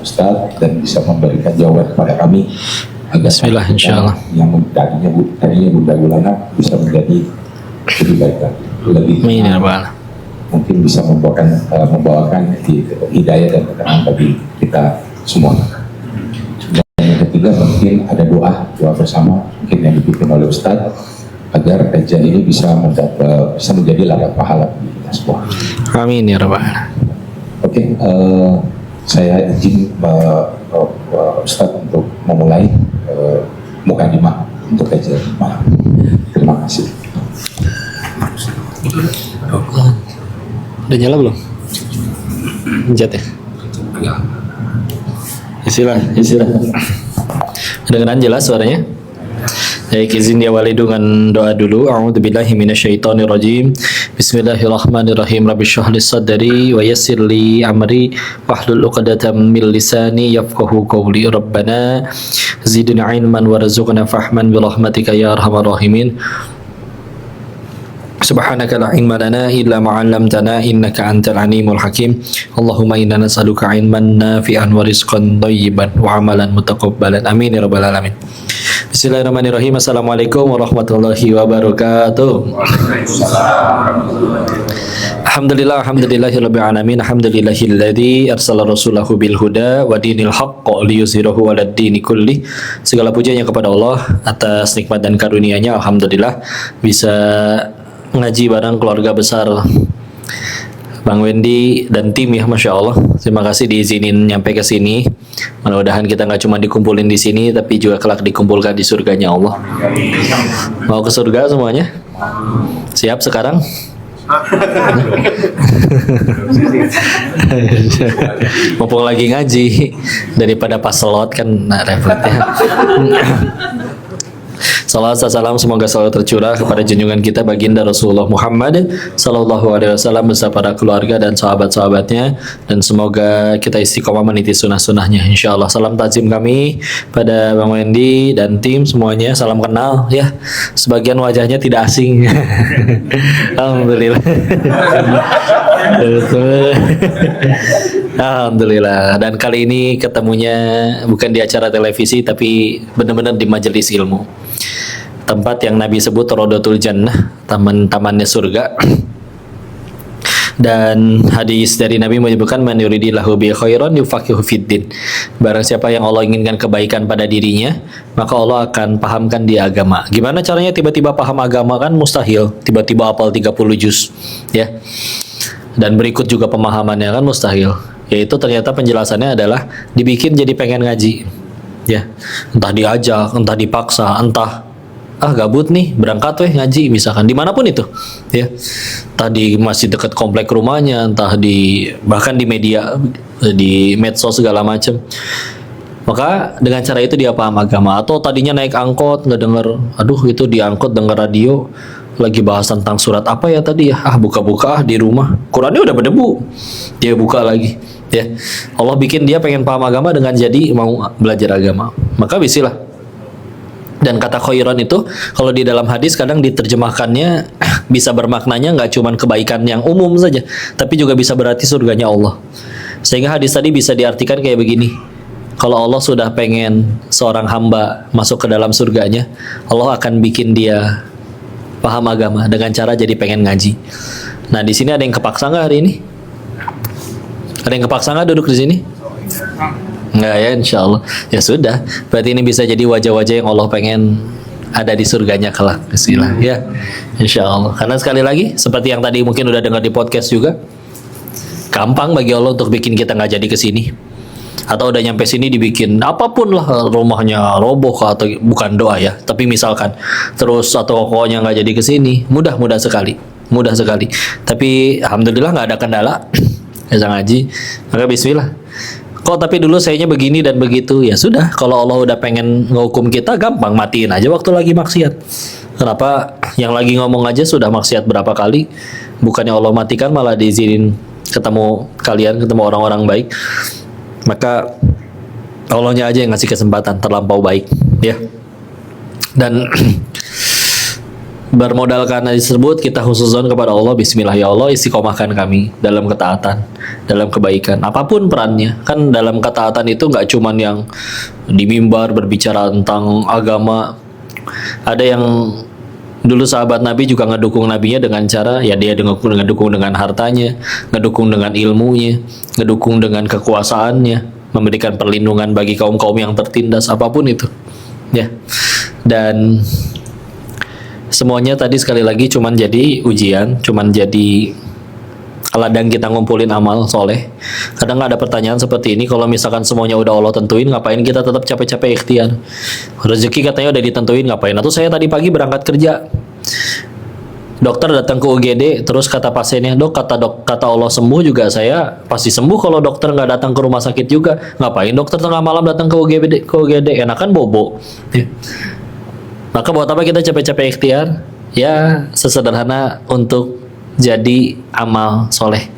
Ustadz dan bisa memberikan jawaban kepada kami agar Bismillah, insyaallah. yang tadinya Bunda Gulana bisa menjadi lebih baik lagi, lebih Amin ya rabbal. mungkin bisa membawakan hidayah dan keterangan bagi kita semua. Dan yang ketiga mungkin ada doa bersama mungkin yang dipimpin oleh Ustadz agar kajian ini bisa menjadi ladang pahala bagi kita semua. Amin ya rabbal. Oke, saya izin Ustadz untuk memulai mukadimah untuk kajian. Terima kasih. Udah nyala belum? Pencet ya? Isilah. Kedengeran jelas suaranya? Baik, izin diawali dengan doa dulu. A'udzubillahi minasyaitonirrajim. Bismillahirrahmanirrahim. Rabbi shrah li sadri wa yassir li amri wahlul 'uqdatam min lisani yafqahu qawli. Rabbana zidna ilman warzuqna fahman bi rahmatika ya arhamar rahimin. Subhanaka la ilma lana illa ma 'allamtana innaka antal alimul hakim. Allahumma inna nas'aluka ilman nafi'an wa rizqan thayyiban wa 'amalan mutaqabbalan. Amin ya rabbal alamin. Bismillahirrahmanirrahim. Assalamualaikum warahmatullahi wabarakatuh. Alhamdulillahirabbil alamin. Alhamdulillahilladzi arsala rasulahu bil huda wa dinil haqq liyuzhirahu 'alad dini kulli. Segala pujiannya kepada Allah atas nikmat dan karunia-Nya. Alhamdulillah bisa ngaji bareng keluarga besar Bang Wendy dan tim ya, Masya Allah. Terima kasih diizinin nyampe ke sini. Mudah-mudahan kita nggak cuma dikumpulin di sini, tapi juga kelak dikumpulkan di surganya Allah. Mau ke surga semuanya? Siap sekarang? Mumpung lagi ngaji, daripada pas selot kan repotnya. Salawat dan salam semoga selalu tercurah kepada junjungan kita baginda Rasulullah Muhammad sallallahu alaihi wasallam beserta para keluarga dan sahabat-sahabatnya, dan semoga kita istiqomah meniti sunnah-sunnahnya insyaallah. Salam takzim kami pada Bang Wendy dan tim semuanya, salam kenal ya. Sebagian wajahnya tidak asing. Alhamdulillah. Alhamdulillah. Dan kali ini ketemunya bukan di acara televisi tapi benar-benar di majelis ilmu. Tempat yang Nabi sebut Rodotul Jannah, taman-tamannya surga. Dan hadis dari Nabi menyebutkan man yuridillahu bi khairan yufaqihu fiddin. Barang siapa yang Allah inginkan kebaikan pada dirinya, maka Allah akan pahamkan dia agama. Gimana caranya tiba-tiba paham agama? Kan mustahil. Tiba-tiba hafal 30 juz, ya. Dan berikut juga pemahamannya kan mustahil. Yaitu ternyata penjelasannya adalah dibikin jadi pengen ngaji. Ya. Entah diajak, entah dipaksa, entah gabut nih berangkat weh ngaji misalkan dimanapun itu ya, entah di masih dekat komplek rumahnya, entah di bahkan di media, di medsos segala macam. Maka dengan cara itu dia paham agama. Atau tadinya naik angkot nggak denger, aduh itu di angkot denger radio lagi bahas tentang surat apa ya tadi ya, buka-buka di rumah Qurannya udah berdebu, dia buka lagi ya. Allah bikin dia pengen paham agama dengan jadi mau belajar agama, maka bisilah. Dan kata khairan itu kalau di dalam hadis kadang diterjemahkannya bisa bermaknanya nggak cuma kebaikan yang umum saja, tapi juga bisa berarti surganya Allah. Sehingga hadis tadi bisa diartikan kayak begini: kalau Allah sudah pengen seorang hamba masuk ke dalam surganya, Allah akan bikin dia paham agama dengan cara jadi pengen ngaji. Nah di sini ada yang kepaksa nggak hari ini? Ada yang kepaksa nggak duduk di sini? Enggak ya, insya Allah. Ya sudah, berarti ini bisa jadi wajah-wajah yang Allah pengen ada di surganya kelak. Bismillah ya, insya Allah. Karena sekali lagi, seperti yang tadi mungkin udah dengar di podcast juga, gampang bagi Allah untuk bikin kita nggak jadi ke sini. Atau udah nyampe sini dibikin apapun lah, rumahnya roboh atau bukan doa ya, tapi misalkan terus atau pokoknya nggak jadi ke sini, mudah sekali. Tapi alhamdulillah nggak ada kendala bisa ngaji, maka bismillah. Kok tapi dulu sayanya begini dan begitu, ya sudah. Kalau Allah udah pengen ngehukum kita, gampang, matiin aja waktu lagi maksiat. Kenapa yang lagi ngomong aja sudah maksiat berapa kali, bukannya Allah matikan malah diizinin ketemu kalian, ketemu orang-orang baik. Maka Allahnya aja yang ngasih kesempatan terlampau baik ya. Dan bermodalkan hadis tersebut kita husnuzon kepada Allah. Bismillah ya Allah, istiqomahkan kami dalam ketaatan dalam kebaikan, apapun perannya. Kan dalam ketaatan itu nggak cuman yang di mimbar berbicara tentang agama. Ada yang dulu sahabat Nabi juga ngedukung nabinya dengan cara ya dia ngedukung dengan hartanya, ngedukung dengan ilmunya, ngedukung dengan kekuasaannya, memberikan perlindungan bagi kaum-kaum yang tertindas, apapun itu. Ya. Dan semuanya tadi sekali lagi cuman jadi ujian, cuman jadi ladang kita ngumpulin amal soleh. Kadang ada pertanyaan seperti ini, kalau misalkan semuanya udah Allah tentuin, ngapain kita tetap capek-capek ikhtiar? Rezeki katanya udah ditentuin, ngapain? Atau saya tadi pagi berangkat kerja, dokter datang ke UGD, terus kata pasiennya, dok kata Allah sembuh juga, saya pasti sembuh kalau dokter nggak datang ke rumah sakit juga. Ngapain dokter tengah malam datang ke UGD? Enakan bobo. Ya. Maka buat apa kita capek-capek ikhtiar? Ya sesederhana untuk jadi amal soleh.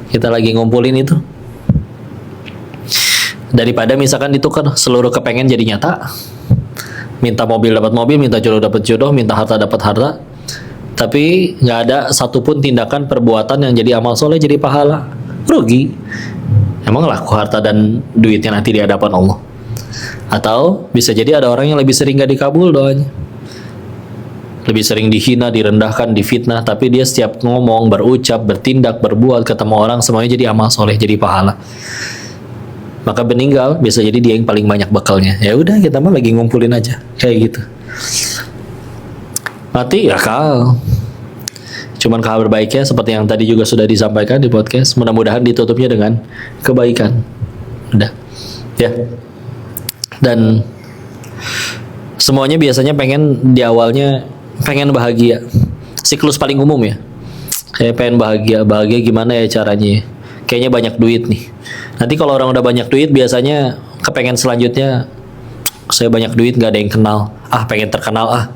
Kita lagi ngumpulin itu. Daripada misalkan ditukar seluruh kepengen jadi nyata. Minta mobil dapat mobil, minta jodoh dapat jodoh, minta harta dapat harta. Tapi nggak ada satupun tindakan perbuatan yang jadi amal soleh, jadi pahala. Rugi. Emang laku harta dan duitnya nanti di hadapan Allah. Atau bisa jadi ada orang yang lebih sering nggak dikabul doanya. Lebih sering dihina, direndahkan, difitnah, tapi dia setiap ngomong, berucap, bertindak, berbuat, ketemu orang, semuanya jadi amal soleh, jadi pahala. Maka meninggal, bisa jadi dia yang paling banyak bekalnya. Ya udah, kita mah lagi ngumpulin aja, kayak gitu. Mati ya kal. Cuman kabar baiknya seperti yang tadi juga sudah disampaikan di podcast, mudah-mudahan ditutupnya dengan kebaikan. Udah, ya. Dan semuanya biasanya pengen di awalnya pengen bahagia, siklus paling umum ya. Kayak pengen bahagia gimana ya caranya? Kayaknya banyak duit nih. Nanti kalau orang udah banyak duit biasanya kepengen selanjutnya, saya banyak duit gak ada yang kenal. Pengen terkenal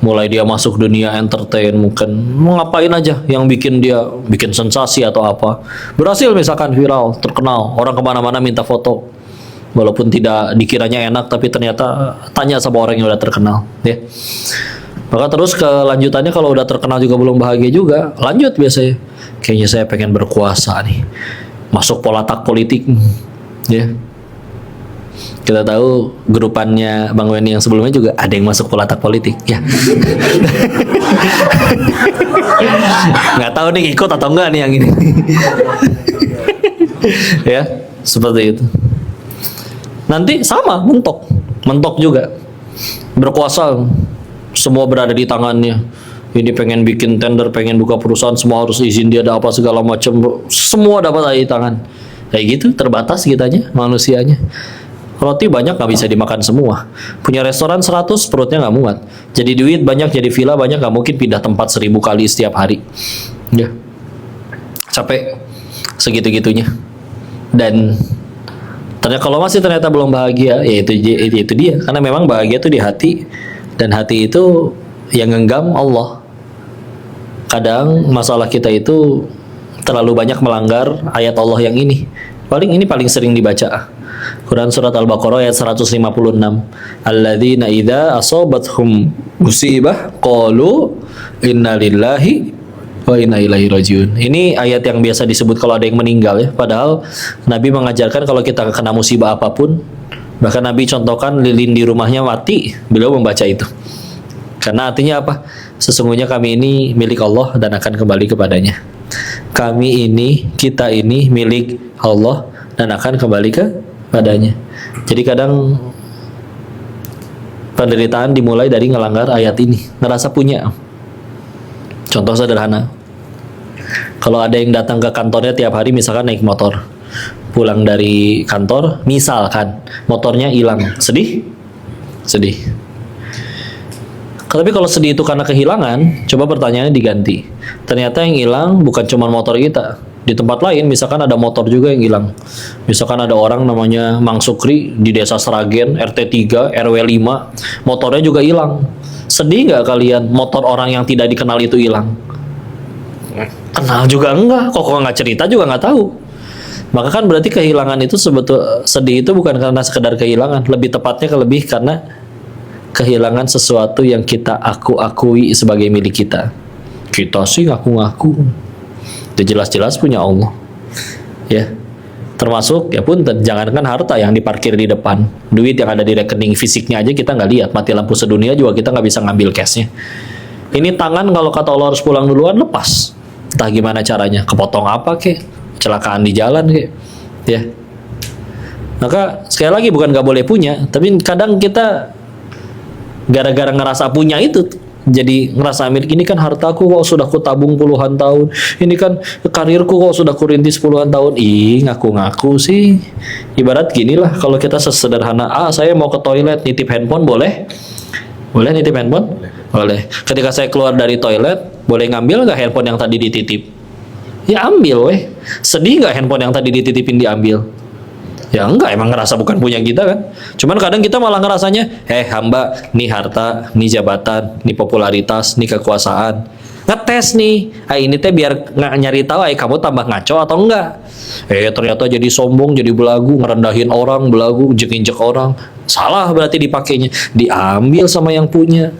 Mulai dia masuk dunia entertain, mungkin mau ngapain aja yang bikin dia bikin sensasi atau apa. Berhasil misalkan viral, terkenal, orang kemana-mana minta foto. Walaupun tidak dikiranya enak, tapi ternyata tanya sama orang yang udah terkenal, ya. Maka terus kelanjutannya kalau udah terkenal juga belum bahagia juga, lanjut biasanya. Kayaknya saya pengen berkuasa nih, masuk polatak politik, ya. Kita tahu grupannya Bang Weni yang sebelumnya juga ada yang masuk polatak politik, ya. Nggak tahu nih ikut atau enggak nih yang ini. Ya, seperti itu. Nanti sama, mentok juga. Berkuasa, semua berada di tangannya. Ini pengen bikin tender, pengen buka perusahaan, semua harus izin dia, ada apa segala macam. Semua dapat di tangan. Kayak gitu, terbatas kitanya, manusianya. Roti banyak nggak bisa dimakan semua. Punya restoran 100, perutnya nggak muat. Jadi duit banyak, jadi villa banyak, nggak mungkin pindah tempat 1000 kali setiap hari. Ya, capek segitu-gitunya. Dan ternyata kalau masih ternyata belum bahagia, ya itu dia. Karena memang bahagia itu di hati, dan hati itu yang genggam Allah. Kadang masalah kita itu terlalu banyak melanggar ayat Allah yang ini. Ini paling sering dibaca. Quran surat Al-Baqarah ayat 156. Alladzina idza asabathum musibah qalu inna lillahi wa inna ilaihi rajiun. Ini ayat yang biasa disebut kalau ada yang meninggal ya. Padahal Nabi mengajarkan kalau kita kena musibah apapun, bahkan Nabi contohkan lilin di rumahnya mati, beliau membaca itu. Karena artinya apa? Sesungguhnya kami ini milik Allah dan akan kembali kepadanya. Kami ini, kita ini milik Allah dan akan kembali kepadanya. Jadi kadang penderitaan dimulai dari ngelanggar ayat ini, ngerasa punya. Contoh sederhana, kalau ada yang datang ke kantornya tiap hari, misalkan naik motor, pulang dari kantor, misalkan motornya hilang, sedih? Tapi kalau sedih itu karena kehilangan, coba pertanyaannya diganti. Ternyata yang hilang bukan cuma motor kita. Di tempat lain, misalkan ada motor juga yang hilang. Misalkan ada orang namanya Mang Sukri di desa Seragen, RT 3, RW 5, motornya juga hilang. Sedih nggak kalian motor orang yang tidak dikenal itu hilang? Kenal juga enggak, kok nggak cerita juga nggak tahu. Maka kan berarti kehilangan itu sedih itu bukan karena sekedar kehilangan, lebih tepatnya lebih karena kehilangan sesuatu yang kita akui sebagai milik kita. Kita sih ngaku-ngaku, itu jelas-jelas punya Allah. Ya. Termasuk ya pun jangankan harta yang diparkir di depan, duit yang ada di rekening fisiknya aja kita nggak lihat, mati lampu sedunia juga kita nggak bisa ngambil cashnya. Ini tangan kalau kata Allah harus pulang duluan, lepas, entah gimana caranya, kepotong apa kek, kecelakaan di jalan kek, ya. Maka sekali lagi bukan nggak boleh punya, tapi kadang kita gara-gara ngerasa punya itu jadi ngerasa milik. Ini kan hartaku kok sudah kutabung puluhan tahun, ini kan karirku kok sudah kurintis puluhan tahun. Ngaku-ngaku sih. Ibarat gini lah, kalau kita sesederhana, saya mau ke toilet nitip handphone, boleh nitip handphone? Boleh. Ketika saya keluar dari toilet, boleh ngambil nggak handphone yang tadi dititip? Ya ambil weh. Sedih nggak handphone yang tadi dititipin diambil? Ya enggak, emang ngerasa bukan punya kita kan. Cuman kadang kita malah ngerasanya, hamba, nih harta, nih jabatan, nih popularitas, nih kekuasaan. Ngetes nih, ini teh biar nyari tahu, kamu tambah ngaco atau enggak. Ternyata jadi sombong, jadi belagu, ngerendahin orang, belagu, injek-injek orang. Salah berarti dipakainya, diambil sama yang punya.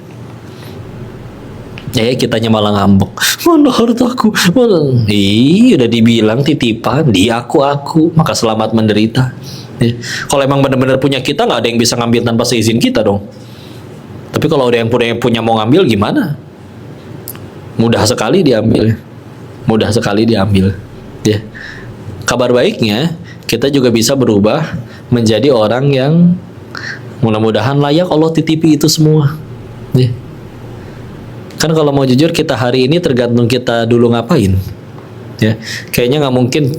Kitanya malah ngambek, mana hartaku, mana? Udah dibilang titipan, dia aku, maka selamat menderita. Kalau emang benar-benar punya kita, nggak ada yang bisa ngambil tanpa seizin kita dong. Tapi kalau ada yang punya mau ngambil gimana? Mudah sekali diambil. Ya. Kabar baiknya, kita juga bisa berubah menjadi orang yang mudah-mudahan layak Allah titipi itu semua. Ya. Kan kalau mau jujur, kita hari ini tergantung kita dulu ngapain. Ya, kayaknya nggak mungkin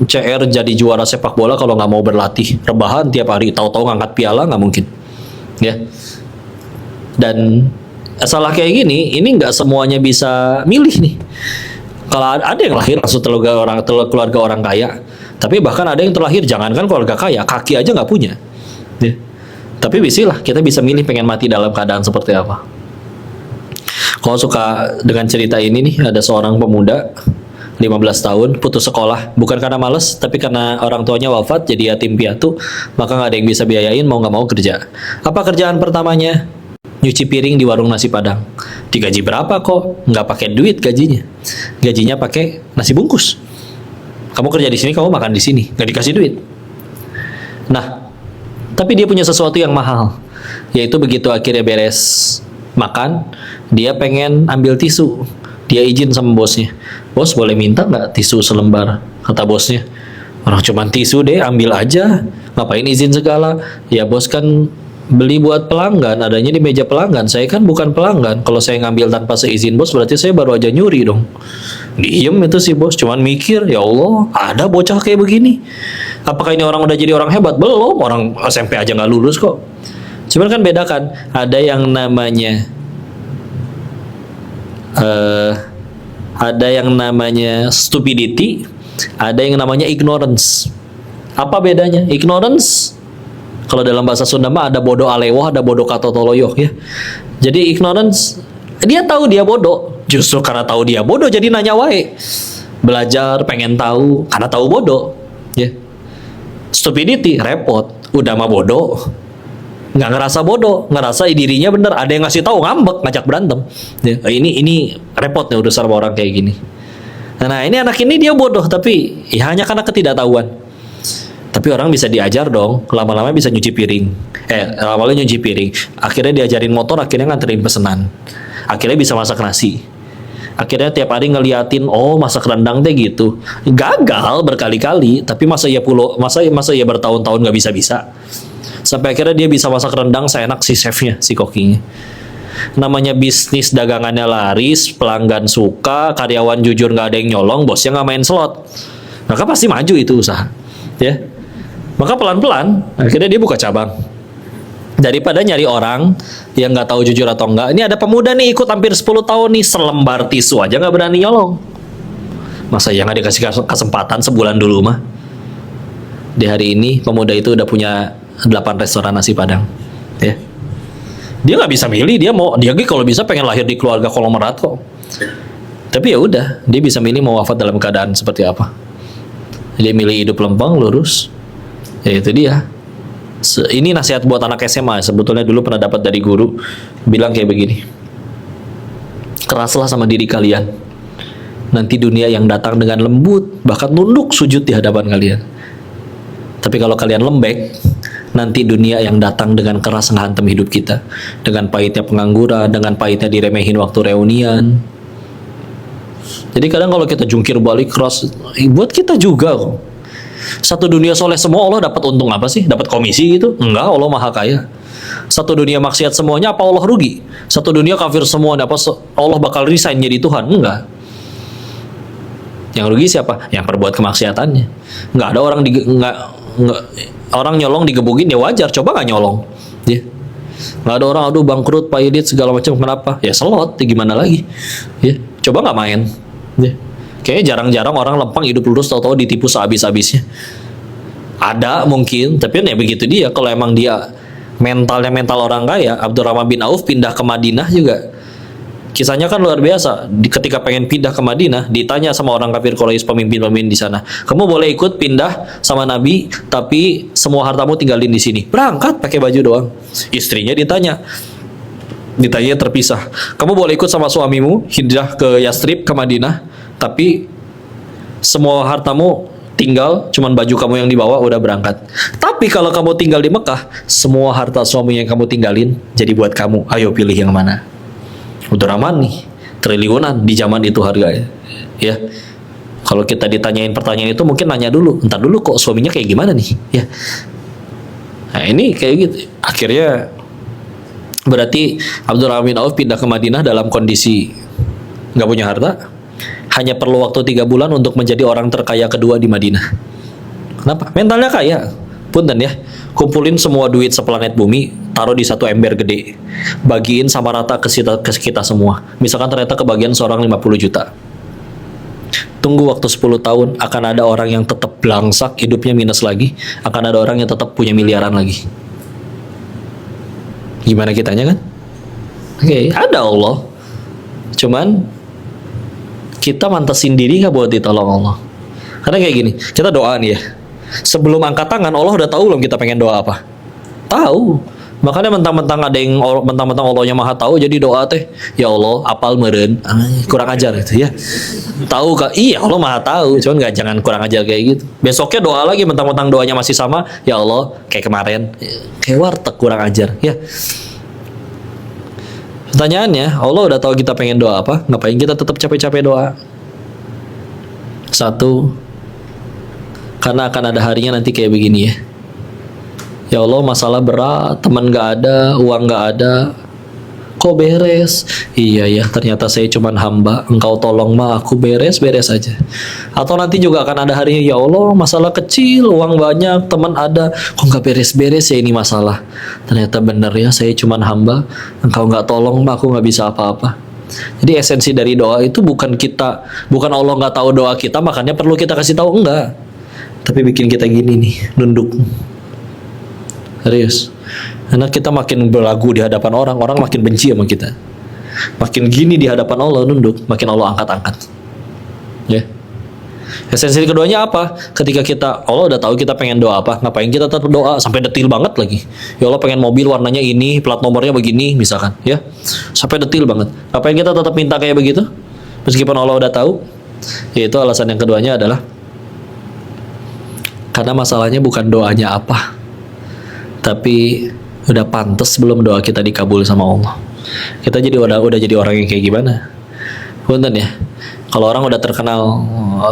CR jadi juara sepak bola kalau nggak mau berlatih, rebahan tiap hari, tahu-tahu ngangkat piala, nggak mungkin. Ya. Dan salah kayak gini, ini nggak semuanya bisa milih nih. Kalau ada yang lahir langsung keluarga orang kaya, tapi bahkan ada yang terlahir jangankan keluarga kaya, kaki aja nggak punya. Ya. Tapi bismillah, kita bisa milih pengen mati dalam keadaan seperti apa. Kalau suka dengan cerita ini nih, ada seorang pemuda 15 tahun putus sekolah, bukan karena males, tapi karena orang tuanya wafat jadi yatim piatu, maka nggak ada yang bisa biayain, mau nggak mau kerja. Apa kerjaan pertamanya? Nyuci piring di warung nasi Padang. Digaji berapa kok? Nggak pakai duit gajinya. Gajinya pakai nasi bungkus. Kamu kerja di sini, kamu makan di sini, nggak dikasih duit. Nah, tapi dia punya sesuatu yang mahal, yaitu begitu akhirnya beres makan, dia pengen ambil tisu. Dia izin sama bosnya, bos boleh minta nggak tisu selembar? Kata bosnya, orang cuman tisu deh, ambil aja, ngapain izin segala? Ya bos kan beli buat pelanggan, adanya di meja pelanggan, saya kan bukan pelanggan. Kalau saya ngambil tanpa seizin bos, berarti saya baru aja nyuri dong. Diem itu si bos, cuman mikir, ya Allah, ada bocah kayak begini. Apakah ini orang udah jadi orang hebat? Belum, orang SMP aja nggak lulus kok. Cuman kan beda kan, ada yang namanya stupidity, ada yang namanya ignorance. Apa bedanya? Ignorance, kalau dalam bahasa Sunda mah ada bodoh alewoh, ada bodoh katotoloyoh ya. Jadi ignorance, dia tahu dia bodoh, justru karena tahu dia bodoh jadi nanya wae. Belajar, pengen tahu, karena tahu bodoh ya. Stupidity, repot, udah mah bodoh, nggak ngerasa bodoh, ngerasa dirinya bener, ada yang ngasih tahu ngambek, ngajak berantem. Ya, ini repot nih udah sama orang kayak gini. Nah ini anak ini dia bodoh, tapi ya hanya karena ketidaktahuan. Tapi orang bisa diajar dong, lama-lama bisa nyuci piring. Awalnya nyuci piring, akhirnya diajarin motor, akhirnya nganterin pesanan, akhirnya bisa masak nasi. Akhirnya tiap hari ngeliatin, oh masak rendang deh gitu. Gagal berkali-kali, tapi masa ia bertahun-tahun nggak bisa-bisa. Sampai akhirnya dia bisa masak rendang seenak si chefnya, si kokinya. Namanya bisnis, dagangannya laris, pelanggan suka, karyawan jujur, nggak ada yang nyolong, bosnya nggak main slot, maka pasti maju itu usaha, ya. Maka pelan-pelan akhirnya dia buka cabang. Daripada nyari orang yang nggak tahu jujur atau enggak. Ini ada pemuda nih ikut hampir 10 tahun nih, selembar tisu aja nggak berani nyolong. Masa ya nggak dikasih kesempatan sebulan dulu mah. Di hari ini pemuda itu udah punya 8 restoran nasi Padang, ya. Dia nggak bisa milih, dia kalau bisa pengen lahir di keluarga konglomerat kok. Tapi ya udah, dia bisa milih mau wafat dalam keadaan seperti apa. Dia milih hidup lempeng, lurus. Ya itu dia. Ini nasihat buat anak SMA. Sebetulnya dulu pernah dapat dari guru, bilang kayak begini. Keraslah sama diri kalian. nanti dunia yang datang dengan lembut, bahkan nunduk sujud di hadapan kalian. Tapi kalau kalian lembek, nanti dunia yang datang dengan keras menghantam hidup kita, dengan pahitnya pengangguran, dengan pahitnya diremehin waktu reunian. Jadi kadang kalau kita jungkir balik keras, buat kita juga kok. Satu dunia soleh semua, Allah dapat untung apa sih? Dapat komisi gitu? Enggak, Allah maha kaya. Satu dunia maksiat semuanya, apa Allah rugi? Satu dunia kafir semuanya, apa Allah bakal resign jadi Tuhan? Enggak. Yang rugi siapa? Yang perbuat kemaksiatannya. Enggak ada orang nggak, orang nyolong digebukin ya wajar. Coba nggak nyolong, ya. Nggak ada orang aduh bangkrut Pak Idit segala macam, kenapa? Ya selot, ya gimana lagi? Ya coba nggak main, ya. Kayaknya jarang-jarang orang lempang hidup lurus tahu-tahu ditipu sehabis-habisnya. Ada mungkin, tapi ya begitu dia. Kalau emang dia mentalnya mental orang kaya, Abdurrahman bin Auf pindah ke Madinah juga. Kisahnya kan luar biasa. Ketika pengen pindah ke Madinah, ditanya sama orang kafir Quraisy, pemimpin-pemimpin di sana, kamu boleh ikut pindah sama Nabi, tapi semua hartamu tinggalin di sini. Berangkat pakai baju doang. Istrinya ditanya terpisah. Kamu boleh ikut sama suamimu hijrah ke Yastrib ke Madinah, tapi semua hartamu tinggal, cuman baju kamu yang dibawa udah berangkat. Tapi kalau kamu tinggal di Mekah, semua harta suami yang kamu tinggalin jadi buat kamu. Ayo pilih yang mana? Abdurrahman nih, triliunan di zaman itu harganya. Ya. Kalau kita ditanyain pertanyaan itu mungkin nanya dulu, entar dulu kok suaminya kayak gimana nih? Ya. Nah, ini kayak gitu. Akhirnya berarti Abdurrahman bin Auf pindah ke Madinah dalam kondisi nggak punya harta, hanya perlu waktu 3 bulan untuk menjadi orang terkaya kedua di Madinah. Kenapa? Mentalnya kaya. Punten ya, kumpulin semua duit seplanet bumi, taruh di satu ember gede, bagiin sama rata ke kita semua. Misalkan ternyata kebagian seorang 50 juta. Tunggu waktu 10 tahun, akan ada orang yang tetap belangsak, hidupnya minus lagi, akan ada orang yang tetap punya miliaran lagi. Gimana kitanya kan? Oke, ada Allah. Cuman kita mantesin diri nggak buat ditolong Allah. Karena kayak gini, kita doa nih ya. Sebelum angkat tangan, Allah udah tahu belum kita pengen doa apa? Tahu. Makanya mentang-mentang ada yang mentang-mentang Allahnya maha tahu, jadi doa teh, ya Allah, apal meren, kurang ajar gitu ya. Tahu kak? Iya, Allah maha tahu, cuman nggak, jangan kurang ajar kayak gitu. Besoknya doa lagi, mentang-mentang doanya masih sama, ya Allah, kayak kemarin, kayak warteg kurang ajar ya. Pertanyaannya, Allah udah tahu kita pengen doa apa, ngapain kita tetap capek-capek doa? Satu, karena akan ada harinya nanti kayak begini ya. Ya Allah, masalah berat, teman gak ada, uang gak ada, kok beres? Iya ya, ternyata saya cuman hamba, engkau tolong mah aku beres-beres aja. Atau nanti juga akan ada harinya, ya Allah, masalah kecil, uang banyak, teman ada, kok gak beres-beres ya ini masalah. Ternyata benar ya, saya cuman hamba, engkau gak tolong mah aku gak bisa apa-apa. Jadi esensi dari doa itu bukan Allah gak tahu doa kita, makanya perlu kita kasih tahu, enggak. Tapi bikin kita gini nih, nunduk. Serius. Karena kita makin berlagu di hadapan orang, orang makin benci sama kita. Makin gini di hadapan Allah, nunduk, makin Allah angkat-angkat. Ya. Esensi keduanya apa? Ketika Allah udah tahu kita pengen doa apa, ngapain kita tetap doa sampai detil banget lagi. Ya Allah, pengen mobil warnanya ini, plat nomornya begini, misalkan, ya. Sampai detil banget. Ngapain kita tetap minta kayak begitu? Meskipun Allah udah tahu. Yaitu alasan yang keduanya adalah karena masalahnya bukan doanya apa, tapi udah pantas belum doa kita dikabul sama Allah. Kita jadi udah jadi orang yang kayak gimana? Punten ya. Kalau orang udah terkenal,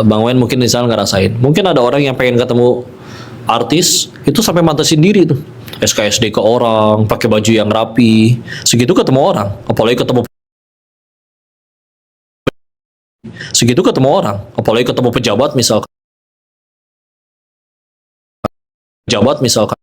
Bang Wen mungkin misalnya ngerasain. Mungkin ada orang yang pengen ketemu artis, itu sampai mantesin diri tuh. SKSD ke orang, pakai baju yang rapi. Segitu ketemu orang, apalagi ketemu pejabat misalkan. Pejabat misalkan.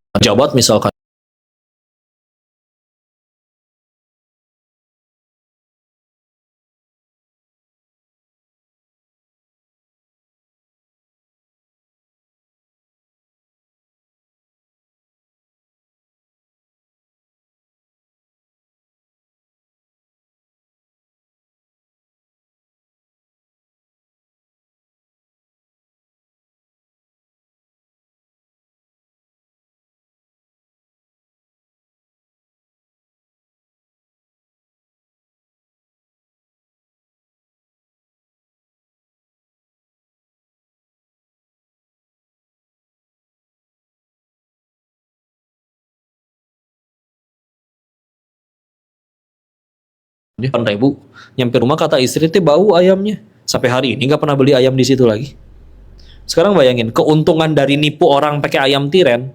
8.000. Nyampe rumah kata istri teh bau ayamnya. Sampai hari ini nggak pernah beli ayam di situ lagi. Sekarang bayangin keuntungan dari nipu orang pakai ayam tiren.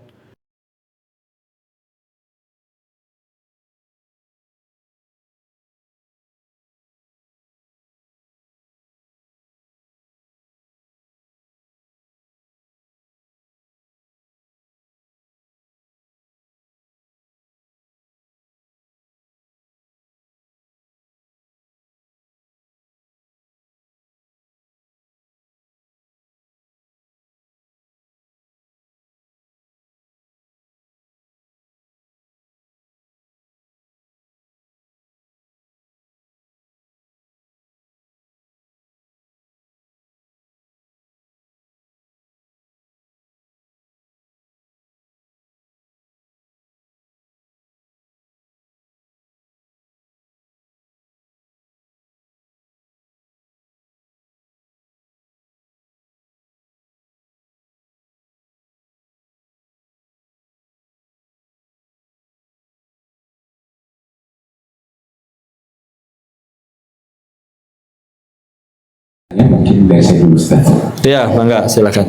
Mungkin dari saya dulu Ustaz. Ya, mangga silakan.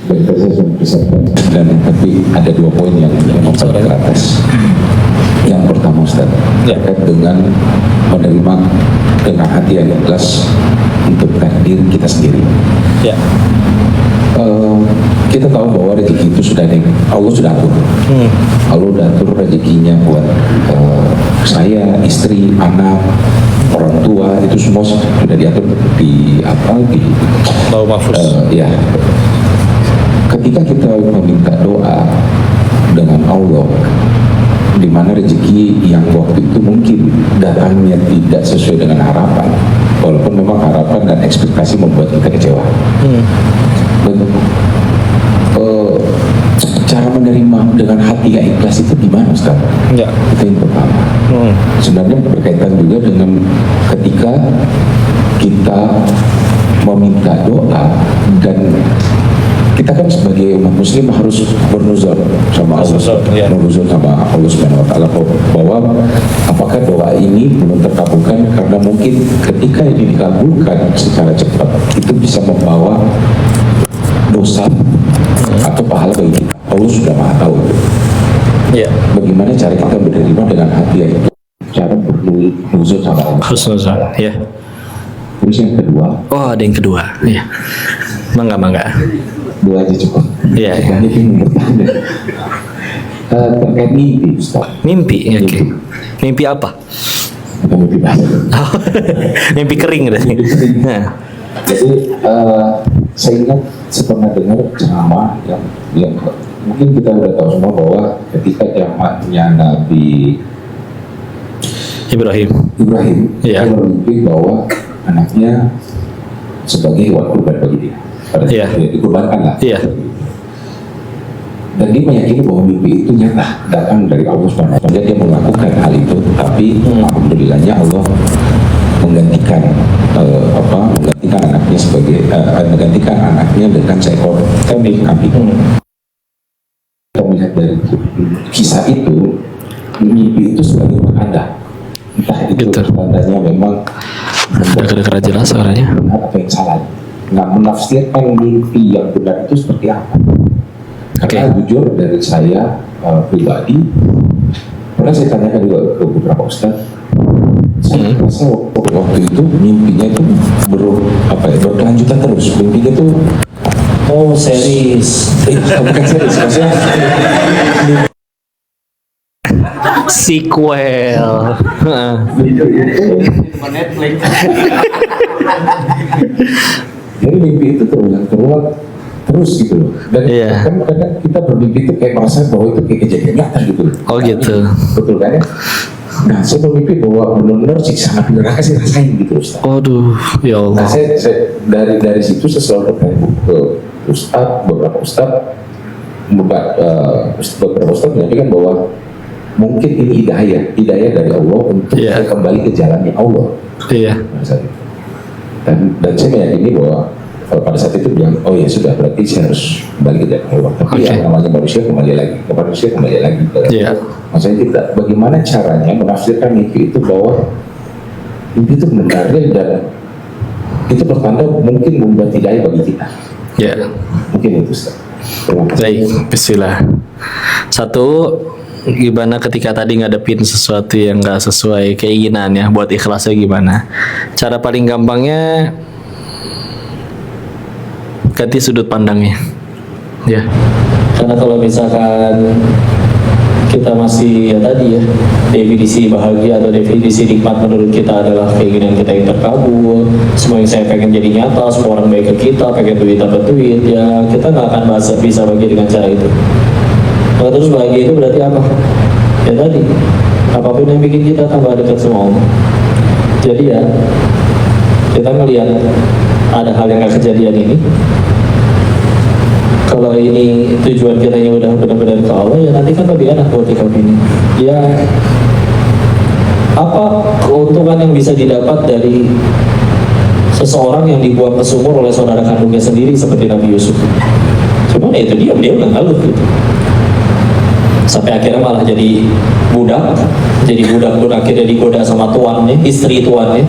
Dan saya sudah persiapkan dan tapi ada 2 poin yang mau saya ke atas. Yang pertama Ustaz, terkait dengan menerima dengan hati yang ikhlas untuk takdir kita sendiri. Ya. Kita tahu bahwa rezeki itu sudah ada, Allah sudah atur. Allah sudah atur rezekinya buat saya, istri, anak, orang tua, itu semua sudah diatur di Lauh Mahfuz. ya. Ketika kita meminta doa dengan Allah, di mana rezeki yang waktu itu mungkin datangnya tidak sesuai dengan harapan, walaupun memang harapan dan ekspektasi membuat kita kecewa. Dan, cara menerima dengan hati yang ikhlas itu gimana Ustaz? Ya. Itu yang pertama. Sebenarnya berkaitan juga dengan ketika kita meminta doa dan kita kan sebagai umat muslim harus bernuzul sama Allah, bernuzul sama Allah Subhanahu wa taala bahwa apakah doa ini belum terkabulkan karena mungkin ketika ini dikabulkan secara cepat itu bisa membawa dosa atau pahala bagi kita. Allah sudah Maha tahu. Ya. Bagaimana cara kita menerima dengan hati yang itu? Cara bernuzul sama Allah. Husnuzon. Ya. Terus yang kedua, Oh, ada yang kedua. Ya. Mangga. 2 aja cukup. Iya. Ini menurut Anda. Terkait mimpi Ustaz. Mimpi, oke. Mimpi apa? Bukan mimpi basah. Mimpi kering berarti. Nah. Jadi saya ingat pernah dengar ceramah yang mungkin kita udah tahu semua bahwa ketika zamannya Nabi Ibrahim. dia bermimpi bahwa anaknya sebagai hewan kurban bagi dia. Pada saat dia dikurbankan lah. Iya. Dan dia meyakini bahwa mimpi itu nyata datang dari Allah SWT. Dia melakukan hal itu, tapi alhamdulillahnya Allah menggantikan anaknya sebagai menggantikan anaknya dengan seekor kambing. Kita melihat dari kisah itu, mimpi itu sebagai pertanda. Entah itu tandanya memang Udah jelas suaranya. benar atau yang salah. Nah, menafsirkan mimpi yang benar itu seperti apa? Karena jujur dari saya pribadi, pernah saya tanyakan juga ke beberapa ustaz. Saya merasa waktu itu mimpinya itu berkelanjutan terus. Mimpinya itu series. Bukan series, maksudnya Sequel. Jadi mimpi itu terulang terus gitu loh. Dan kadang kita bermimpi itu kayak merasa bahwa itu kayak kejadian nyata gitu loh. Oh gitu. Betul kan ya? Nah, saya bermimpi bahwa benar-benar siksa api neraka saya rasain gitu Ustaz. Waduh, ya Allah. Nah, saya dari situ saya selalu bertanya ke beberapa ustaz menyampaikan bahwa mungkin ini hidayah dari Allah untuk saya kembali ke jalannya Allah. Iya. Dan saya meyakini bahwa pada saat itu bilang, oh ya sudah, berarti saya harus kembali ke jalan Allah. Tapi yang namanya manusia kembali lagi. Iya. Maksudnya kita bagaimana caranya menafsirkan mimpi itu bahwa Mimpi itu benar real dan itu pertanda mungkin membuat hidayah bagi kita. Ya. Mungkin itu Ustaz. Terima kasih. Baik, bismillah. Satu, gimana ketika tadi ngadepin sesuatu yang nggak sesuai keinginan ya, buat ikhlasnya gimana? Cara paling gampangnya ganti sudut pandangnya. Ya. Karena kalau misalkan kita masih ya tadi ya, definisi bahagia atau definisi nikmat menurut kita adalah keinginan kita yang terkabul, semua yang saya pengen jadi nyata, semua orang baik ke kita, pengen duit dapat duit, ya kita nggak akan bisa bahagia dengan cara itu. Maka terus bahagia itu berarti apa? Ya tadi, apapun yang bikin kita tambah dekat sama Allah. Jadi ya, kita melihat ada hal yang gak kejadian ini, kalau ini tujuan kita yang udah benar-benar ke Allah, ya nanti kan lebih enak buat sikap ini. Ya, apa keuntungan yang bisa didapat dari seseorang yang dibuang ke sumur oleh saudara kandungnya sendiri seperti Nabi Yusuf? Cuma ya itu dia udah ngaluh gitu. Sampai akhirnya malah jadi budak pun akhirnya digoda sama tuannya, istri tuannya,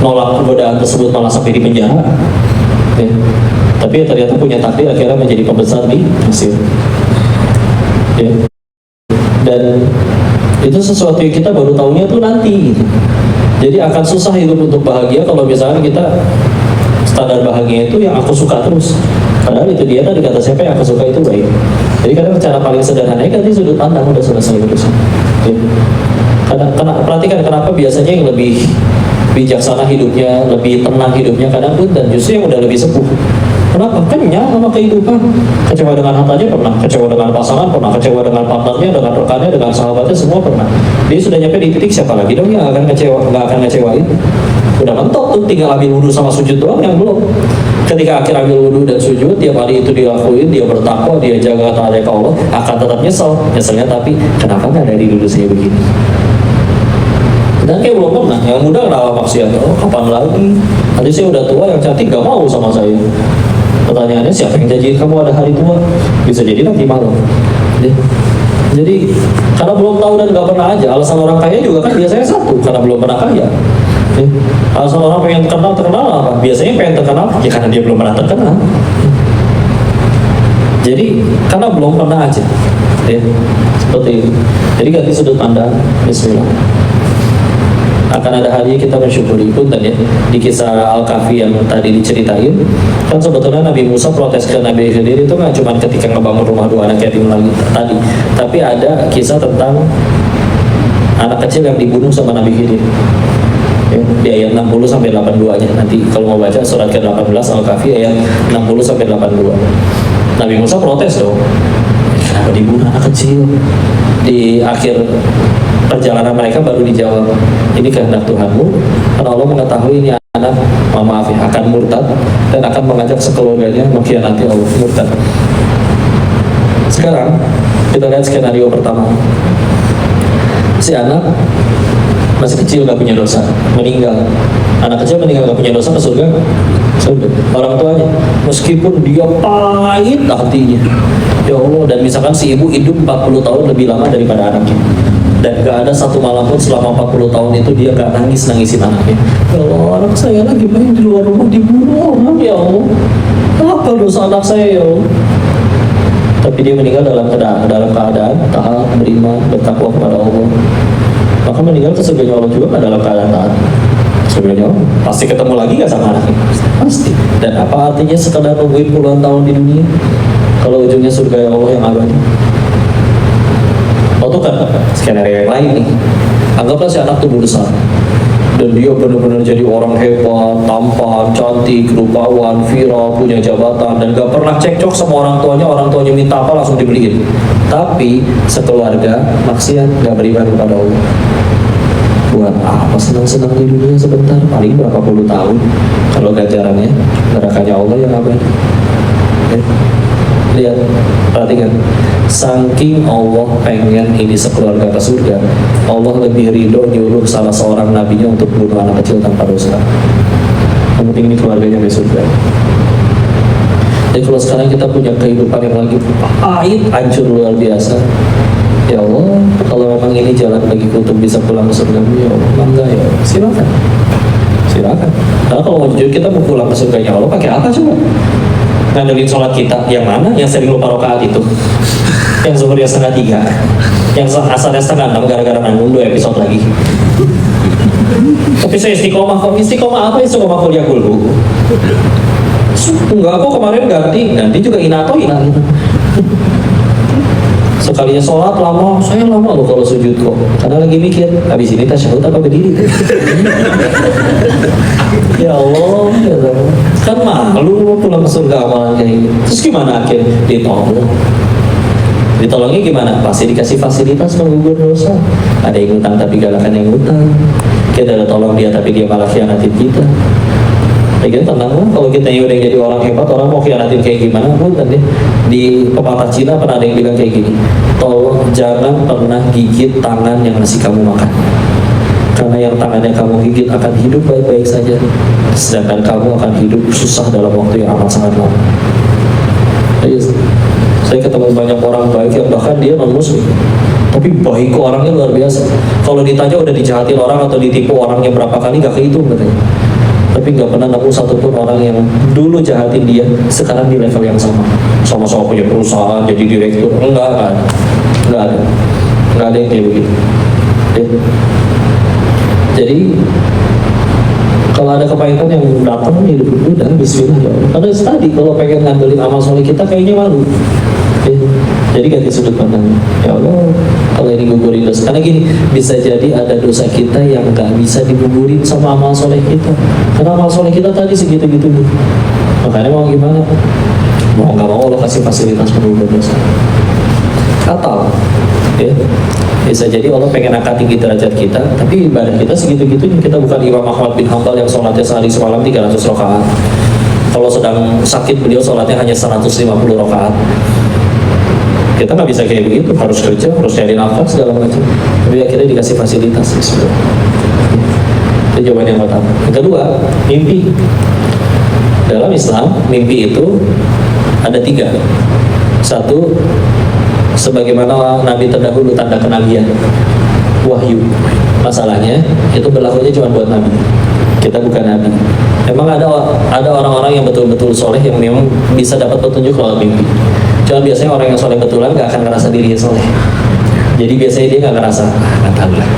nolak godaan tersebut malah sampai di penjara. Ya. Tapi ternyata punya takdir akhirnya menjadi pembesar di Mesir. Ya. Dan itu sesuatu yang kita baru tahunya tuh nanti gitu. Jadi akan susah hidup untuk bahagia kalau misalnya kita standar bahagia itu yang aku suka terus. Padahal itu dia tadi kata siapa yang aku suka itu baik. Jadi kadang cara paling sederhana ganti sudut pandang udah selesai urusan. Ya. Perhatikan kenapa biasanya yang lebih bijaksana hidupnya, lebih tenang hidupnya kadang pun dan justru yang udah lebih sepuh. Kenapa? Kenyang sama kehidupan. Kecewa dengan hartanya pernah, kecewa dengan pasangan pernah, kecewa dengan partnernya, dengan rekannya, dengan sahabatnya, semua pernah. Dia sudah nyampe di titik siapa lagi dong yang akan kecewa, nggak akan ngecewain. Udah mentok tuh, tinggal ambil wudhu sama sujud doang yang belum. Ketika akhir ambil wudhu dan sujud, tiap hari itu dilakuin, dia bertakwa, dia jaga taat ke Allah, akan tetap nyesel. Nyeselnya tapi kenapa nggak dari dulu saya begini? Dan kayak belum pernah, yang muda kenapa maksiat? Oh, kapan lagi? Nanti saya udah tua, yang cantik gak mau sama saya. Pertanyaannya siapa yang janjiin kamu ada hari tua? Bisa jadi nanti malam. Jadi karena belum tahu dan gak pernah aja. Alasan orang kaya juga kan biasanya satu, karena belum pernah kaya. Alasan orang pengen terkenal apa? Biasanya pengen terkenal ya karena dia belum pernah terkenal. Jadi karena belum pernah aja. Seperti itu. Jadi ganti sudut pandang. Bismillah. Akan ada hari kita mensyukuri pun tadi ya, di kisah Al-Kahfi yang tadi diceritain kan sebetulnya Nabi Musa protes ke Nabi Khidir itu nggak cuma ketika ngebangun rumah dua anak yatim lagi tadi, tapi ada kisah tentang anak kecil yang dibunuh sama Nabi Khidir ya, di ayat 60 sampai 82 nya nanti kalau mau baca surat ke-18 Al-Kahfi ayat 60 sampai 82. Nabi Musa protes dong, kenapa dibunuh anak kecil? Di akhir perjalanan mereka baru dijawab, ini kehendak Tuhanmu, karena Allah mengetahui ini anak, maaf ya, akan murtad dan akan mengajak sekeluarganya mengkhianati Allah, murtad. Sekarang kita lihat skenario pertama. Si anak masih kecil gak punya dosa, meninggal. Anak kecil meninggal gak punya dosa ke surga? Surga. Orang tuanya, meskipun dia pahit hatinya, ya Allah, dan misalkan si ibu hidup 40 tahun lebih lama daripada anaknya, dan gak ada satu malam pun selama 40 tahun itu dia gak nangisin anaknya. Ya Allah, anak saya lagi main di luar rumah dibunuh orang, ya Allah, apa dosa anak saya ya Allah? Tapi dia meninggal dalam keadaan taat, beriman, bertakwa kepada Allah. Maka meninggal ke surganya Allah juga dalam keadaan taat. Surganya Allah pasti ketemu lagi gak sama anaknya? Pasti. Dan apa artinya sekedar nungguin puluhan tahun di dunia kalau ujungnya surga Allah yang abadi? Oh tuh kan skenario yang lain nih. Anggaplah si anak tumbuh besar dan dia benar-benar jadi orang hebat, tampan, cantik, rupawan, viral, punya jabatan, dan gak pernah cekcok sama orang tuanya minta apa langsung dibeliin. Tapi sekeluarga maksiat, gak beriman kepada Allah. Buat apa senang-senang di dunia sebentar, paling berapa puluh tahun, kalau ganjarannya nerakanya Allah yang abadi. Lihat, perhatikan, saking Allah pengen ini sekeluarga ke surga, Allah lebih ridho nyuruh salah seorang nabinya untuk bunuh anak kecil tanpa dosa. Yang penting ini keluarganya ke surga. Jadi kalau sekarang kita punya kehidupan yang lagi pahit, hancur luar biasa, Ya Allah, kalau memang ini jalan bagiku untuk bisa pulang ke surgamu, ya Allah, bangga ya Allah. Silakan. Silakan. Karena kalau mau jujur kita mau pulang ke surganya Allah pakai apa coba? Ngandelin sholat kita yang mana? Yang sering lupa rakaat itu, yang zuhurnya 2:30, yang asarnya 5:30 gara-gara nanggung 2 episode lagi. Tapi saya istiqomah kok. Istiqomah apa? Istiqomah kuliah dulu. Enggak, kok kemarin ganti juga inato hilang. Sekalinya sholat lama, saya lama loh kalau sujud kok. Karena lagi mikir, habis ini tasyahud apa berdiri? Ya Allah, ya Allah. Kan malu mau pulang ke surga amalan kayak gitu. Terus gimana akhirnya? Ditolong. Ditolongnya gimana? Pasti dikasih fasilitas mengukur dosa. Ada yang utang tapi galakan yang utang. Kita ada tolong dia tapi dia malah khianatin kita. Ya kan tenang lah, kalau kita udah jadi orang hebat, orang mau khianatin kayak gimana pun tadi di pepatah Cina pernah ada yang bilang kayak gini, tolong jangan pernah gigit tangan yang ngasih kamu makan, karena yang tangannya kamu gigit akan hidup baik-baik saja, sedangkan kamu akan hidup susah dalam waktu yang amat sangat lama. Saya ketemu banyak orang baik yang bahkan dia non muslim tapi baik kok, orangnya luar biasa. Kalau ditanya udah dijahatin orang atau ditipu orangnya berapa kali gak kehitung katanya, tapi nggak pernah nemu satupun orang yang dulu jahatin dia sekarang di level yang sama-sama punya perusahaan jadi direktur. Enggak ada yang kayak begitu ya. Jadi kalau ada kepahitan yang datang hidup udah bismillah ya Allah. Karena tadi kalau pengen ngandelin amal soleh kita kayaknya malu ya. Jadi ganti sudut pandang, ya Allah kalau ini gugurin dosa, karena gini bisa jadi ada dosa kita yang nggak bisa digugurin sama amal soleh kita, karena amal soleh kita tadi segitu-gitu nih. Makanya mau gimana, mau nggak mau Allah kasih fasilitas pengukur dosa. Atau ya bisa jadi Allah pengen angkat tinggi derajat kita, tapi ibadah kita segitu-gitunya. Kita bukan Imam Ahmad bin Hanbal yang sholatnya sehari semalam 300 rakaat. Kalau sedang sakit beliau sholatnya hanya 150 rakaat. Kita nggak bisa kayak begitu, harus kerja, harus cari nafas segala macam. Tapi akhirnya dikasih fasilitas. Itu jawaban yang pertama. Yang kedua, mimpi. Dalam Islam, mimpi itu ada 3. Satu, sebagaimana Nabi terdahulu tanda kenabian, wahyu. Masalahnya itu berlakunya cuma buat Nabi. Kita bukan Nabi. Memang ada orang-orang yang betul-betul soleh yang memang bisa dapat petunjuk lewat mimpi. Cuma biasanya orang yang soleh betulan gak akan ngerasa dirinya soleh. Jadi biasanya dia gak ngerasa, nggak tahu lah.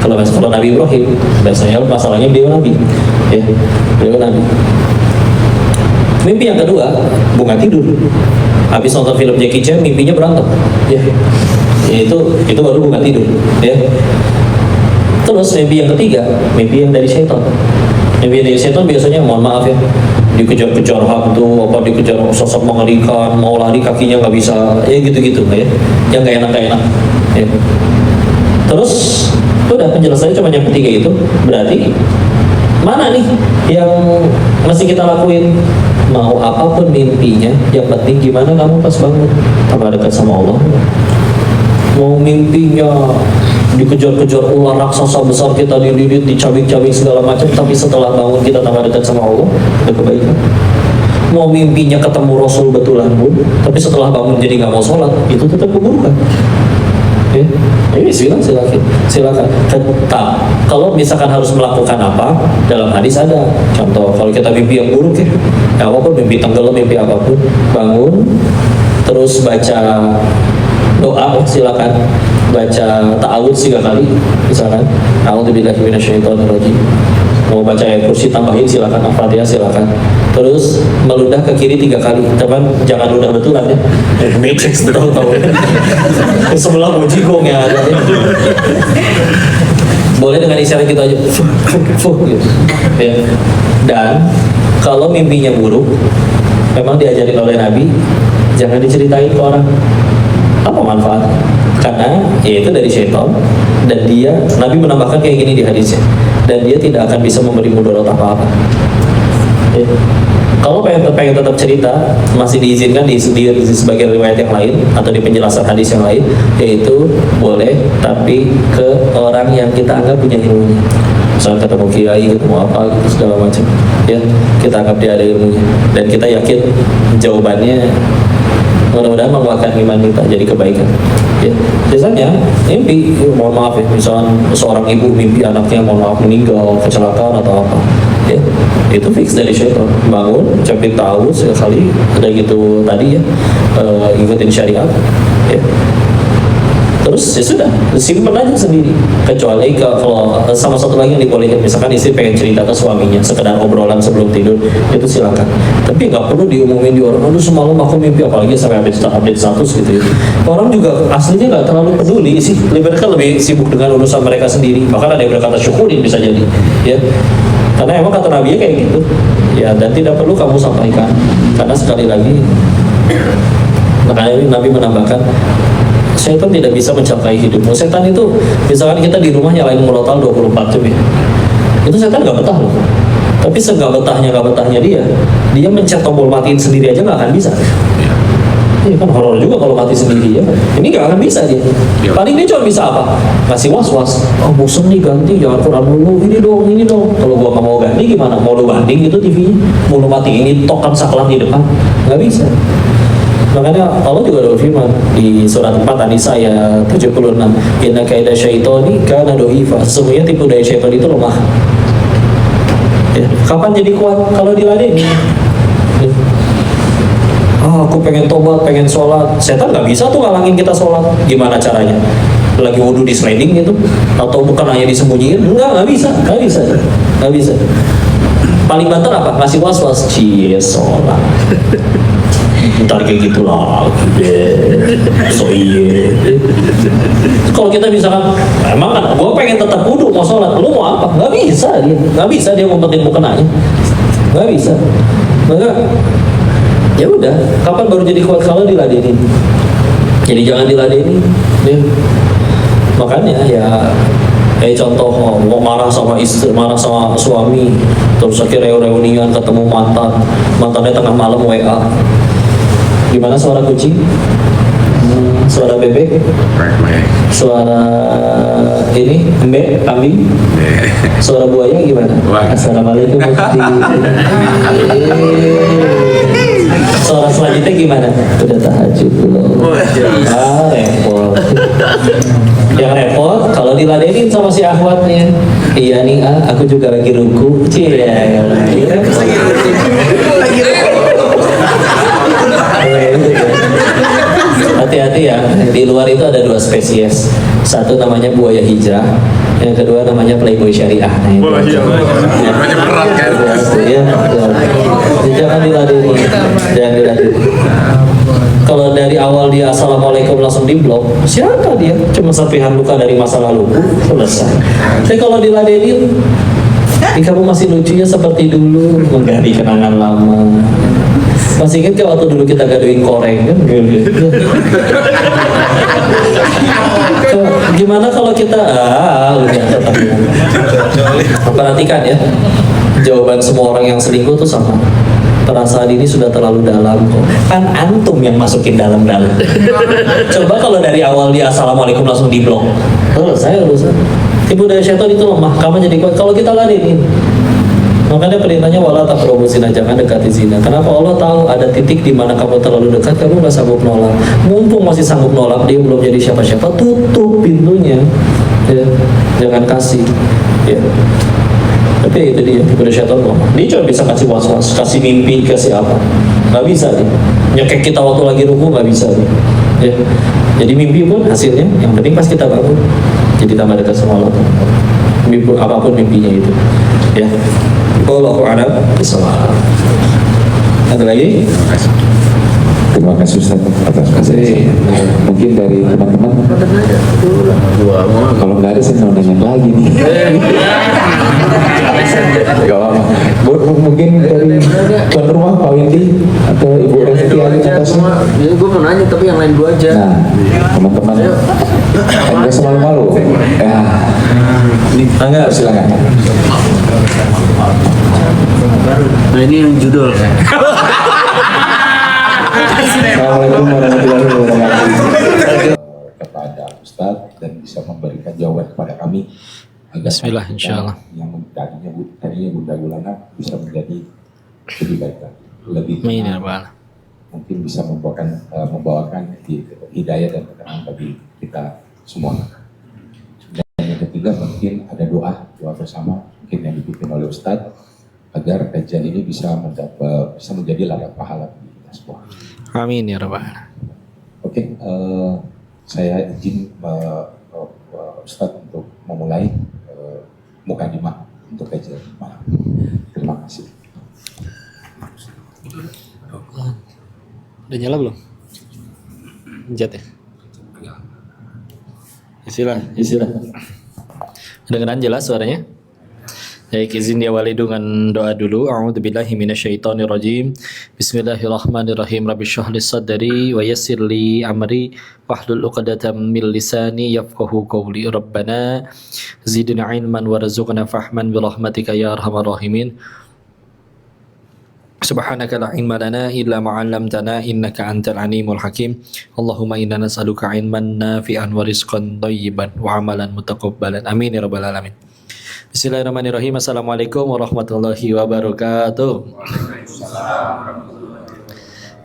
Kalau Nabi Ibrahim, biasanya masalahnya beliau Nabi, ya, beliau Nabi. Mimpi yang kedua, bunga tidur. Habis nonton film Jackie Chan, mimpinya berantem, ya, itu baru bunga tidur, ya. Terus mimpi yang ketiga, mimpi yang dari syaitan. Mimpi dari syaitan biasanya, mohon maaf ya, dikejar-kejar hantu, apa dikejar sosok mengerikan, mau lari kakinya nggak bisa, ya gitu-gitu ya, yang nggak enak, ya. Terus udah penjelasannya cuma yang ketiga itu, berarti mana nih yang mesti kita lakuin? Mau apapun mimpinya, yang penting gimana kamu pas bangun, tambah dekat sama Allah. Mau mimpinya dikejar-kejar ular raksasa besar, kita dililit, dicabik-cabik segala macam, tapi setelah bangun kita tambah dekat sama Allah, ada kebaikan. Mau mimpinya ketemu Rasul betulan pun, tapi setelah bangun jadi nggak mau sholat, itu tetap keburukan. Ya, ini silakan. Tetap. Kalau misalkan harus melakukan apa, dalam hadis ada contoh. Kalau kita mimpi yang buruk ya apapun, mimpi tenggelam, mimpi apapun, bangun, terus baca doa, silakan baca ta'awudz 3 kali, misalkan a'udzubillahi minasyaitonirrajim. Mau baca ayat kursi tambahin silakan, Al-Fatihah silakan. Terus meludah ke kiri 3 kali, teman jangan ludah betulan ya. Matrix tahu. Sebelah mujigong yang ada. Boleh dengan isyarat gitu aja, gitu. Ya. Dan kalau mimpinya buruk, memang diajarin oleh Nabi, jangan diceritain ke orang. Apa manfaat? Karena yaitu dari syaitan, dan dia, Nabi menambahkan kayak gini di hadisnya, dan dia tidak akan bisa memberi mudarat apa-apa. Ya. Kalau pengen tetap cerita, masih diizinkan di sebagian riwayat yang lain atau di penjelasan hadis yang lain, yaitu boleh, tapi ke orang yang kita anggap punya ilmunya. Misalnya ketemu kiai, ketemu apa gitu segala macam, ya kita anggap dia ada ilmunya dan kita yakin jawabannya Mudah-mudahan menguatkan iman kita jadi kebaikan. Ya, biasanya mimpi, mohon maaf ya, misalnya seorang ibu mimpi anaknya mohon maaf meninggal, kecelakaan atau apa, ya itu fix dari syaitan. Bangun, capit tahu sekali ada gitu tadi ya, ikutin syariat, ya. Terus ya sudah, simpen aja sendiri. Kecuali kalau sama satu lagi yang dibolehkan, misalkan istri pengen cerita ke suaminya, sekedar obrolan sebelum tidur, itu silakan. Tapi nggak perlu diumumin di orang, aduh semalam aku mimpi, apalagi sampai update status gitu ya. Orang juga aslinya nggak terlalu peduli sih, mereka lebih sibuk dengan urusan mereka sendiri. Bahkan ada yang berkata syukurin bisa jadi, ya. Karena emang kata Nabi kayak gitu, ya, dan tidak perlu kamu sampaikan, karena sekali lagi, makanya Nabi menambahkan, setan tidak bisa mencapai hidupmu. Setan itu, misalkan kita di rumah nyalain murotal 24 jam ya, itu setan nggak betah loh. Tapi nggak betahnya dia mencet tombol matiin sendiri aja nggak akan bisa. Ini kan horor juga kalau mati sendiri ya. Ini nggak akan bisa dia. Paling dia cuma bisa apa? Ngasih was-was. Oh bosan nih, ganti, jangan Quran dulu. Ini dong. Kalau gua nggak mau ganti gimana? Mau lu banding itu TV-nya? Mau lu matiin ini tok kan saklar di depan? Nggak bisa. Makanya Allah juga ada firman di surat 4 An-Nisa ayat 76, inna kaida syaitoni kana do'ifa. Sesungguhnya tipu daya syaitan itu lemah. Ya. Kapan jadi kuat? Kalau diladeni. Ya. Aku pengen tobat, pengen sholat. Setan nggak bisa tuh ngalangin kita sholat. Gimana caranya? Lagi wudhu di sliding gitu? Atau bukan hanya disembunyiin? Nggak bisa. Paling banter apa? Ngasih was-was. Cie, sholat. Ntar kayak gitu lagi deh. So iya. Kalau kita misalkan, emang kan, gue pengen tetap wudhu mau sholat, lu mau apa? Nggak bisa dia ngumpetin mukenanya. Nggak bisa. Maka ya udah, kapan baru jadi kuat? Kalau diladenin. Jadi jangan diladenin. Ya. Makanya ya, contoh mau marah sama istri, marah sama suami, terus akhirnya reunian ketemu mantannya tengah malam WA. Gimana suara kucing? Suara bebek? Suara ini kambing? Suara buaya gimana? Assalamualaikum Suara selanjutnya gimana? Udah tahajud belum? Repot. Yang repot kalau diladenin sama si akhwatnya. Iya nih, aku juga lagi ruku. Hati-hati ya, di luar itu ada 2 spesies. Satu namanya buaya hijrah, yang kedua namanya playboy syariah. Nah, itu berat kan? Ya, jangan diladeni. Kalau dari awal dia assalamualaikum langsung diblok, siapa dia? Cuma serpihan luka dari masa lalu, selesai. Tapi kalau diladenin, kamu masih lucunya seperti dulu, mengganti kenangan lama. Masih ingat kan waktu dulu kita gaduhin koreng kan? Gimana kalau kita perhatikan ya, jawaban semua orang yang selingkuh tuh sama. Perasaan ini sudah terlalu dalam kok. Kan antum yang masukin dalam-dalam. Coba kalau dari awal dia assalamualaikum langsung diblok, selesai urusan. Tipu daya syaitan itu lemah, kamu jadi kuat kalau kita ladenin. Makanya perintahnya wala taqrabu zina, jangan dekati zina. Kenapa? Allah tahu ada titik di mana kamu terlalu dekat, kamu nggak sanggup nolak. Mumpung masih sanggup nolak, dia belum jadi siapa-siapa, tutup pintunya. Ya, jangan kasih. Ya. Tapi itu dia, tipu daya syaitan lemah. Dia cuma bisa kasih was-was, kasih mimpi, kasih apa? Nggak bisa dia. Nyekek kita waktu lagi ruku nggak bisa dia. Ya. Jadi mimpi pun hasilnya, yang penting pas kita bangun, jadi tambah dekat sama Allah. Mimpi, apapun mimpinya itu. Ya. Wallahu a'lam bishawab. Ada lagi? Terima kasih Ustaz atas kasih. Mungkin dari teman-teman, kalau nggak ada saya mau nanya lagi nih. Gak apa-apa. Mungkin dari tuan rumah Pak Windy atau Ibu Resti ada atasnya. Jadi gue mau nanya tapi yang lain dua aja. Nah, teman-teman, enggak semalu-malu. Ya, Enggak, silakan. Nah ini yang judul. Assalamualaikum warahmatullahi wabarakatuh. Kepada Ustadz dan bisa memberikan jawaban kepada kami. Bismillah, insyaallah. Yang tadinya Bunda Gulana bisa menjadi lebih baik lagi. Lebih Amin ya rabbal. mungkin bisa membawakan hidayah dan ketenangan bagi kita semua. Dan yang ketiga mungkin ada doa bersama mungkin yang dipimpin oleh Ustadz agar kajian ini bisa menjadi ladang pahala bagi kita semua. Amin ya rabbal alamin. Oke, saya izin Ustadz untuk memulai mukadimah untuk kajian malam. Terima kasih. Udah nyala belum? Jet ya? Istilah. Kedengeran jelas suaranya? Baik, izin diawali dengan doa dulu. A'udzubillahi minasyaitonirrajim. Bismillahirrahmanirrahim. Rabbi shrah li sadri wa yassir li amri wahlul 'uqdatam min lisani yafqahu qawli. Rabbana zidna ilman warzuqna fahman bi rahmatika ya arhamar rahimin. Subhanaka la ilma lana illa ma 'allamtana innaka antal alimul hakim. Allahumma inna nas'aluka ilman nafi'an wa rizqan thayyiban wa amalan mutaqabbalan. Amin ya rabbal alamin. Bismillahirrahmanirrahim. Assalamualaikum warahmatullahi wabarakatuh.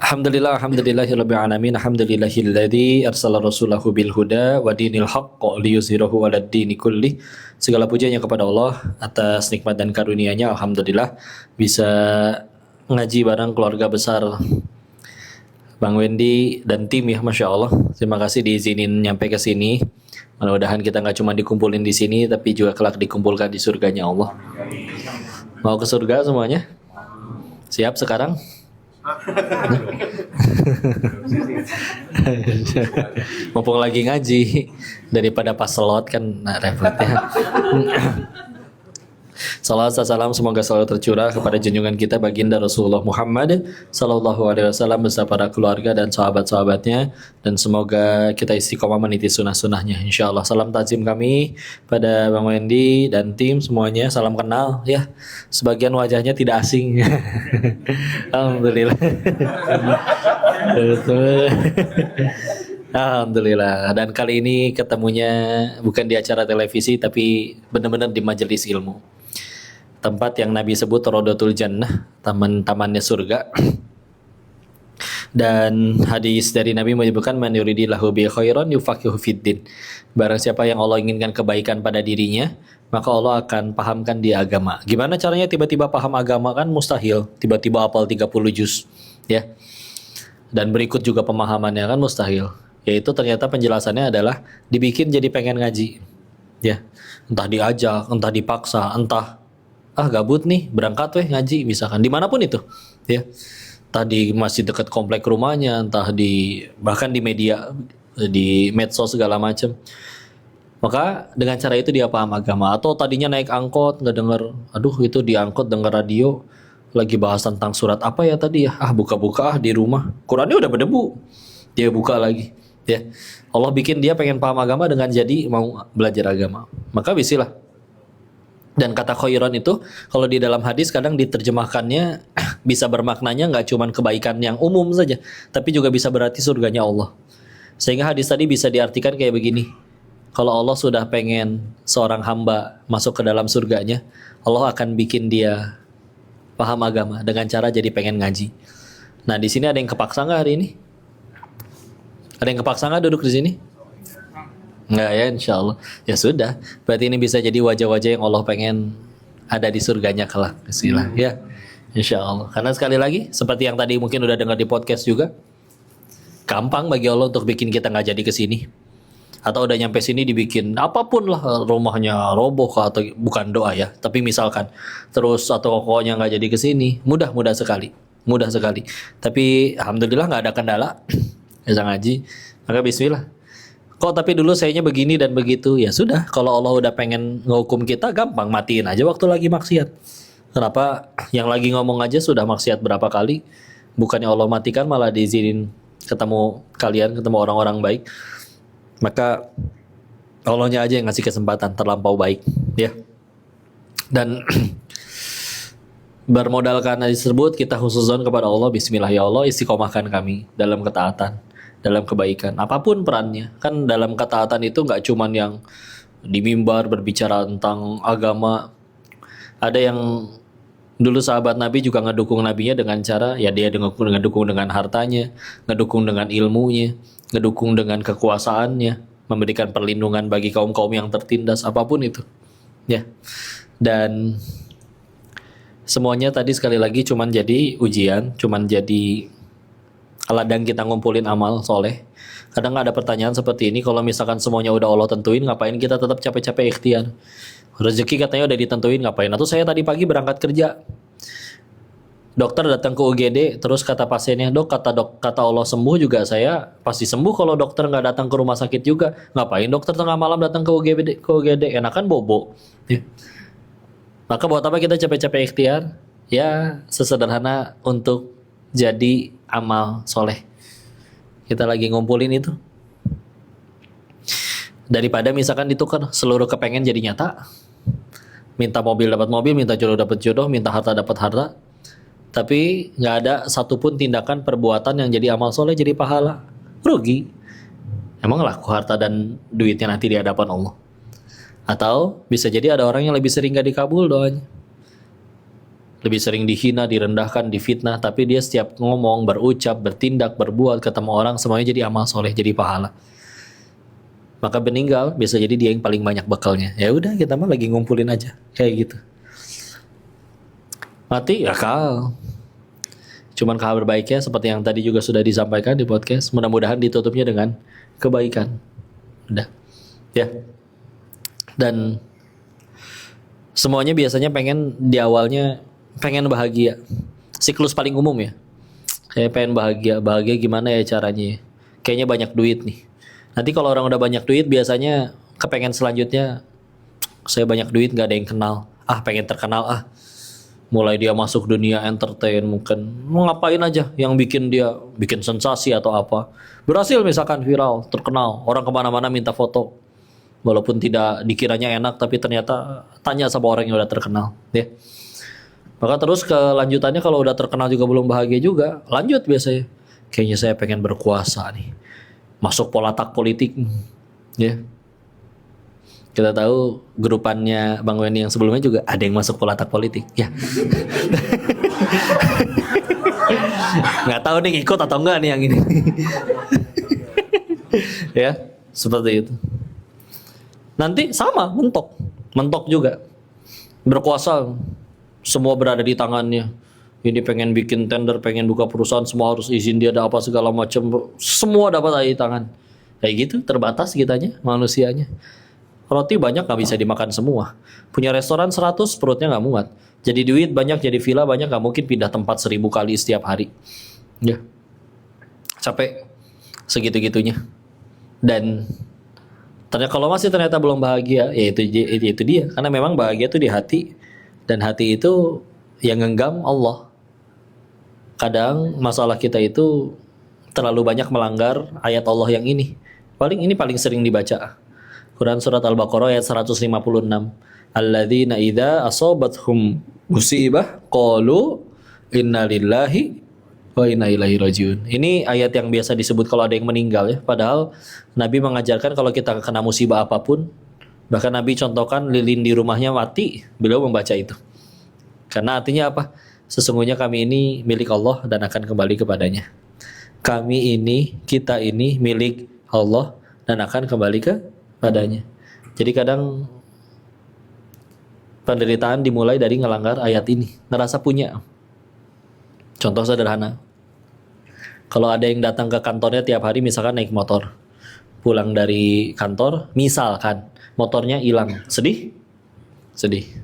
Alhamdulillahirabbil alamin. Alhamdulillahilladzi arsala rasulahu bil huda wa dinil haqq liyuzhirahu 'alad dini kulli. Segala pujiannya kepada Allah atas nikmat dan karunia-Nya. Alhamdulillah bisa ngaji bareng keluarga besar Bang Wendy dan tim ya, Masya Allah. Terima kasih diizinin nyampe ke sini. Mudah-mudahan kita nggak cuma dikumpulin di sini, tapi juga kelak dikumpulkan di surganya Allah. Mau ke surga semuanya? Siap sekarang? Mumpung lagi ngaji, daripada pas selot kan repot ya. Salawat dan salam semoga selalu tercurah kepada junjungan kita baginda Rasulullah Muhammad sallallahu alaihi wasallam beserta para keluarga dan sahabat-sahabatnya, dan semoga kita istiqomah meniti sunnah-sunnahnya insyaallah. Salam takzim kami pada Bang Wendy dan tim semuanya, salam kenal ya. Sebagian wajahnya tidak asing. Alhamdulillah. Alhamdulillah. Dan kali ini ketemunya bukan di acara televisi tapi benar-benar di majelis ilmu. Tempat yang Nabi sebut Rodotul Jannah, taman-tamannya surga. Dan hadis dari Nabi menyebutkan man yuridillahu bi khairan yufaqihu fiddin. Barang siapa yang Allah inginkan kebaikan pada dirinya, maka Allah akan pahamkan dia agama. Gimana caranya tiba-tiba paham agama? Kan mustahil. Tiba-tiba hafal 30 juz, ya. Dan berikut juga pemahamannya kan mustahil. Yaitu ternyata penjelasannya adalah dibikin jadi pengen ngaji. Ya. Entah diajak, entah dipaksa, entah gabut nih berangkat weh ngaji misalkan dimanapun itu ya, entah di masjid dekat komplek rumahnya, entah di bahkan di media, di medsos segala macam. Maka dengan cara itu dia paham agama. Atau tadinya naik angkot nggak denger, aduh itu di angkot denger radio lagi bahas tentang surat apa ya tadi ya, buka-buka di rumah Qurannya udah berdebu, dia buka lagi ya. Allah bikin dia pengen paham agama dengan jadi mau belajar agama, maka bisilah. Dan kata khairan itu kalau di dalam hadis kadang diterjemahkannya bisa bermaknanya nggak cuma kebaikan yang umum saja, tapi juga bisa berarti surganya Allah. Sehingga hadis tadi bisa diartikan kayak begini: kalau Allah sudah pengen seorang hamba masuk ke dalam surganya, Allah akan bikin dia paham agama dengan cara jadi pengen ngaji. Nah di sini ada yang kepaksa nggak hari ini? Ada yang kepaksa nggak duduk di sini? Enggak ya, insya Allah. Ya sudah, berarti ini bisa jadi wajah-wajah yang Allah pengen ada di surganya kelak. Bismillah ya, insya Allah. Karena sekali lagi, seperti yang tadi mungkin udah dengar di podcast juga, gampang bagi Allah untuk bikin kita nggak jadi ke sini. Atau udah nyampe sini dibikin apapun lah, rumahnya roboh atau bukan doa ya, tapi misalkan terus atau pokoknya nggak jadi ke sini, mudah sekali. Tapi alhamdulillah nggak ada kendala bisa ngaji, maka bismillah. Kok tapi dulu sayanya begini dan begitu, ya sudah. Kalau Allah udah pengen ngehukum kita, gampang matiin aja waktu lagi maksiat. Kenapa yang lagi ngomong aja sudah maksiat berapa kali, bukannya Allah matikan malah diizinin ketemu orang-orang baik. Maka Allahnya aja yang ngasih kesempatan terlampau baik ya. Dan bermodalkan hadis tersebut kita khususon kepada Allah. Bismillah ya Allah, istiqomahkan kami dalam ketaatan, dalam kebaikan, apapun perannya. Kan dalam ketaatan itu nggak cuman yang di mimbar berbicara tentang agama. Ada yang Dulu sahabat Nabi juga ngedukung nabinya dengan cara ya dia ngedukung dengan hartanya, ngedukung dengan ilmunya, ngedukung dengan kekuasaannya, memberikan perlindungan bagi kaum-kaum yang tertindas apapun itu. Ya. Dan semuanya tadi sekali lagi cuman jadi ujian, cuman jadi ladang kita ngumpulin amal soleh. Kadang ada pertanyaan seperti ini, kalau misalkan semuanya udah Allah tentuin, ngapain kita tetap capek-capek ikhtiar? Rezeki katanya udah ditentuin, ngapain? Atau saya tadi pagi berangkat kerja, dokter datang ke UGD, terus kata pasiennya, kata Allah sembuh juga saya pasti sembuh kalau dokter nggak datang ke rumah sakit juga. Ngapain dokter tengah malam datang ke UGD? Enakan bobo. Ya. Maka buat apa kita capek-capek ikhtiar? Ya sesederhana untuk jadi amal soleh. Kita lagi ngumpulin itu. Daripada misalkan ditukar seluruh kepengen jadi nyata. Minta mobil dapat mobil, minta jodoh dapat jodoh, minta harta dapat harta. Tapi nggak ada satupun tindakan perbuatan yang jadi amal soleh jadi pahala. Rugi. Emang laku harta dan duitnya nanti di hadapan Allah. Atau bisa jadi ada orang yang lebih sering gak dikabul doanya. Lebih sering dihina, direndahkan, difitnah. Tapi dia setiap ngomong, berucap, bertindak, berbuat, ketemu orang semuanya jadi amal soleh, jadi pahala. Maka meninggal bisa jadi dia yang paling banyak bekalnya. Ya udah kita mah lagi ngumpulin aja kayak gitu. Mati ya kal. Cuman kabar baiknya seperti yang tadi juga sudah disampaikan di podcast, mudah-mudahan ditutupnya dengan kebaikan. Udah. Ya. Dan semuanya biasanya pengen di awalnya pengen bahagia. Siklus paling umum ya. Kayak pengen bahagia. Bahagia gimana ya caranya? Kayaknya banyak duit nih. Nanti kalau orang udah banyak duit biasanya kepengen selanjutnya, saya banyak duit gak ada yang kenal. Pengen terkenal Mulai dia masuk dunia entertain mungkin. Mau ngapain aja yang bikin dia bikin sensasi atau apa. Berhasil misalkan viral, terkenal. Orang kemana-mana minta foto. Walaupun tidak dikiranya enak tapi ternyata tanya sama orang yang udah terkenal. Ya. Maka terus kelanjutannya kalau udah terkenal juga belum bahagia juga. Lanjut biasanya. Kayaknya saya pengen berkuasa nih. Masuk polatak politik, ya. Kita tahu grupannya Bang Wendy yang sebelumnya juga ada yang masuk polatak politik, ya. Nggak tahu nih ikut atau enggak nih yang ini. Ya, seperti itu. Nanti sama, mentok juga. Berkuasa, semua berada di tangannya. Ini pengen bikin tender, pengen buka perusahaan, semua harus izin dia, ada apa segala macam, semua dapat ada di tangan. Kayak gitu, terbatas kitanya, manusianya. Roti banyak gak bisa dimakan semua. Punya restoran 100, perutnya gak muat. Jadi duit banyak, jadi villa banyak, gak mungkin pindah tempat 1000 kali setiap hari. Ya, capek segitu-gitunya. Dan ternyata kalau masih ternyata belum bahagia, ya itu dia. Karena memang bahagia itu di hati. Dan hati itu yang genggam Allah. Kadang masalah kita itu terlalu banyak melanggar ayat Allah yang ini. Ini paling sering dibaca. Quran surat Al-Baqarah ayat 156. Alladzina idza asabathum musibah qalu inna lillahi wa inna ilaihi rajiun. Ini ayat yang biasa disebut kalau ada yang meninggal ya. Padahal Nabi mengajarkan kalau kita kena musibah apapun, bahkan Nabi contohkan lilin di rumahnya mati, beliau membaca itu. Karena artinya apa? Sesungguhnya kami ini milik Allah dan akan kembali kepadanya. Kami ini, kita ini milik Allah dan akan kembali kepadanya. Jadi kadang penderitaan dimulai dari ngelanggar ayat ini. Ngerasa punya. Contoh sederhana. Kalau ada yang datang ke kantornya tiap hari misalkan naik motor. Pulang dari kantor, misalkan motornya hilang. Sedih? Sedih.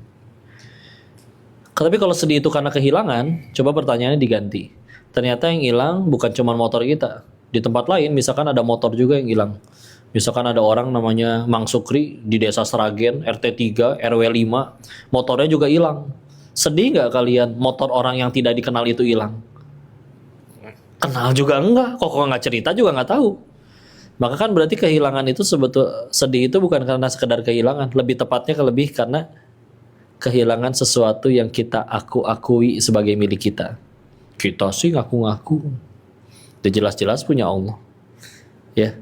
Tapi kalau sedih itu karena kehilangan, coba pertanyaannya diganti. Ternyata yang hilang bukan cuma motor kita. Di tempat lain misalkan ada motor juga yang hilang. Misalkan ada orang namanya Mang Sukri di desa Seragen, RT 3, RW 5, motornya juga hilang. Sedih nggak kalian motor orang yang tidak dikenal itu hilang? Kenal juga enggak, kok nggak cerita juga nggak tahu. Maka kan berarti kehilangan itu sedih itu bukan karena sekedar kehilangan, lebih tepatnya lebih karena kehilangan sesuatu yang kita akui sebagai milik kita. Kita sih ngaku-ngaku. Udah jelas-jelas punya Allah. Ya.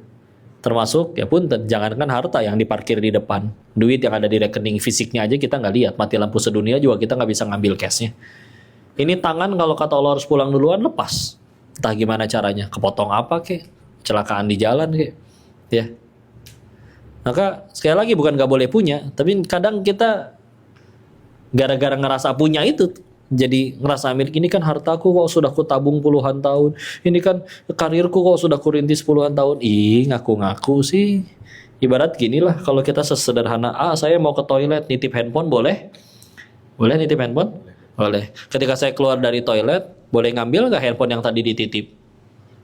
Termasuk ya pun jangankan harta yang diparkir di depan. Duit yang ada di rekening fisiknya aja kita nggak lihat. Mati lampu sedunia juga kita nggak bisa ngambil cashnya. Ini tangan kalau kata Allah harus pulang duluan, lepas. Entah gimana caranya, kepotong apa kek, kecelakaan di jalan kek, ya. Maka sekali lagi bukan nggak boleh punya, tapi kadang kita gara-gara ngerasa punya itu, jadi ngerasa milik. Ini kan hartaku kok sudah kutabung puluhan tahun, ini kan karirku kok sudah kurintis puluhan tahun. Ih, ngaku-ngaku sih. Ibarat gini lah, kalau kita sesederhana, saya mau ke toilet, nitip handphone boleh? Boleh nitip handphone? Boleh. Ketika saya keluar dari toilet, boleh ngambil nggak handphone yang tadi dititip?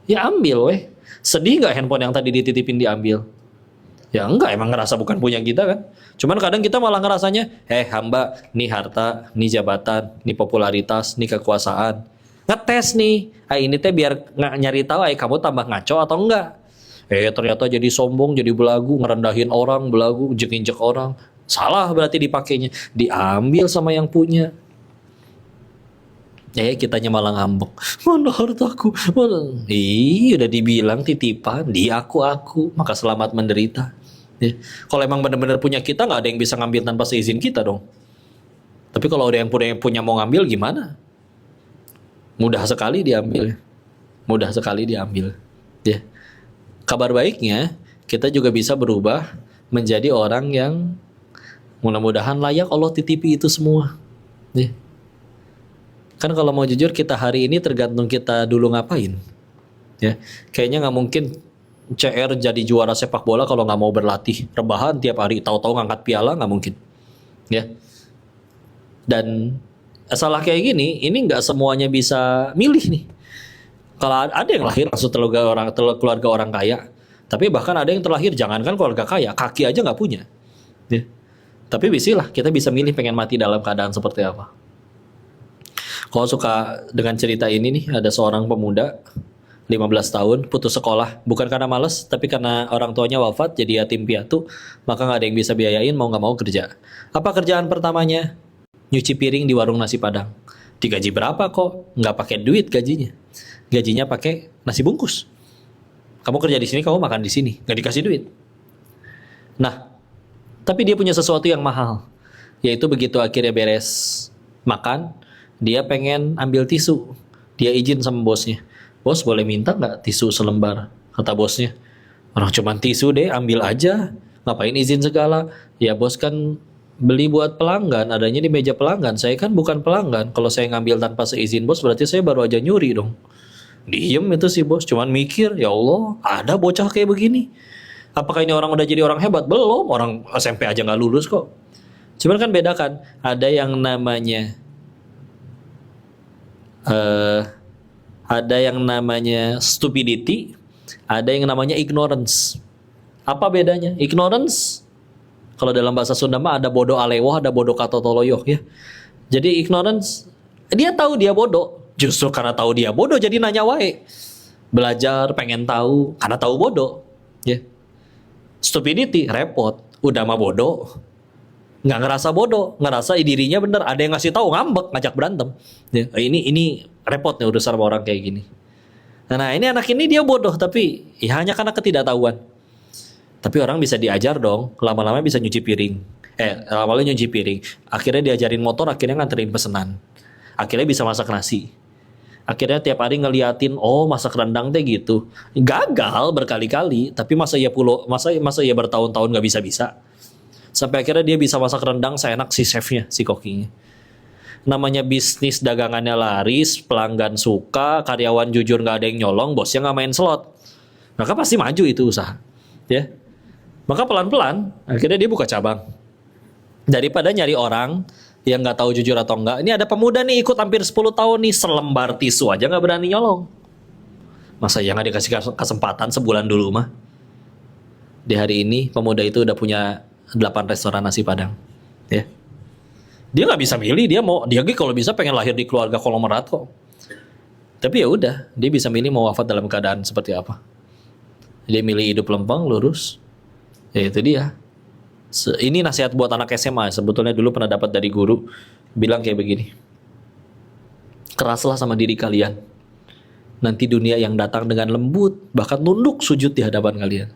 Ya ambil weh. Sedih nggak handphone yang tadi dititipin diambil? Ya enggak, emang ngerasa bukan punya kita kan. Cuman kadang kita malah ngerasanya, hamba, nih harta, nih jabatan, nih popularitas, nih kekuasaan. Ngetes nih, ini teh biar nyari tahu kamu tambah ngaco atau enggak. Ternyata jadi sombong, jadi belagu, ngerendahin orang, belagu, injek-injek orang. Salah berarti dipakainya. Diambil sama yang punya. Kitanya malah ngambek. Mana hartaku? Mana? Udah dibilang titipan, di aku, maka selamat menderita. Ya. Kalau emang benar-benar punya kita, nggak ada yang bisa ngambil tanpa seizin kita dong. Tapi kalau ada yang punya mau ngambil gimana? Mudah sekali diambil. Mudah sekali diambil. Ya. Kabar baiknya, kita juga bisa berubah menjadi orang yang mudah-mudahan layak Allah titipi itu semua. Ya. Kan kalau mau jujur, kita hari ini tergantung kita dulu ngapain. Ya, kayaknya nggak mungkin CR jadi juara sepak bola kalau nggak mau berlatih rebahan tiap hari, tahu-tahu ngangkat piala, nggak mungkin. Ya. Dan salah kayak gini, ini nggak semuanya bisa milih nih. Kalau ada yang lahir langsung keluarga orang kaya, tapi bahkan ada yang terlahir jangankan keluarga kaya, kaki aja nggak punya. Ya. Tapi bismillah, kita bisa milih pengen mati dalam keadaan seperti apa. Kalau suka dengan cerita ini nih, ada seorang pemuda 15 tahun putus sekolah, bukan karena malas, tapi karena orang tuanya wafat jadi yatim piatu, maka nggak ada yang bisa biayain, mau nggak mau kerja. Apa kerjaan pertamanya? Nyuci piring di warung nasi Padang. Digaji berapa kok? Nggak pakai duit gajinya. Gajinya pakai nasi bungkus. Kamu kerja di sini, kamu makan di sini, nggak dikasih duit. Nah, tapi dia punya sesuatu yang mahal, yaitu begitu akhirnya beres makan, dia pengen ambil tisu. Dia izin sama bosnya. Bos, boleh minta nggak tisu selembar? Kata bosnya. Orang cuman tisu deh, ambil aja. Ngapain izin segala? Ya bos kan beli buat pelanggan, adanya di meja pelanggan. Saya kan bukan pelanggan. Kalau saya ngambil tanpa seizin bos, berarti saya baru aja nyuri dong. Diem itu si bos, cuman mikir, ya Allah, ada bocah kayak begini. Apakah ini orang udah jadi orang hebat? Belum, orang SMP aja nggak lulus kok. Cuman kan beda kan, ada yang namanya stupidity, ada yang namanya ignorance. Apa bedanya? Ignorance, kalau dalam bahasa Sunda mah ada bodoh alewoh, ada bodoh katotoloyoh ya. Jadi ignorance, dia tahu dia bodoh, justru karena tahu dia bodoh jadi nanya wae. Belajar, pengen tahu, karena tahu bodoh ya. Stupidity, repot, udah mah bodoh, nggak ngerasa bodoh, ngerasa dirinya bener. Ada yang ngasih tahu ngambek, ngajak berantem. Ya, ini repot nih urusan sama orang kayak gini. Nah ini anak ini dia bodoh, tapi ya hanya karena ketidaktahuan. Tapi orang bisa diajar dong, lama-lama bisa nyuci piring. Lama-lama nyuci piring. Akhirnya diajarin motor, akhirnya nganterin pesenan. Akhirnya bisa masak nasi. Akhirnya tiap hari ngeliatin, oh masak rendang teh gitu. Gagal berkali-kali, tapi masa ia bertahun-tahun nggak bisa-bisa. Sampai akhirnya dia bisa masak rendang seenak si chefnya, si kokinya. Namanya bisnis dagangannya laris, pelanggan suka, karyawan jujur nggak ada yang nyolong, bosnya nggak main slot. Maka pasti maju itu usaha. Ya. Maka pelan-pelan, akhirnya dia buka cabang. Daripada nyari orang yang nggak tahu jujur atau enggak. Ini ada pemuda nih ikut hampir 10 tahun nih, selembar tisu aja nggak berani nyolong. Masa ya nggak dikasih kesempatan sebulan dulu mah. Di hari ini pemuda itu udah punya 8 restoran nasi Padang, ya. Dia nggak bisa milih, dia kalau bisa pengen lahir di keluarga konglomerat kok. Tapi ya udah, dia bisa milih mau wafat dalam keadaan seperti apa. Dia milih hidup lempeng, lurus. Ya itu dia. Ini nasihat buat anak SMA. Sebetulnya dulu pernah dapat dari guru, bilang kayak begini. Keraslah sama diri kalian. Nanti dunia yang datang dengan lembut, bahkan nunduk sujud di hadapan kalian.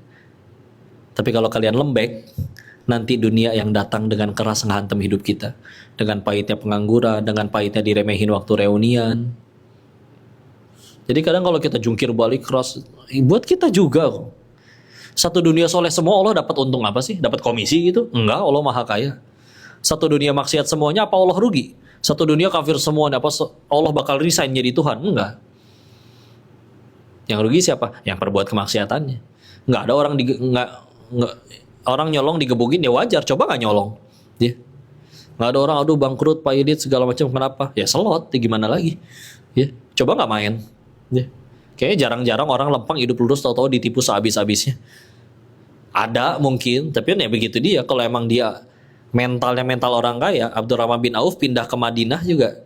Tapi kalau kalian lembek, nanti dunia yang datang dengan keras ngehantam hidup kita. Dengan pahitnya pengangguran, dengan pahitnya diremehin waktu reunian. Jadi kadang kalau kita jungkir balik keras, buat kita juga kok. Satu dunia soleh semua Allah dapat untung apa sih? Dapat komisi gitu? Enggak, Allah maha kaya. Satu dunia maksiat semuanya apa Allah rugi? Satu dunia kafir semuanya apa Allah bakal resign jadi Tuhan? Enggak. Yang rugi siapa? Yang perbuat kemaksiatannya. Enggak ada orang enggak, orang nyolong digebukin ya wajar, coba nggak nyolong. Ya. Nggak ada orang aduh bangkrut Pak Idit segala macam kenapa? Ya selot, ya gimana lagi? Ya, coba nggak main. Ya. Kayaknya jarang-jarang orang lempeng hidup lurus tahu-tahu ditipu sehabis-habisnya. Ada mungkin, tapi ya begitu dia. Kalau emang dia mentalnya mental orang kaya, Abdurrahman bin Auf pindah ke Madinah juga.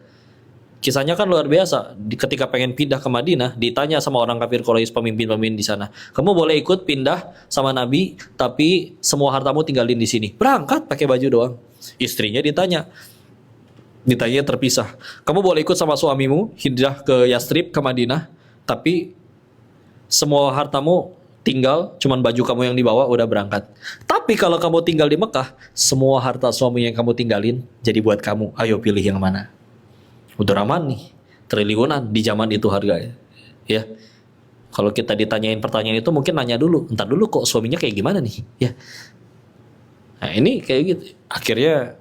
Kisahnya kan luar biasa. Ketika pengen pindah ke Madinah, ditanya sama orang kafir Quraisy pemimpin-pemimpin di sana, kamu boleh ikut pindah sama Nabi, tapi semua hartamu tinggalin di sini. Berangkat pakai baju doang. Istrinya ditanya terpisah. Kamu boleh ikut sama suamimu hijrah ke Yastrib ke Madinah, tapi semua hartamu tinggal, cuman baju kamu yang dibawa udah berangkat. Tapi kalau kamu tinggal di Mekah, semua harta suami yang kamu tinggalin jadi buat kamu. Ayo pilih yang mana? Udah Rahman nih, triliunan di zaman itu harganya. Ya. Kalau kita ditanyain pertanyaan itu mungkin nanya dulu, entar dulu kok suaminya kayak gimana nih? Ya. Nah, ini kayak gitu. Akhirnya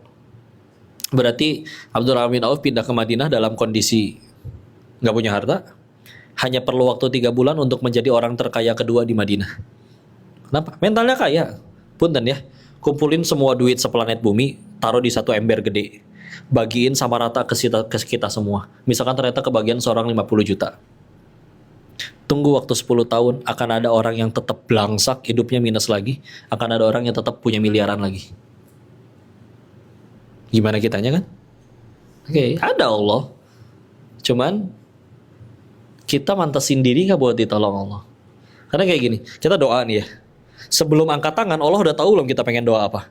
berarti Abdurrahman bin Auf pindah ke Madinah dalam kondisi nggak punya harta, hanya perlu waktu 3 bulan untuk menjadi orang terkaya kedua di Madinah. Kenapa? Mentalnya kaya. Punten ya, kumpulin semua duit seplanet bumi, taruh di satu ember gede, bagiin sama rata ke kita semua. Misalkan ternyata kebagian seorang 50 juta. Tunggu waktu 10 tahun, akan ada orang yang tetap belangsak, hidupnya minus lagi, akan ada orang yang tetap punya miliaran lagi. Gimana kitanya kan? Oke, ada Allah. Cuman kita mantesin diri nggak buat ditolong Allah. Karena kayak gini, kita doa nih ya. Sebelum angkat tangan, Allah udah tahu belum kita pengen doa apa?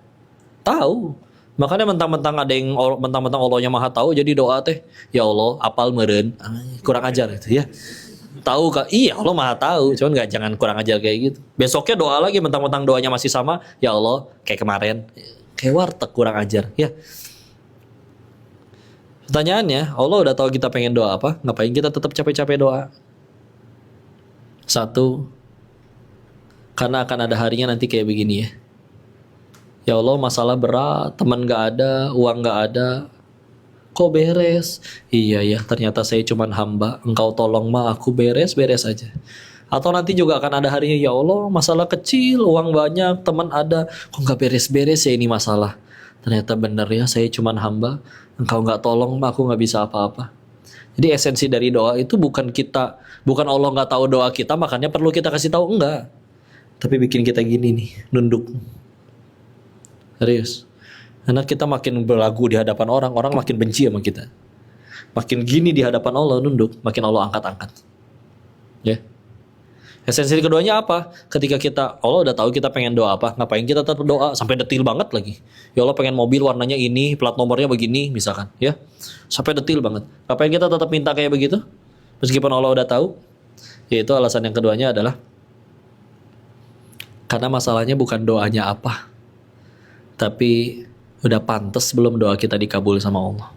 Tahu. Makanya mentang-mentang ada yang mentang-mentang Allahnya maha tahu, jadi doa teh, ya Allah, apal meren, kurang ajar itu ya. Tahu kak? Iya Allah maha tahu, cuman nggak jangan kurang ajar kayak gitu. Besoknya doa lagi, mentang-mentang doanya masih sama, ya Allah, kayak kemarin, kayak warteg kurang ajar, ya. Pertanyaannya, Allah udah tahu kita pengen doa apa, ngapain kita tetap capek-capek doa? Satu, karena akan ada harinya nanti kayak begini ya. Ya Allah masalah berat, teman gak ada, uang gak ada. Kok beres? Iya ya, ternyata saya cuman hamba. Engkau tolong mah aku beres-beres aja. Atau nanti juga akan ada harinya, ya Allah masalah kecil, uang banyak, teman ada. Kok gak beres-beres ya ini masalah? Ternyata benar ya, saya cuman hamba. Engkau gak tolong mah aku gak bisa apa-apa. Jadi esensi dari doa itu bukan Allah gak tahu doa kita, makanya perlu kita kasih tahu, enggak. Tapi bikin kita gini nih, nunduk. Serius. Karena kita makin berlagu di hadapan orang, orang makin benci sama kita. Makin gini di hadapan Allah, nunduk, makin Allah angkat-angkat. Ya. Esensi keduanya apa? Ketika Allah udah tahu kita pengen doa apa, ngapain kita tetap doa sampai detil banget lagi. Ya Allah pengen mobil warnanya ini, plat nomornya begini, misalkan, ya. Sampai detil banget. Ngapain kita tetap minta kayak begitu? Meskipun Allah udah tahu. Yaitu alasan yang keduanya adalah karena masalahnya bukan doanya apa, tapi udah pantas belum doa kita dikabul sama Allah.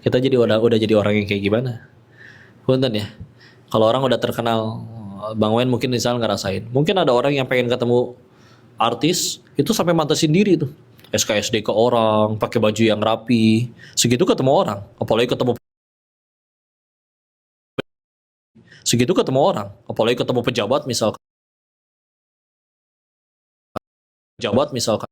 Kita jadi udah jadi orang yang kayak gimana? Punten ya. Kalau orang udah terkenal, Bang Wen mungkin misal ngerasain. Mungkin ada orang yang pengen ketemu artis itu sampai mantesin diri tuh. SKSD ke orang, pakai baju yang rapi. Segitu ketemu orang, apalagi ketemu pejabat misalkan. Pejabat misalkan.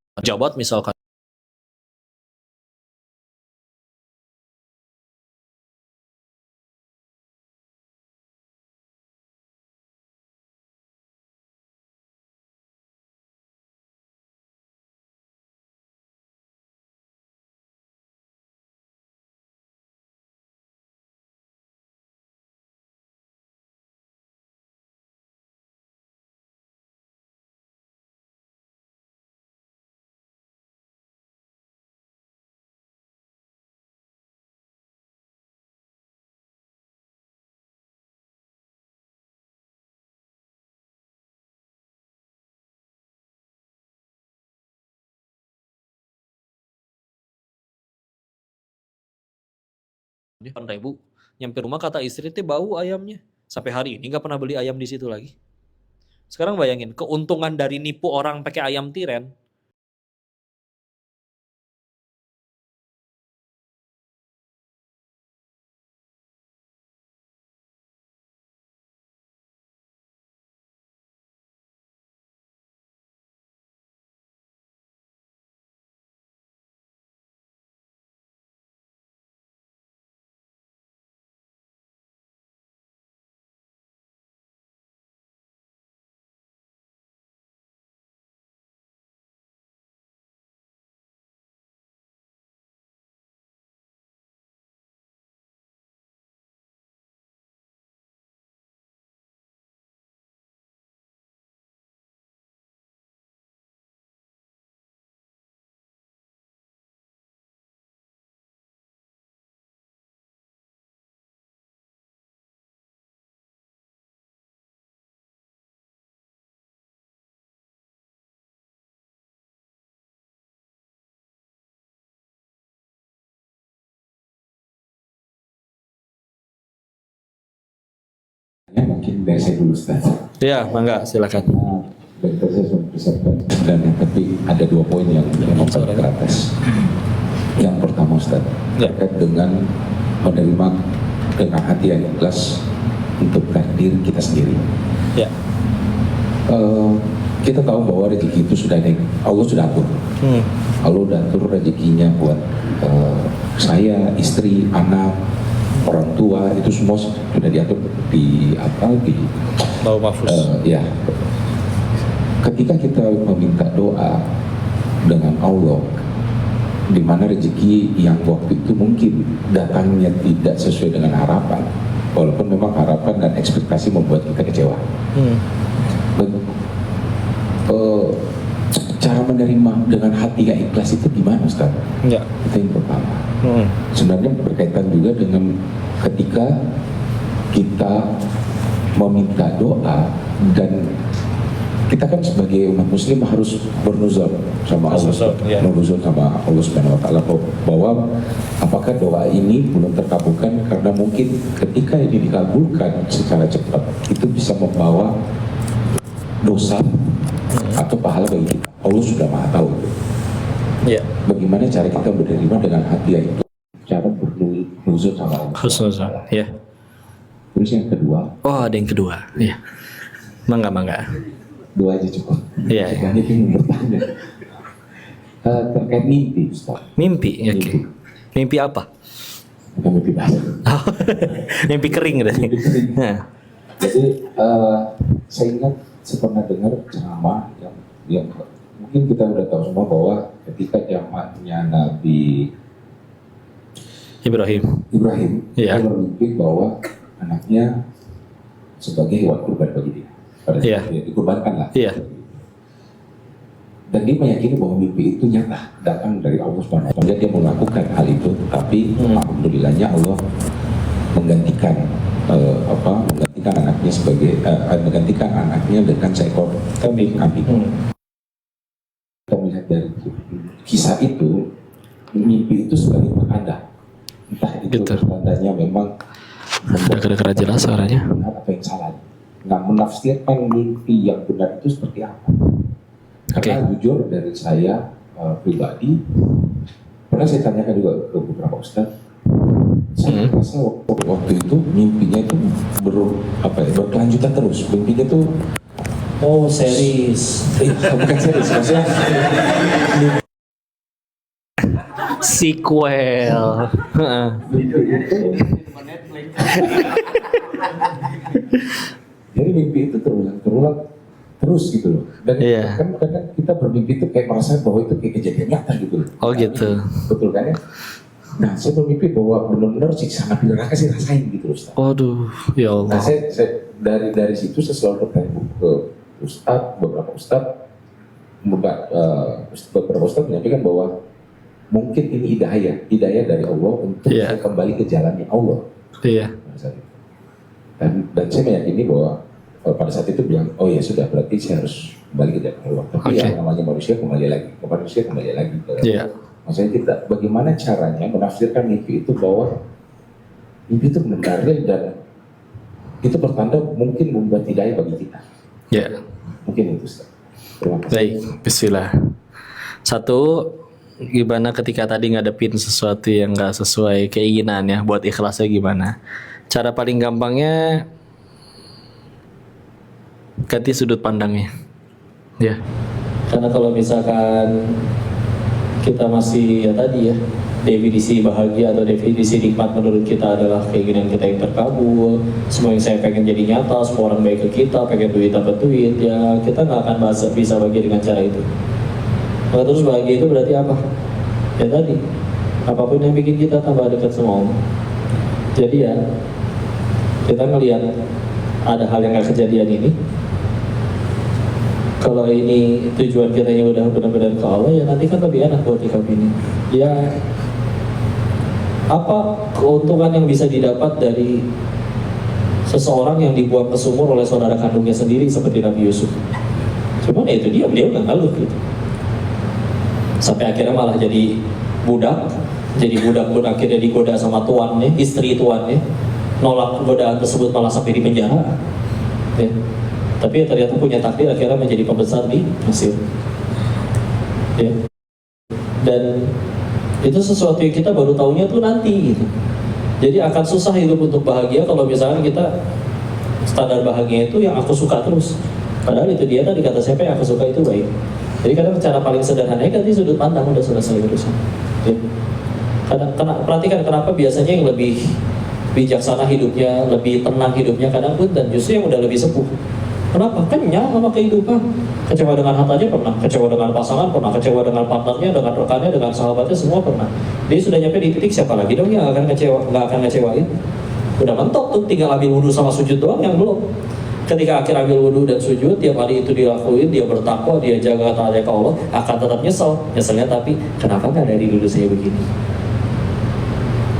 8.000. Nyampe rumah kata istri teh bau ayamnya. Sampai hari ini nggak pernah beli ayam di situ lagi. Sekarang bayangin keuntungan dari nipu orang pakai ayam tiren. Mungkin dari saya dulu Ustaz. Ya, mangga silakan. Dan saya sudah persiapkan dan tapi ada 2 poin yang mau ke atas. Yang pertama Ustaz, terkait dengan menerima dengan hati yang ikhlas untuk takdir kita sendiri. Ya. Kita tahu bahwa rezeki itu sudah ada, Allah sudah atur. Allah sudah atur rezekinya buat saya, istri, anak, orang tua, itu semua sudah diatur di Bau mahfuz. ya. Ketika kita meminta doa dengan Allah, di mana rezeki yang waktu itu mungkin datangnya tidak sesuai dengan harapan, walaupun memang harapan dan ekspektasi membuat kita kecewa. Cara menerima dengan hati yang ikhlas itu gimana Ustaz? Ya. Itu yang pertama. Sebenarnya berkaitan juga dengan ketika kita meminta doa, dan kita kan sebagai umat muslim harus bernuzul sama Allah, bernuzul sama Allah Subhanahu wa taala bahwa apakah doa ini belum terkabulkan karena mungkin ketika ini dikabulkan secara cepat itu bisa membawa dosa atau pahala bagi kita. Allah sudah Maha tahu. Ya. Bagaimana cara kita menerima dengan hati yang itu? Cara bernuzul sama Allah. Husnuzon. Ya. Terus yang kedua, Oh, ada yang kedua. Ya. Mangga. 2 aja cukup. Iya. Ini ingin bertanya terkait mimpi, Ustaz. Mimpi. Oke. Mimpi apa? Bukan mimpi basah. Mimpi kering gitu. Mimpi kering. Nah. Jadi saya ingat saya pernah dengar ceramah yang mungkin kita udah tahu semua bahwa ketika zamannya Nabi Ibrahim. Iya. dia bermimpi bahwa anaknya sebagai hewan kurban bagi dia. Pada saat Iya. dia dikurbankan lah. Iya. Dan dia meyakini bahwa mimpi itu nyata datang dari Allah Subhanahu wa taala. Dia melakukan hal itu, tapi alhamdulillahnya Allah menggantikan menggantikan anaknya dengan seekor kambing. Kita melihat dari kisah itu, mimpi itu sebagai pertanda. Entah itu Gitu. pertandanya memang Ada jelas suaranya. benar atau yang salah. Nah, menafsirkan mimpi yang benar itu seperti apa? Karena jujur dari saya pribadi, pernah saya tanyakan juga ke beberapa ustadz, saya merasa waktu itu mimpinya itu berkelanjutan terus. Mimpinya itu series. bukan serius, maksudnya Sequel. jadi mimpi itu terulang terus gitu loh. Dan Iya. kan kadang kita bermimpi itu kayak merasa bahwa itu kayak kejadian nyata gitu loh. Oh gitu. Betul kan ya? Nah, saya bermimpi bahwa benar-benar siksa api neraka saya rasain gitu loh Ustaz. Waduh, ya Nah, Allah. saya dari situ saya selalu bertanya ke beberapa ustadz menyampaikan bahwa mungkin ini hidayah dari Allah untuk Iya. saya kembali ke jalannya Allah. Iya. Pada saat itu. Dan saya meyakini bahwa pada saat itu bilang, oh ya sudah, berarti saya harus kembali ke jalan Allah. Tapi Oke. yang namanya manusia kembali lagi. Iya. Maksudnya kita bagaimana caranya menafsirkan mimpi itu bahwa Mimpi itu benar real dan itu pertanda mungkin membuat hidayah bagi kita. Ya. Mungkin itu Ustaz. Terima kasih. Baik, bismillah. Satu, gimana ketika tadi ngadepin sesuatu yang nggak sesuai keinginan ya, buat ikhlasnya gimana? Cara paling gampangnya ganti sudut pandangnya. Ya. Karena kalau misalkan kita masih ya tadi ya, definisi bahagia atau definisi nikmat menurut kita adalah keinginan kita yang terkabul, semua yang saya pengen jadi nyata, semua orang baik ke kita, pengen duit dapat duit, ya kita nggak akan bisa bahagia dengan cara itu. Maka terus bahagia itu berarti apa? Ya tadi, apapun yang bikin kita tambah dekat sama Allah. Jadi ya, kita ngelihat ada hal yang nggak kejadian ini, kalau ini tujuan kita yang udah benar-benar ke Allah, ya nanti kan lebih enak buat sikap ini. Ya, apa keuntungan yang bisa didapat dari seseorang yang dibuang ke sumur oleh saudara kandungnya sendiri seperti Nabi Yusuf? Cuma ya itu dia udah ngaluh gitu. Sampai akhirnya malah jadi budak pun akhirnya digoda sama tuannya, istri tuannya, nolak godaan tersebut malah sampai di penjara. Ya. Tapi ternyata punya takdir akhirnya menjadi pembesar di Mesir. Ya. Dan itu sesuatu yang kita baru tahunya tuh nanti gitu. Jadi akan susah hidup untuk bahagia kalau misalnya kita standar bahagia itu yang aku suka terus. Padahal itu dia tadi kata siapa yang aku suka itu baik. Jadi kadang cara paling sederhana ganti sudut pandang udah selesai urusan. Ya. Perhatikan kenapa biasanya yang lebih bijaksana hidupnya, lebih tenang hidupnya kadang pun dan justru yang udah lebih sepuh. Kenapa? Kenyang sama kehidupan. Kecewa dengan hartanya pernah, kecewa dengan pasangan pernah, kecewa dengan partnernya, dengan rekannya, dengan sahabatnya, semua pernah. Dia sudah nyampe di titik siapa lagi dong yang akan ngecewain? Udah mentok tuh, tinggal ambil wudhu sama sujud doang yang belum. Ketika akhir ambil wudhu dan sujud, tiap hari itu dilakuin, dia bertakwa, dia jaga taat ke Allah, akan tetap nyesel. Nyeselnya tapi kenapa nggak dari dulu saya begini?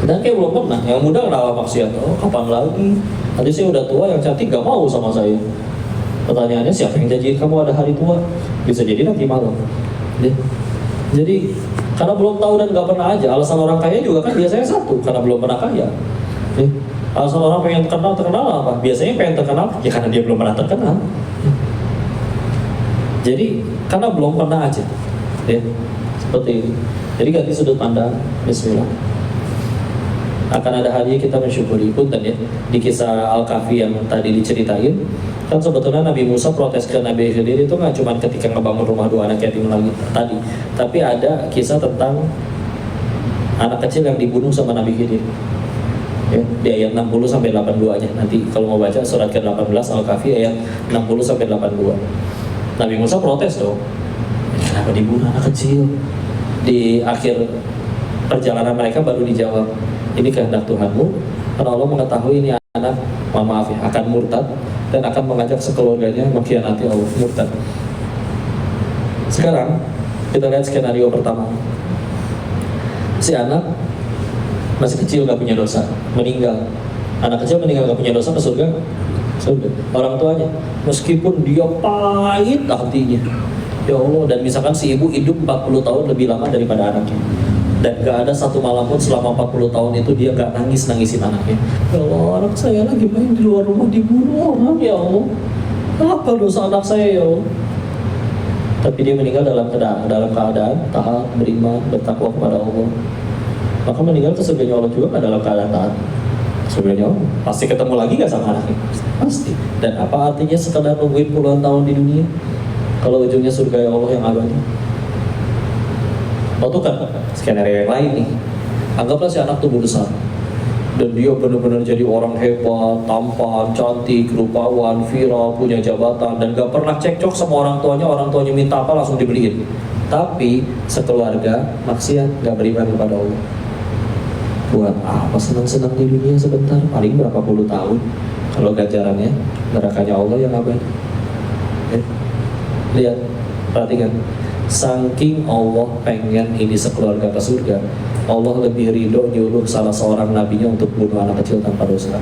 Dan kayak belum pernah. Yang muda kenapa maksiat? Oh, kapan lagi? Nanti saya udah tua, yang cantik gak mau sama saya. Pertanyaannya siapa yang janjiin kamu ada hari tua? Bisa jadi nanti malam. Jadi karena belum tahu dan gak pernah aja. Alasan orang kaya juga kan biasanya satu, karena belum pernah kaya. Alasan orang pengen terkenal apa? Biasanya pengen terkenal ya karena dia belum pernah terkenal. Jadi karena belum pernah aja. Seperti ini. Jadi ganti sudut pandang. Bismillah. Akan ada hadiah kita mensyukuri pun dan ya di kisah Al-Kahfi yang tadi diceritain kan sebetulnya Nabi Musa protes ke Nabi Khidir itu nggak cuma ketika ngebangun rumah dua anak yatim lagi tadi, tapi ada kisah tentang anak kecil yang dibunuh sama Nabi Khidir ya, di ayat 60 sampai 82 nya nanti kalau mau baca surat ke-18 Al-Kahfi ayat 60 sampai 82. Nabi Musa protes dong, kenapa dibunuh anak kecil? Di akhir perjalanan mereka baru dijawab, ini kehendak Tuhanmu, karena Allah mengetahui ini anak, maaf ya, akan murtad dan akan mengajak sekeluarganya mengkhianati Allah, murtad. Sekarang kita lihat skenario pertama. Si anak masih kecil gak punya dosa, meninggal. Anak kecil meninggal gak punya dosa ke surga? Surga. Orang tuanya, meskipun dia pahit hatinya, ya Allah, dan misalkan si ibu hidup 40 tahun lebih lama daripada anaknya. Dan gak ada satu malam pun selama 40 tahun itu dia gak nangisin anaknya. Ya Allah, anak saya lagi main di luar rumah dibunuh orang, ya Allah. Apa dosa anak saya, ya Allah? Tapi dia meninggal dalam keadaan taat, beriman, bertakwa kepada Allah. Maka meninggal ke surganya Allah juga gak dalam keadaan taat. Surganya Allah pasti ketemu lagi gak sama anaknya? Pasti. Dan apa artinya sekadar nungguin puluhan tahun di dunia kalau ujungnya surga Allah yang abadi? Oh tuh kan skenario yang lain nih. Anggaplah si anak tumbuh besar dan dia benar-benar jadi orang hebat, tampan, cantik, rupawan, viral, punya jabatan dan gak pernah cekcok sama orang tuanya minta apa langsung dibeliin. Tapi sekeluarga maksiat, gak beriman kepada Allah. Buat apa senang-senang di dunia sebentar, paling berapa puluh tahun. Kalau ganjarannya nerakanya Allah yang abadi. Lihat, perhatikan. Saking Allah pengen ini sekeluarga ke surga, Allah lebih ridho nyuruh salah seorang nabinya untuk bunuh anak kecil tanpa dosa.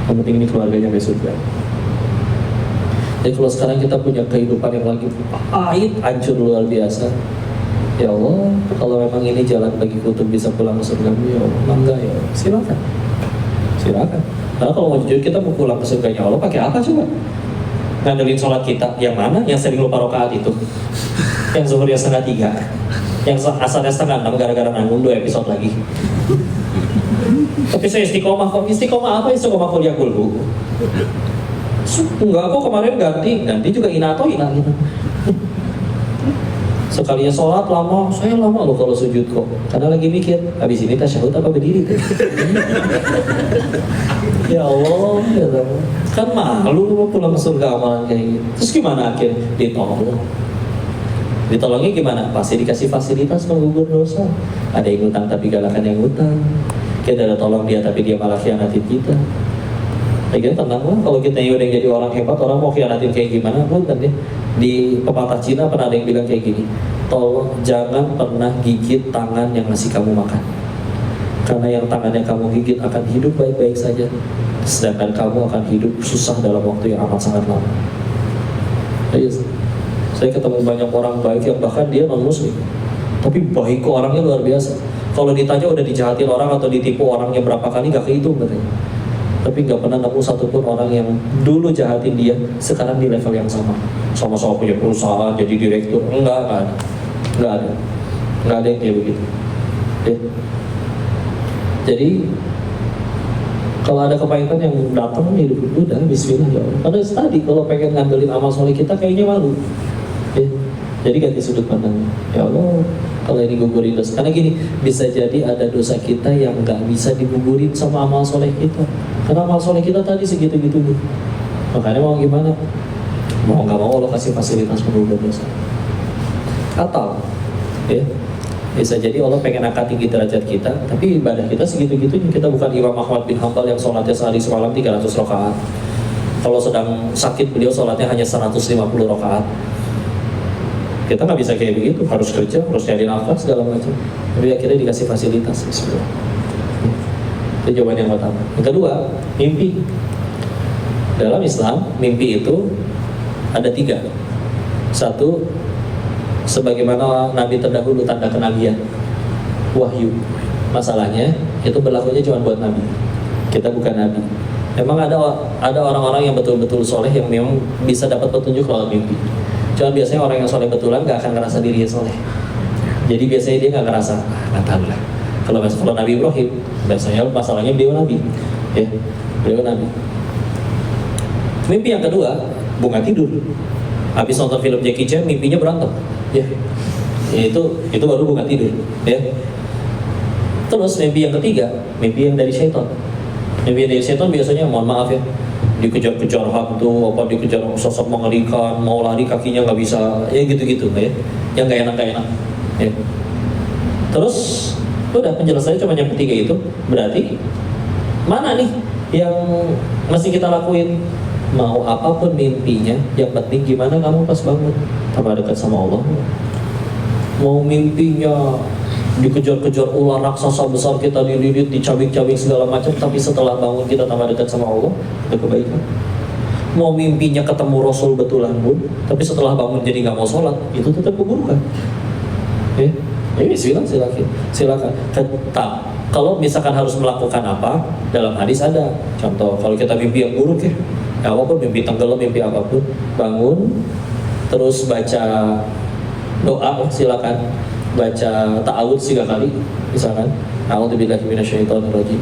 Yang penting ini keluarganya ke surga. Jadi kalau sekarang kita punya kehidupan yang lagi pahit, hancur luar biasa, ya Allah, kalau memang ini jalan bagiku untuk bisa pulang ke surga, ya Allah, enggak ya, silakan. Silakan. Nah kalau mau jujur kita mau pulang ke surganya Allah pakai apa coba? Ngandelin sholat kita yang mana? Yang sering lupa rakaat itu, yang zuhurnya 2:30, yang asarnya 5:30 gara-gara nanggung 2 episode lagi. Tapi saya istiqomah kok. Istiqomah apa? Istiqomah kuliah kulhu. Enggak kok, kemarin ganti juga inato gitu. Sekalinya sholat lama, saya lama loh kalau sujud kok. Karena lagi mikir, habis ini tasyahud apa berdiri tuh? Ya Allah, ya Allah. Kan malu pulang ke surga amalan kayak gitu. Terus gimana akhirnya? Ditolong. Ditolongnya gimana? Pasti dikasih fasilitas mengukur dosa. Ada yang ngutang tapi galakan yang ngutang. Kita ada tolong dia tapi dia malah khianatin kita. Ya tenang lah, kalau kita udah jadi orang hebat, orang mau khianatin kayak gimana pun kan ya. Di pepatah Cina pernah ada yang bilang kayak gini, tolong jangan pernah gigit tangan yang ngasih kamu makan, karena yang tangannya kamu gigit akan hidup baik-baik saja, sedangkan kamu akan hidup susah dalam waktu yang amat sangat lama. Saya ketemu banyak orang baik yang bahkan dia non muslim, tapi baik kok orangnya luar biasa. Kalau ditanya udah dijahatin orang atau ditipu orangnya berapa kali gak kehitung katanya. Tapi nggak pernah nemu satupun orang yang dulu jahatin dia sekarang di level yang sama-sama punya perusahaan jadi direktur. Nggak ada yang kayak begitu ya. Jadi kalau ada kepahitan yang datang di hidup udah bismillah ya Allah. Karena tadi kalau pengen ngandelin amal soleh kita kayaknya malu ya. Jadi ganti sudut pandangnya, ya Allah kalau ini gugurin dosa. Karena gini, bisa jadi ada dosa kita yang nggak bisa digugurin sama amal soleh kita. Karena amal soleh kita tadi segitu-gitu. Makanya mau gimana? Mau nggak mau Allah kasih fasilitas penggugur dosa. Atau, ya, bisa jadi Allah pengen angkat tinggi derajat kita, tapi ibadah kita segitu-gitunya. Kita bukan Imam Ahmad bin Hanbal yang sholatnya sehari semalam 300 rakaat. Kalau sedang sakit beliau sholatnya hanya 150 rakaat. Kita nggak bisa kayak begitu, harus kerja, harus cari nafas segala macam. Tapi akhirnya dikasih fasilitas. Itu jawaban yang pertama. Yang kedua, mimpi. Dalam Islam, mimpi itu ada 3. Satu, sebagaimana Nabi terdahulu tanda kenabian, wahyu. Masalahnya itu berlakunya cuma buat Nabi. Kita bukan Nabi. Memang ada orang-orang yang betul-betul soleh yang memang bisa dapat petunjuk lewat mimpi. Cuma biasanya orang yang soleh betulan gak akan ngerasa dirinya soleh. Jadi biasanya dia gak ngerasa, nggak tahu lah. Kalau Nabi Ibrahim, biasanya masalahnya beliau Nabi, ya, beliau Nabi. Mimpi yang kedua, bunga tidur. Habis nonton film Jackie Chan, mimpinya berantem, ya. Itu baru bunga tidur, ya. Terus mimpi yang ketiga, mimpi yang dari syaitan. Mimpi yang dari syaitan biasanya, mohon maaf ya, dikejar-kejar hantu, apa dikejar sosok mengerikan, mau lari kakinya nggak bisa, ya gitu-gitu, ya, yang nggak enak, ya. Terus, udah penjelasannya cuma yang ketiga itu, berarti mana nih yang mesti kita lakuin? Mau apapun mimpinya, yang penting gimana kamu pas bangun, tambah dekat sama Allah. Mau mimpinya dikejar-kejar ular raksasa besar, kita dililit, dicabik-cabik segala macam, tapi setelah bangun kita tambah dekat sama Allah, itu kebaikan. Mau mimpinya ketemu Rasul betulan pun, tapi setelah bangun jadi nggak mau sholat, itu tetap keburukan. Silakan. Kalau misalkan harus melakukan apa, dalam hadis ada contoh. Kalau kita mimpi yang buruk ya apapun, mimpi tenggelam, mimpi apapun, bangun terus baca doa, silakan baca ta'awudz 3 kali misalkan, a'udzubillahi minasyaitonirrajim.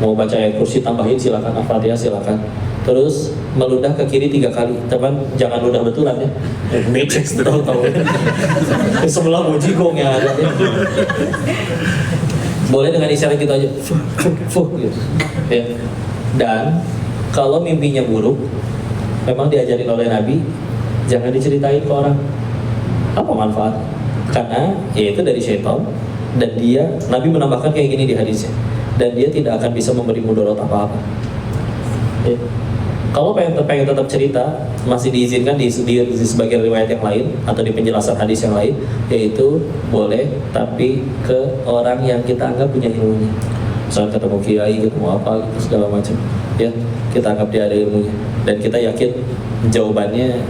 Mau baca ayat kursi tambahin silakan, Al-Fatihah silakan. Terus meludah ke kiri 3 kali, teman jangan ludah betulan ya. Matrix tahu. Sebelah mujigong yang ada ya. Boleh dengan isyarat gitu aja, gitu. Ya. Dan kalau mimpinya buruk, memang diajarin oleh Nabi, jangan diceritain ke orang. Apa manfaat? Karena yaitu dari syaitan, dan dia, Nabi menambahkan kayak gini di hadisnya, dan dia tidak akan bisa memberi mudarat apa-apa. Ya. Kalau pengen tetap cerita, masih diizinkan di sebagian riwayat yang lain atau di penjelasan hadis yang lain, yaitu boleh, tapi ke orang yang kita anggap punya ilmunya. Misalnya ketemu kiai, ketemu apa, gitu, segala macam. Ya, kita anggap dia ada ilmunya, dan kita yakin jawabannya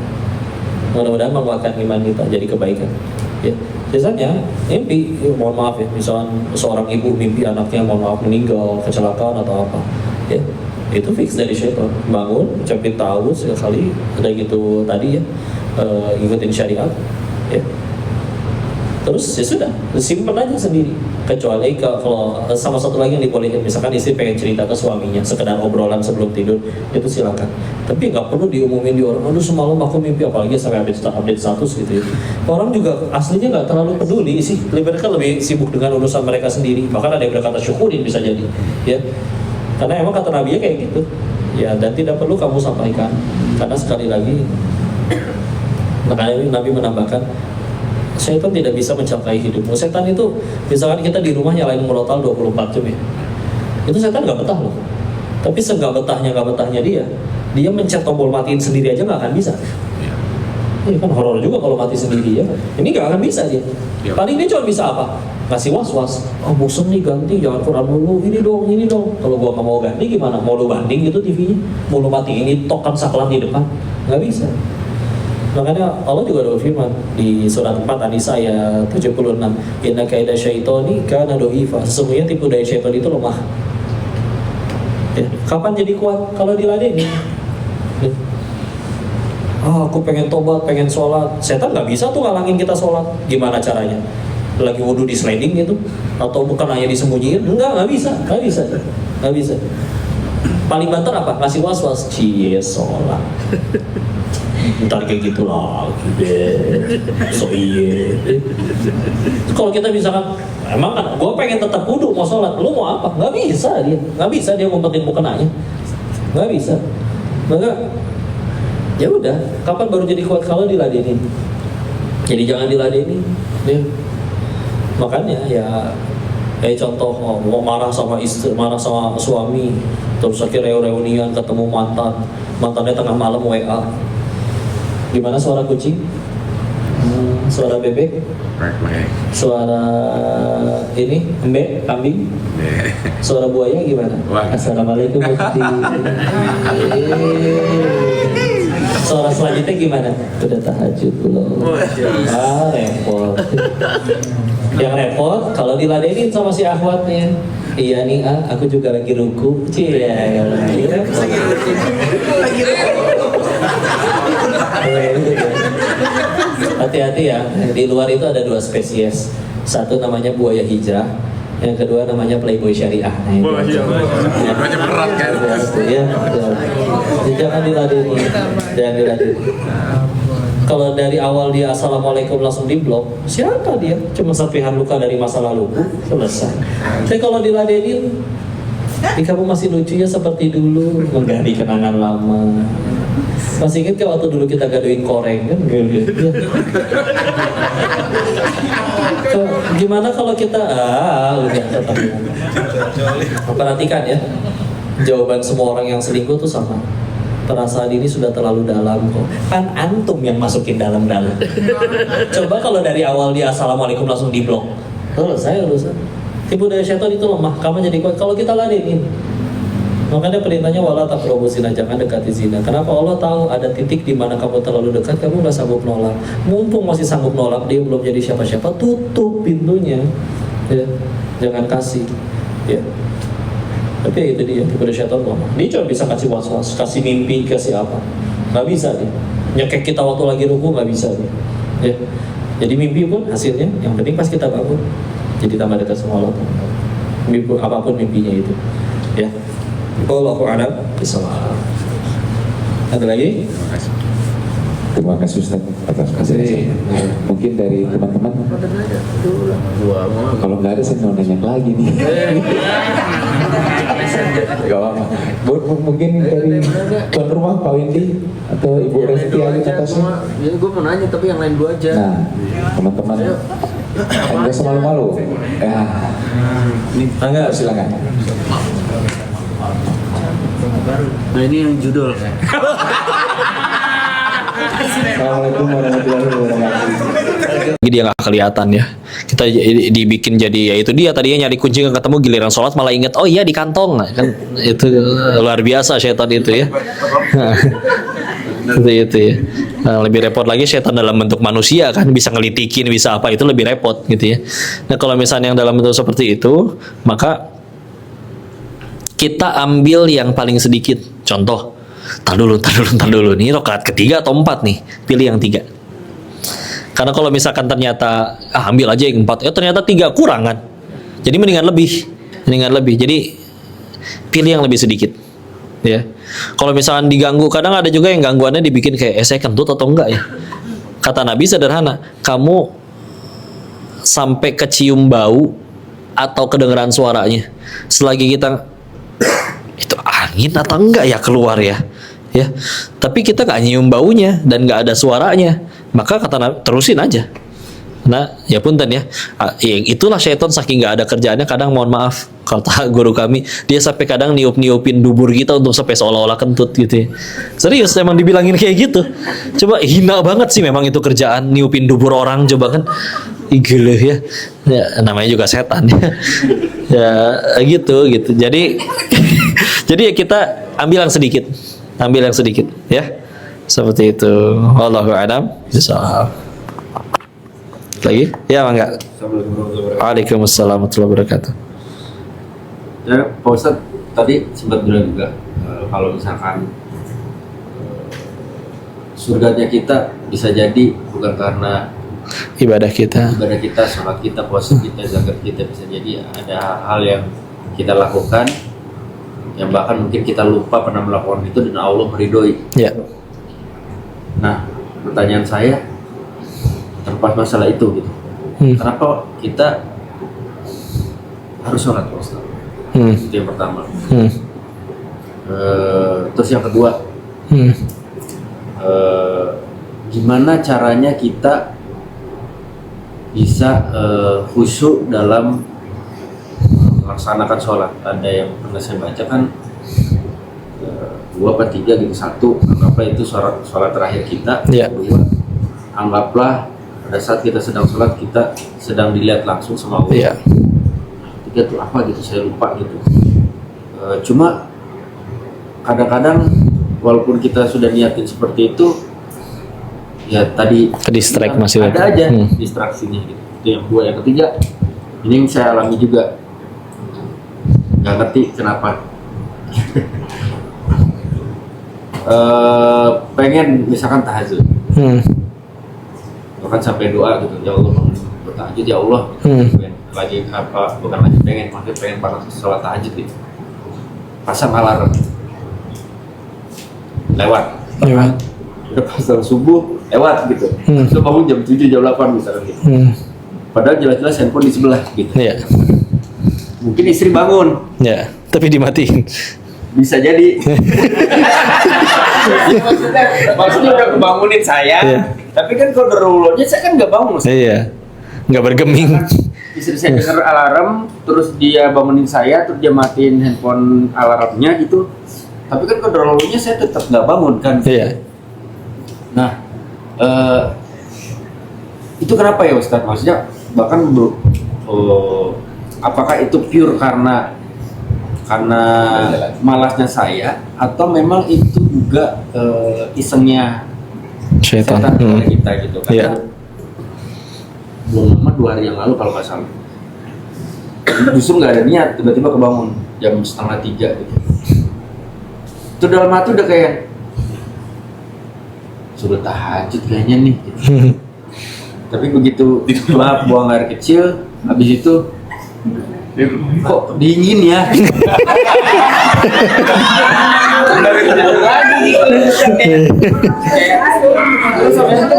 mudah-mudahan menguatkan iman kita jadi kebaikan. Ya, biasanya mimpi, mohon maaf ya, misalnya seorang ibu mimpi anaknya mohon maaf meninggal, kecelakaan atau apa, Ya, itu fix dari syaitan. Bangun, ucapin ta'awudz sekali, ada gitu tadi ya, ikutin syariat, ya. Terus ya sudah, simpen aja sendiri. Kecuali kalau sama satu lagi yang dibolehin, misalkan istri pengen cerita ke suaminya, sekedar obrolan sebelum tidur, itu silakan. Tapi nggak perlu diumumin di orang. Aduh semalam aku mimpi, apalagi sampai update status gitu ya. Orang juga aslinya nggak terlalu peduli sih. Mereka lebih sibuk dengan urusan mereka sendiri. Bahkan ada yang berkata syukurin bisa jadi, ya. Karena emang kata Nabi kayak gitu. Ya, dan tidak perlu kamu sampaikan. Karena sekali lagi, makanya Nabi menambahkan, setan tidak bisa mencapai hidupmu. Setan itu, misalkan kita di rumah nyalain murotal 24 jam ya, itu setan nggak betah loh. Tapi nggak betahnya dia mencet tombol matiin sendiri aja nggak akan bisa. Ini kan horor juga kalau mati sendiri ya. Ini nggak akan bisa dia. Paling dia cuma bisa apa? Ngasih was-was. Oh bosen nih, ganti, jangan Quran dulu, ini dong. Kalau gua nggak mau ganti gimana? Mau lu banding gitu TV-nya? Mau lu matiin ini tok kan saklar di depan? Nggak bisa. Makanya Allah juga ada firman di surat 4 An-Nisa ayat 76, inna kaida syaitoni kana dha'ifa. Sesungguhnya tipu daya syaitan itu lemah. Ya. Kapan jadi kuat? Kalau diladeni. Ya. Aku pengen tobat, pengen sholat. Setan nggak bisa tuh ngalangin kita sholat. Gimana caranya? Lagi wudhu di sliding gitu? Atau bukan hanya disembunyiin? Nggak bisa. Paling banter apa? Ngasih was-was. Cie sholat. Ntar kayak gitu lagi deh. So iye. Kalau kita misalkan, emang kan, gue pengen tetap wudhu mau sholat. Lu mau apa? Nggak bisa dia ngumpetin mukenanya. Nggak bisa. Maka ya udah, kapan baru jadi kuat? Kalau diladenin. Jadi jangan diladenin. Ya. Makanya ya contoh mau marah sama istri, marah sama suami, terus akhirnya reunian ketemu mantannya tengah malam WA. Gimana suara kucing? Suara bebek? Suara ini kambing? Suara buaya gimana? Assalamualaikum Suara selanjutnya gimana? Udah tahajud belum? Repot. Yang repot kalau diladenin sama si akhwatnya. Iya nih aku juga lagi ruku. Cia, lagi repot. Hati-hati ya, di luar itu ada 2 spesies. Satu namanya buaya hijrah, yang kedua namanya playboy syariah. Macam berat kan? Ya, jangan diladeni. Kalau dari awal dia assalamualaikum langsung diblok, siapa dia? Cuma serpihan luka dari masa lalu, selesai. Tapi kalau diladenin, kamu masih lucunya seperti dulu, menggali kenangan lama. Masih ingat kan waktu dulu kita gaduhin koreng kan? Gimana kalau kita udah tetap. Perhatikan ya, jawaban semua orang yang selingkuh tuh sama. Perasaan ini sudah terlalu dalam kok. Kan antum yang masukin dalam-dalam. Coba kalau dari awal dia assalamualaikum langsung diblok, selesai urusan. Tipu daya syaitan itu lemah, kamu jadi kuat kalau kita ladenin. Makanya perintahnya wala taqrabu zina, jangan dekati zina. Kenapa? Allah tahu ada titik di mana kamu terlalu dekat, kamu nggak sanggup nolak. Mumpung masih sanggup nolak, dia belum jadi siapa-siapa, tutup pintunya. Ya, jangan kasih. Ya. Tapi itu dia, tipu daya syaitan lemah. Dia cuma bisa kasih was-was, kasih mimpi, kasih apa? Nggak bisa dia. Nyekek kita waktu lagi ruku nggak bisa dia. Ya. Jadi mimpi pun hasilnya, yang penting pas kita bangun, jadi tambah dekat sama Allah. Mimpi, apapun mimpinya itu. Ya. Wallahu a'lam bishawab. Ada lagi? Terima kasih Ustaz atas penjelasan. Mungkin dari teman-teman, kalau nggak ada saya mau nanya lagi nih. Gak apa-apa. Mungkin dari tuan rumah Pak Windy atau Ibu Resti Ali atasnya. Ya, gue mau nanya tapi yang lain dua aja. Nah, teman-teman, nggak usah malu-malu. Enggak, silakan. Nah ini yang judul. Assalamualaikum warahmatullahi wabarakatuh. Dia nggak kelihatan ya. Kita dibikin jadi ya itu dia tadinya nyari kunci nggak ketemu, giliran sholat malah inget oh iya di kantong kan, itu luar biasa setan itu ya. itu ya. Nah, lebih repot lagi setan dalam bentuk manusia kan, bisa ngelitikin, bisa apa, itu lebih repot gitu ya. Nah kalau misalnya yang dalam bentuk seperti itu, maka kita ambil yang paling sedikit. Contoh, tar dulu. Nih rakaat ketiga atau 4 nih? Pilih yang 3. Karena kalau misalkan ternyata ambil aja yang 4, ternyata 3 kurang kan. Jadi mendingan lebih. Jadi pilih yang lebih sedikit. Ya. Kalau misalkan diganggu, kadang ada juga yang gangguannya dibikin kayak saya kentut atau enggak ya. Kata Nabi sederhana, kamu sampai kecium bau atau kedengeran suaranya. Selagi kita itu angin atau enggak ya keluar ya. Tapi kita nggak nyium baunya dan nggak ada suaranya, maka kata Nabi terusin aja. Nah, ya punten ya. Itulah syaitan saking nggak ada kerjaannya. Kadang mohon maaf, kata guru kami, dia sampai kadang niup-niupin dubur kita untuk sampai seolah-olah kentut gitu ya. Serius, emang dibilangin kayak gitu. Coba hina banget sih memang itu kerjaan, niupin dubur orang coba kan. Gila ya. Namanya juga setan ya. Ya gitu. Jadi jadi ya kita ambil yang sedikit ya. Seperti itu. Wallahu a'lam bishawab. Lagi? Ya, Mangga. Waalaikumsalam warahmatullahi wabarakatuh. Ya, Pak Ustadz tadi sempat bilang juga kalau misalkan surganya kita bisa jadi bukan karena ibadah kita, sholat kita, puasa kita, zakat kita, bisa jadi ada hal yang kita lakukan yang bahkan mungkin kita lupa pernah melakukan itu dan Allah meridhoi. Ya. Nah, pertanyaan saya terlepas masalah itu gitu. Kenapa kita harus sholat, Pak Ustaz? Itu yang pertama. Terus yang kedua, gimana caranya kita bisa khusyuk dalam melaksanakan sholat? Ada yang pernah saya baca kan 2 apa 3 gitu. 1, anggaplah itu sholat terakhir kita. Ya. 2, anggaplah pada saat kita sedang sholat kita sedang dilihat langsung sama Allah. Ya. 3 tuh apa gitu, saya lupa gitu. Cuma kadang-kadang walaupun kita sudah niatin seperti itu, ya tadi Ke-distract masih ada aja distraksinya gitu. Itu yang 2. Yang ketiga, ini yang saya alami juga, nggak ngerti kenapa. Pengen misalkan tahajud, bahkan sampai doa gitu, ya Allah bangun bertahajud ya Allah, pengen lagi apa, bukan lagi maksudnya pengen banget sholat tahajud gitu, pasang alarm lewat, udah pasang subuh lewat gitu, terus bangun jam 7 jam 8 misalkan gitu, padahal jelas-jelas handphone di sebelah gitu. Ya. Mungkin istri bangun, Ya, tapi dimatiin. bisa jadi. Ya, maksudnya udah kebangunin saya, tapi kan kalau derulurnya saya kan nggak bangun. Iya. Nggak bergeming. Istri saya dengar alarm, terus dia bangunin saya, terus dia matiin handphone alarmnya gitu. Tapi kan kalau derulurnya saya tetap nggak bangun kan. Iya. Nah, itu kenapa ya Ustadz? Maksudnya bahkan apakah itu pure karena malasnya saya, atau memang itu juga isengnya Syaitan. kepada kita gitu? Karena Iya. belum lama 2 hari yang lalu kalau nggak salah, justru nggak ada niat, tiba-tiba kebangun jam 2:30 gitu. Itu dalam hati udah kayak sudah tahajud kayaknya nih gitu. Tapi begitu buang air kecil, habis itu kok dingin ya. Terus habis itu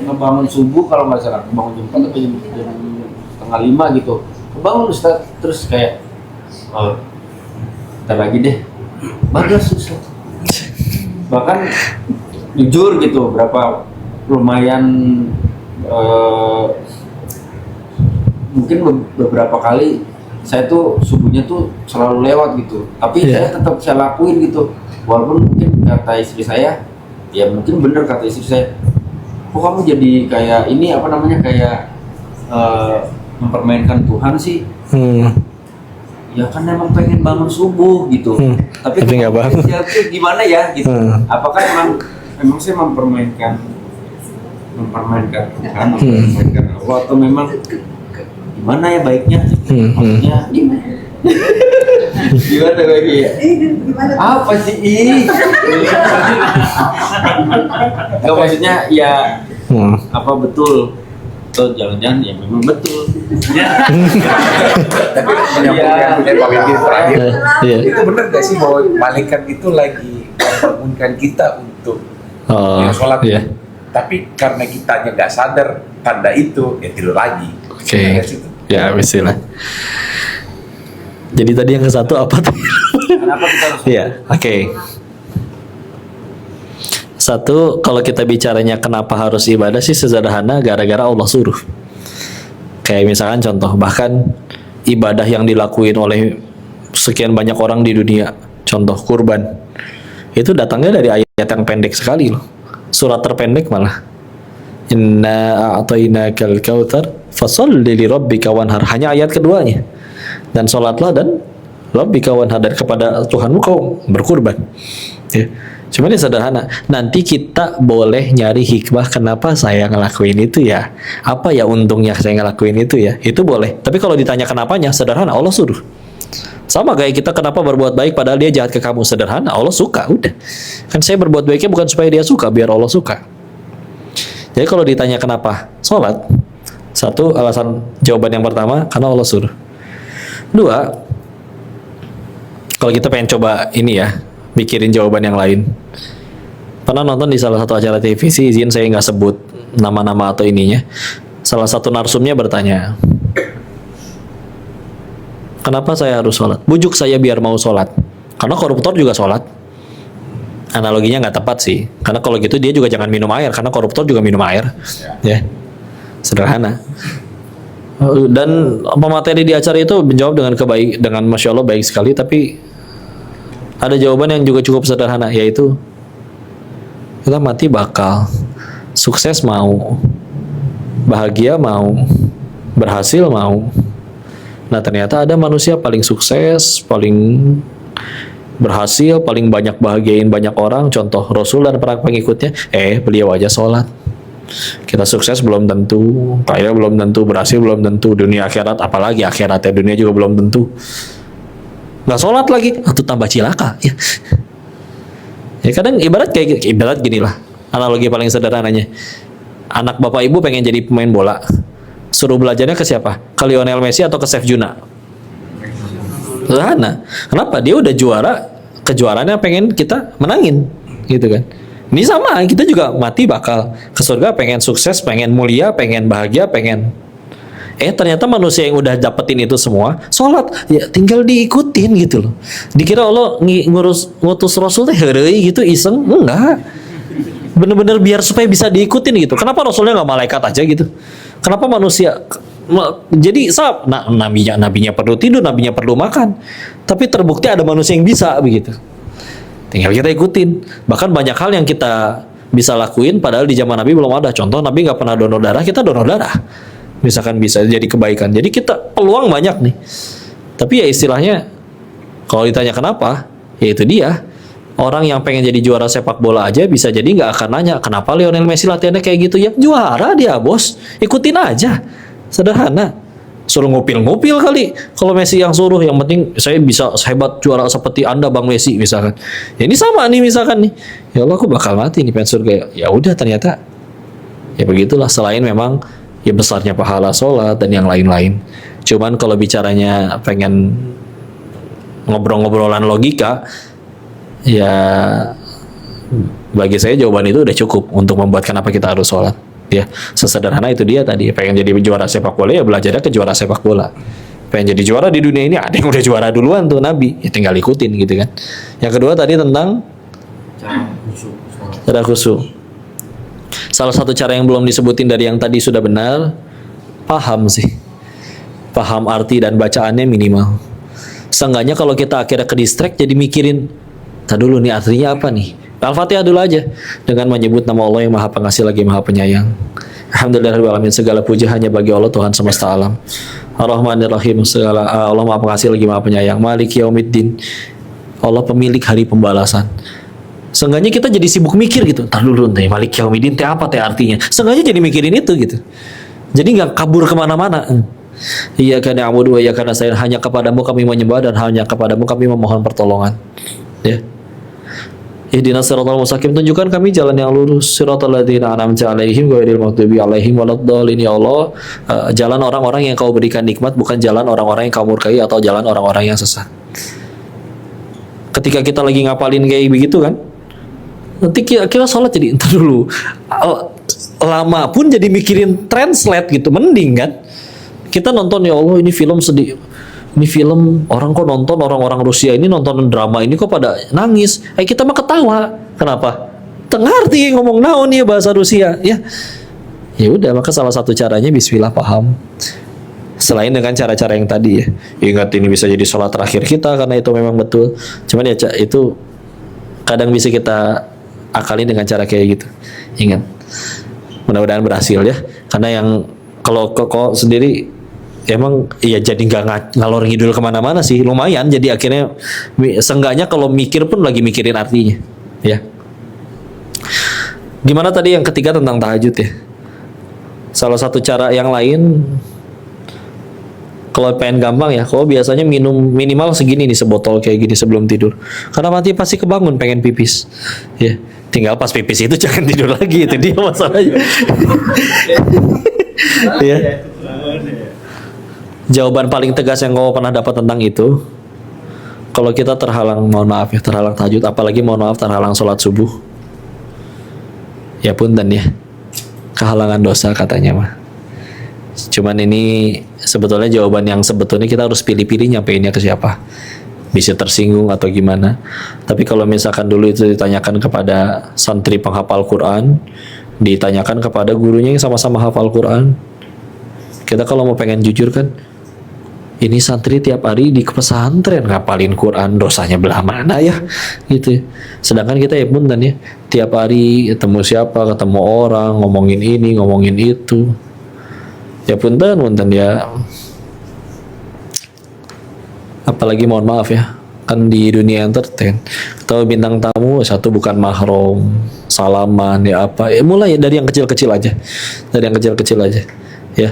kebangun subuh kalau nggak salah, kebangun jam 4 atau jam 4:30 gitu. Kebangun Ustaz, terus kayak ntar lagi deh, bagus susah. Bahkan jujur gitu, lumayan mungkin beberapa kali saya tuh subuhnya tuh selalu lewat gitu, tapi saya tetap saya lakuin gitu, walaupun mungkin kata istri saya, ya mungkin bener kata istri saya, kok kamu jadi kayak ini apa namanya, kayak mempermainkan Tuhan sih. Ya kan emang pengen bangun subuh gitu, tapi nggak bangun. Ya, gimana ya gitu. Apakah emang saya mempermainkan Tuhan, mempermainkan Allah, atau memang gimana ya baiknya? Maksudnya gimana baiknya? Apa sih ini? Nggak, maksudnya ya apa betul? Atau jangan-jangan ya memang betul. Tapi menyambung yang Pak Widi terakhir, Iya. itu benar nggak sih bahwa malaikat itu lagi membangunkan kita untuk sholat? Iya. Tapi karena kitanya nggak sadar tanda itu, ya tidur lagi. Oke. Benar nggak sih itu? Ya, bismillah. Jadi tadi yang ke satu apa tuh? Kenapa kita harus? Iya, oke. Satu, kalau kita bicaranya kenapa harus ibadah sih sederhana, gara-gara Allah suruh. Kayak misalkan contoh, bahkan ibadah yang dilakuin oleh sekian banyak orang di dunia, contoh kurban, itu datangnya dari ayat yang pendek sekali loh. Surat terpendek malah. Inna a'tainakal kautsar fasholli li rabbika wanhar. Hanya ayat keduanya. Dan sholatlah dan rabbika wanhar, dan kepada Tuhanmu kau berkurban. Ya. Cuma ini sederhana. Nanti kita boleh nyari hikmah kenapa saya ngelakuin itu ya. Apa ya untungnya saya ngelakuin itu ya. Itu boleh. Tapi kalau ditanya kenapanya, sederhana, Allah suruh. Sama kayak kita kenapa berbuat baik padahal dia jahat ke kamu, sederhana, Allah suka, udah. Kan saya berbuat baiknya bukan supaya dia suka, biar Allah suka. Jadi kalau ditanya kenapa sholat, satu alasan, jawaban yang pertama karena Allah suruh. Dua, kalau kita pengen coba ini ya, mikirin jawaban yang lain. Pernah nonton di salah satu acara televisi, izin saya nggak sebut nama-nama atau ininya. Salah satu narsumnya bertanya, kenapa saya harus sholat? Bujuk saya biar mau sholat. Karena koruptor juga sholat. Analoginya nggak tepat sih. Karena kalau gitu dia juga jangan minum air. Karena koruptor juga minum air. Ya, sederhana. Dan pemateri di acara itu menjawab dengan masya Allah baik sekali. Tapi ada jawaban yang juga cukup sederhana, yaitu kita mati bakal, sukses mau, bahagia mau, berhasil mau. Nah ternyata ada manusia paling sukses, paling berhasil, paling banyak bahagiain banyak orang, contoh Rasul dan para pengikutnya, beliau aja sholat. Kita sukses belum tentu, kaya belum tentu, berhasil belum tentu, dunia akhirat, apalagi akhiratnya dunia juga belum tentu. Nggak sholat lagi, atau tambah cilaka. Ya kadang ibarat gini lah, analogi paling sederhananya. Anak bapak ibu pengen jadi pemain bola, suruh belajarnya ke siapa? Ke Lionel Messi atau ke Chef Juna? Sederhana. Kenapa? Dia udah juara, kejuaraannya pengen kita menangin, gitu kan? Ini sama, kita juga mati bakal ke surga, pengen sukses, pengen mulia, pengen bahagia, pengen. Ternyata manusia yang udah dapetin itu semua, sholat, ya tinggal diikutin gitu loh. Dikira Allah ngutus Rasul teh heureuy gitu iseng, enggak. Bener-bener biar supaya bisa diikutin gitu. Kenapa Rasulnya nggak malaikat aja gitu? Kenapa manusia? Jadi nabinya perlu tidur, nabinya perlu makan. Tapi terbukti ada manusia yang bisa begitu. Tinggal kita ikutin. Bahkan banyak hal yang kita bisa lakuin padahal di zaman Nabi belum ada. Contoh Nabi nggak pernah donor darah, kita donor darah. Misalkan bisa jadi kebaikan. Jadi kita peluang banyak nih. Tapi ya istilahnya kalau ditanya kenapa, ya itu dia. Orang yang pengen jadi juara sepak bola aja bisa jadi nggak akan nanya kenapa Lionel Messi latihannya kayak gitu ya. Juara dia bos, ikutin aja. Sederhana. Suruh ngupil-ngupil kali. Kalau Messi yang suruh, yang penting saya bisa hebat juara seperti Anda Bang Messi misalkan. Ya ini sama nih misalkan nih. Ya Allah aku bakal mati nih pengen surga. Ya udah ternyata ya begitulah. Selain memang ya besarnya pahala sholat dan yang lain-lain. Cuman kalau bicaranya pengen ngobrol-ngobrolan logika, ya bagi saya jawaban itu udah cukup untuk membuat kenapa kita harus sholat. Ya sesederhana itu dia tadi. Pengen jadi juara sepak bola ya belajarnya ke juara sepak bola. Pengen jadi juara di dunia ini ada yang udah juara duluan tuh Nabi. Ya tinggal ikutin gitu kan. Yang kedua tadi tentang cara khusyuk. Salah satu cara yang belum disebutin dari yang tadi sudah benar, paham sih. Paham arti dan bacaannya minimal. Seenggaknya kalau kita akhirnya ke distract jadi mikirin, dulu nih artinya apa nih? Al-Fatihah dulu aja dengan menyebut nama Allah yang Maha Pengasih lagi Maha Penyayang. Alhamdulillahirrahmanirrahim, segala puji hanya bagi Allah Tuhan semesta alam. Ar-Rahmanir-Rahim, segala Allah Maha Pengasih lagi Maha Penyayang. Maliki Yaumiddin, Allah pemilik hari pembalasan. Seenggaknya kita jadi sibuk mikir gitu. Entar dulu nih Malik Yaumiddin teh apa teh artinya? Seenggaknya jadi mikirin itu gitu. Jadi nggak kabur kemana-mana. Iyyaka na'budu wa iyyaka nasta'in, hanya kepadamu kami menyembah dan hanya kepadamu kami memohon pertolongan. Ya. Ihdinas siratal mustaqim, tunjukkan kami jalan yang lurus, siratal ladzina an'amta 'alaihim ghairil maghdubi 'alaihim waladdallin. Ya Allah, jalan orang-orang yang kau berikan nikmat, bukan jalan orang-orang yang kau murkai atau jalan orang-orang yang sesat. Ketika kita lagi ngapalin kayak begitu kan, nanti kita sholat jadi entar dulu lama pun jadi mikirin translate gitu, mending kan kita nonton, ya Allah ini film sedih, ini film orang kok nonton, orang-orang Rusia ini nonton drama ini kok pada nangis, kita mah ketawa. Kenapa? Tengarti ngomong naon ya bahasa Rusia ya. Ya udah, maka salah satu caranya bismillah paham. Selain dengan cara-cara yang tadi ya, ingat ini bisa jadi sholat terakhir kita karena itu memang betul. Cuman ya itu kadang bisa kita akalin dengan cara kayak gitu. Ingat, mudah-mudahan berhasil ya. Karena yang kalau kok sendiri emang ya jadi nggak ngalor ngidul kemana-mana sih, lumayan. Jadi akhirnya seenggaknya kalau mikir pun lagi mikirin artinya ya. Gimana tadi yang ketiga tentang tahajud ya? Salah satu cara yang lain, kalau pengen gampang ya, kalau biasanya minum minimal segini nih, sebotol kayak gini sebelum tidur. Karena nanti pasti kebangun pengen pipis. Ya, tinggal pas pipis itu jangan tidur lagi, itu dia masalahnya. Ya. Jawaban paling tegas yang kau pernah dapat tentang itu, kalau kita terhalang, mohon maaf ya, terhalang tahajud, apalagi mohon maaf terhalang sholat subuh, ya punten ya, kehalangan dosa katanya mah. Cuman ini sebetulnya jawaban yang sebetulnya kita harus pilih-pilih nyampeinnya ke siapa. Bisa tersinggung atau gimana. Tapi kalau misalkan dulu itu ditanyakan kepada santri penghafal Quran, ditanyakan kepada gurunya yang sama-sama hafal Quran, kita kalau mau pengen jujur kan, ini santri tiap hari di pesantren ngapalin Quran, dosanya belah mana ya gitu. Sedangkan kita ya punten ya, tiap hari ketemu siapa, ketemu orang, ngomongin ini, ngomongin itu. Ya punten ya. Apalagi mohon maaf ya, kan di dunia entertain, atau bintang tamu satu bukan mahram, salaman ya apa, mulai dari yang kecil-kecil aja, ya.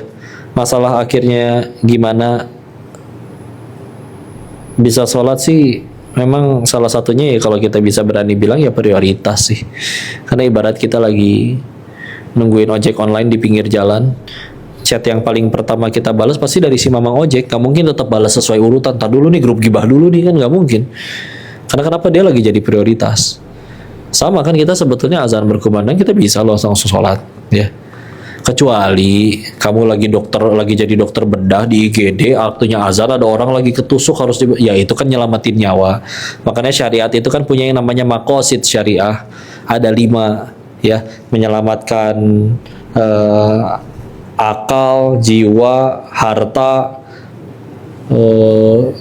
Masalah akhirnya gimana bisa sholat sih, memang salah satunya ya kalau kita bisa berani bilang ya prioritas sih, karena ibarat kita lagi nungguin ojek online di pinggir jalan. Chat yang paling pertama kita balas pasti dari si mamang ojek, gak mungkin tetap balas sesuai urutan. Tar dulu nih, grup gibah dulu nih, kan gak mungkin. Karena kenapa? Dia lagi jadi prioritas. Sama kan kita sebetulnya azan berkumandang kita bisa langsung sholat ya. Kecuali kamu lagi jadi dokter bedah di IGD, waktunya azan ada orang lagi ketusuk harus ya itu kan nyelamatin nyawa. Makanya syariat itu kan punya yang namanya maqasid syariah. Ada 5 ya, menyelamatkan akal, jiwa, harta,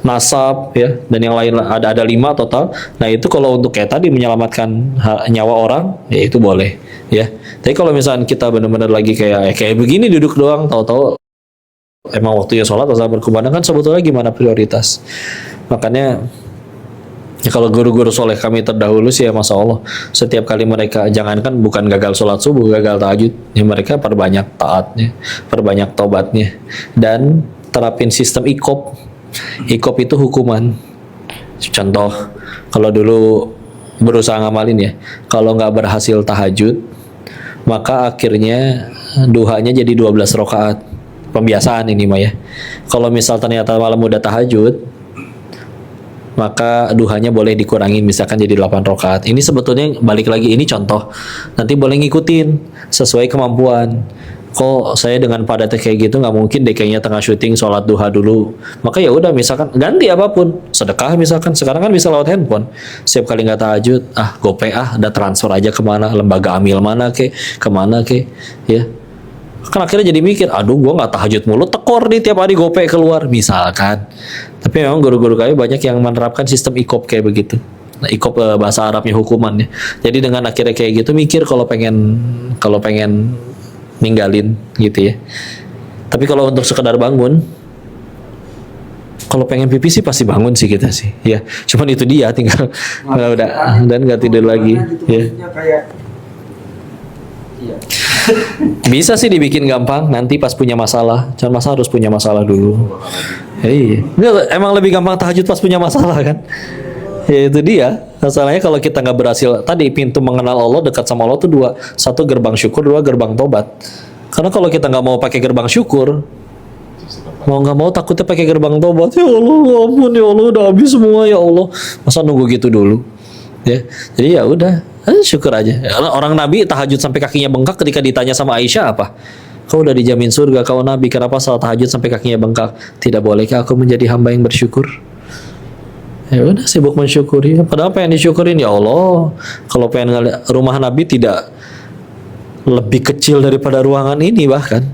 nasab ya, dan yang lain ada 5 total. Nah itu kalau untuk kayak tadi menyelamatkan nyawa orang ya itu boleh ya. Tapi kalau misalnya kita benar-benar lagi kayak begini duduk doang, tahu-tahu emang waktunya sholat atau berkumandang, kan sebetulnya gimana prioritas. Makanya ya kalau guru-guru soleh kami terdahulu sih ya Masya Allah, setiap kali mereka, jangankan bukan gagal sholat subuh, gagal tahajud ya, mereka perbanyak taatnya, perbanyak tobatnya, dan terapin sistem ikop. Ikop itu hukuman. Contoh, kalau dulu berusaha ngamalin ya, kalau nggak berhasil tahajud, maka akhirnya duhanya jadi 12 rakaat. Pembiasaan ini mah ya. Kalau misal ternyata malam udah tahajud, maka duhanya boleh dikurangin, misalkan jadi 8 rakaat. Ini sebetulnya balik lagi, ini contoh. Nanti boleh ngikutin sesuai kemampuan. Kok saya dengan padatnya kayak gitu nggak mungkin deh kayaknya tengah syuting sholat duha dulu. Maka ya udah, misalkan ganti apapun, sedekah misalkan. Sekarang kan bisa lewat handphone. Setiap kali nggak tahajud, GoPay ada transfer aja kemana, lembaga amil mana kemana ya. Kan akhirnya jadi mikir, aduh gua nggak tahajud mulu, tekor nih tiap hari GoPay keluar misalkan. Tapi memang guru-guru kami banyak yang menerapkan sistem ikop kayak begitu. Nah, ikop bahasa Arabnya hukuman ya. Jadi dengan akhirnya kayak gitu mikir kalau pengen ninggalin gitu ya. Tapi kalau untuk sekedar bangun, kalau pengen pipis sih pasti bangun sih kita sih ya. Cuman itu dia tinggal udah dan nggak tidur lagi ya. Kayak, iya. Bisa sih dibikin gampang nanti pas punya masalah. Jangan masa harus punya masalah dulu. Iya. Nggak, emang lebih gampang tahajud pas punya masalah kan? Ya itu dia. Masalahnya kalau kita nggak berhasil tadi pintu mengenal Allah dekat sama Allah tuh dua. Satu gerbang syukur, dua gerbang tobat. Karena kalau kita nggak mau pakai gerbang syukur, mau nggak mau takutnya pakai gerbang tobat. Ya Allah, ya ampun ya Allah udah habis semua ya Allah. Masa nunggu gitu dulu? Ya. Jadi ya udah, syukur aja. Orang Nabi tahajud sampai kakinya bengkak ketika ditanya sama Aisyah apa? Kau udah dijamin surga, kau Nabi, kenapa salat tahajud sampai kakinya bengkak? Tidak bolehkah aku menjadi hamba yang bersyukur? Ya udah sibuk mensyukuri. Padahal pengen disyukurin ya Allah. Kalau pengen ngeliat rumah Nabi tidak lebih kecil daripada ruangan ini bahkan.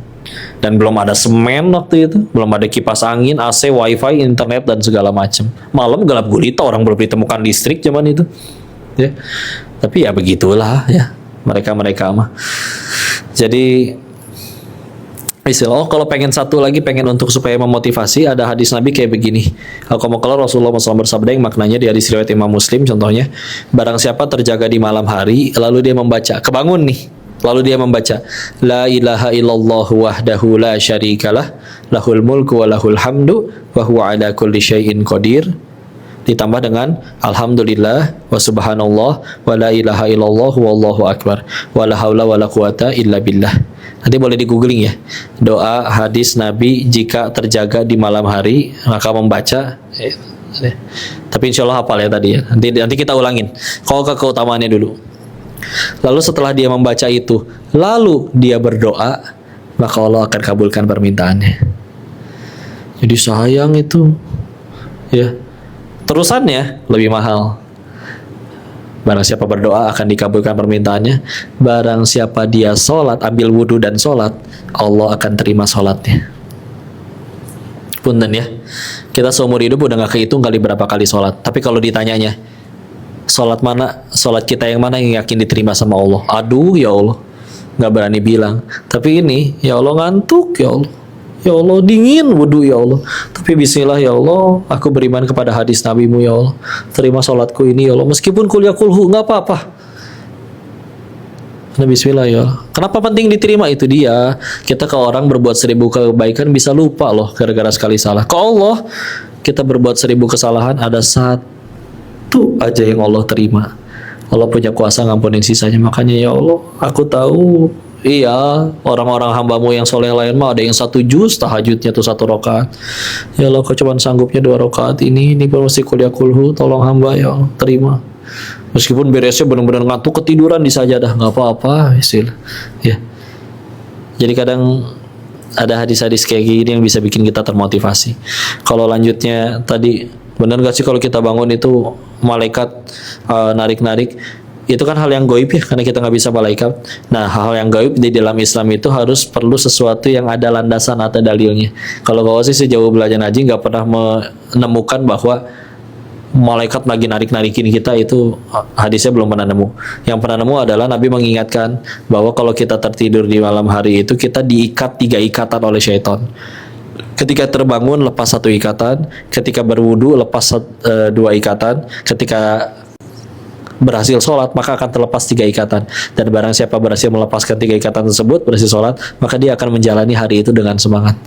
Dan belum ada semen waktu itu, belum ada kipas angin, AC, wifi, internet dan segala macam. Malam gelap gulita, orang belum ditemukan listrik zaman itu. Ya. Tapi ya begitulah ya mereka mah. Jadi istilah kalau pengen satu lagi pengen untuk supaya memotivasi ada hadis Nabi kayak begini. Kalau Rasulullah SAW bersabda yang maknanya di hadis riwayat Imam Muslim contohnya, barang siapa terjaga di malam hari lalu dia membaca, kebangun nih, lalu dia membaca la ilaha illallah wahdahu la syarikalah lahul mulku wa lahul hamdu wa huwa ala kulli syai'in qadir, ditambah dengan alhamdulillah wa subhanallah wa la ilaha illallah wallahu akbar wa la haula wa la quwata illa billah. Nanti boleh di googling ya, doa hadis Nabi jika terjaga di malam hari maka membaca tapi insya Allah hafal ya tadi ya, nanti kita ulangin kalau keutamaannya dulu. Lalu setelah dia membaca itu lalu dia berdoa, maka Allah akan kabulkan permintaannya. Jadi sayang itu ya. Terusannya lebih mahal. Barang siapa berdoa akan dikabulkan permintaannya. Barang siapa dia sholat, ambil wudhu dan sholat, Allah akan terima sholatnya. Punten ya, kita seumur hidup udah gak kehitung kali berapa kali sholat. Tapi kalau ditanyanya, sholat mana, sholat kita yang mana yang yakin diterima sama Allah? Aduh ya Allah, gak berani bilang. Tapi ini, ya Allah ngantuk ya Allah. Ya Allah dingin wudhu ya Allah. Tapi bismillah ya Allah, aku beriman kepada hadis Nabi-Mu ya Allah. Terima sholatku ini ya Allah. Meskipun kuliah kulhu nggak apa-apa. Nah, bismillah ya Allah. Kenapa penting diterima? Itu dia. Kita ke orang berbuat 1000 kebaikan bisa lupa loh gara-gara sekali salah. Ke Allah kita berbuat 1000 kesalahan ada satu aja yang Allah terima. Allah punya kuasa ngampunin sisanya. Makanya ya Allah, aku tahu. Iya, orang-orang hambamu yang soleh lain mah ada yang 1 juz tahajudnya tuh 1 rakaat. Ya Allah, kau cuma sanggupnya 2 rakaat ini pun mesti kuliah kulhu, tolong hamba ya Allah, terima. Meskipun beresnya benar-benar ngantuk ketiduran di sajadah, nggak apa-apa, istilah. Ya. Jadi kadang ada hadis-hadis kayak gini yang bisa bikin kita termotivasi. Kalau lanjutnya tadi, benar nggak sih kalau kita bangun itu malaikat narik-narik? Itu kan hal yang gaib ya, karena kita nggak bisa malaikat. Nah, hal yang gaib di dalam Islam itu harus perlu sesuatu yang ada landasan atau dalilnya. Kalau kau sih sejauh belajar ngaji nggak pernah menemukan bahwa malaikat lagi narik-narikin kita, itu hadisnya belum pernah nemu. Yang pernah nemu adalah Nabi mengingatkan bahwa kalau kita tertidur di malam hari itu kita diikat 3 ikatan oleh syaitan. Ketika terbangun lepas 1 ikatan, ketika berwudu lepas 2 ikatan, ketika berhasil sholat maka akan terlepas 3 ikatan, dan barang siapa berhasil melepaskan 3 ikatan tersebut, berhasil sholat, maka dia akan menjalani hari itu dengan semangat.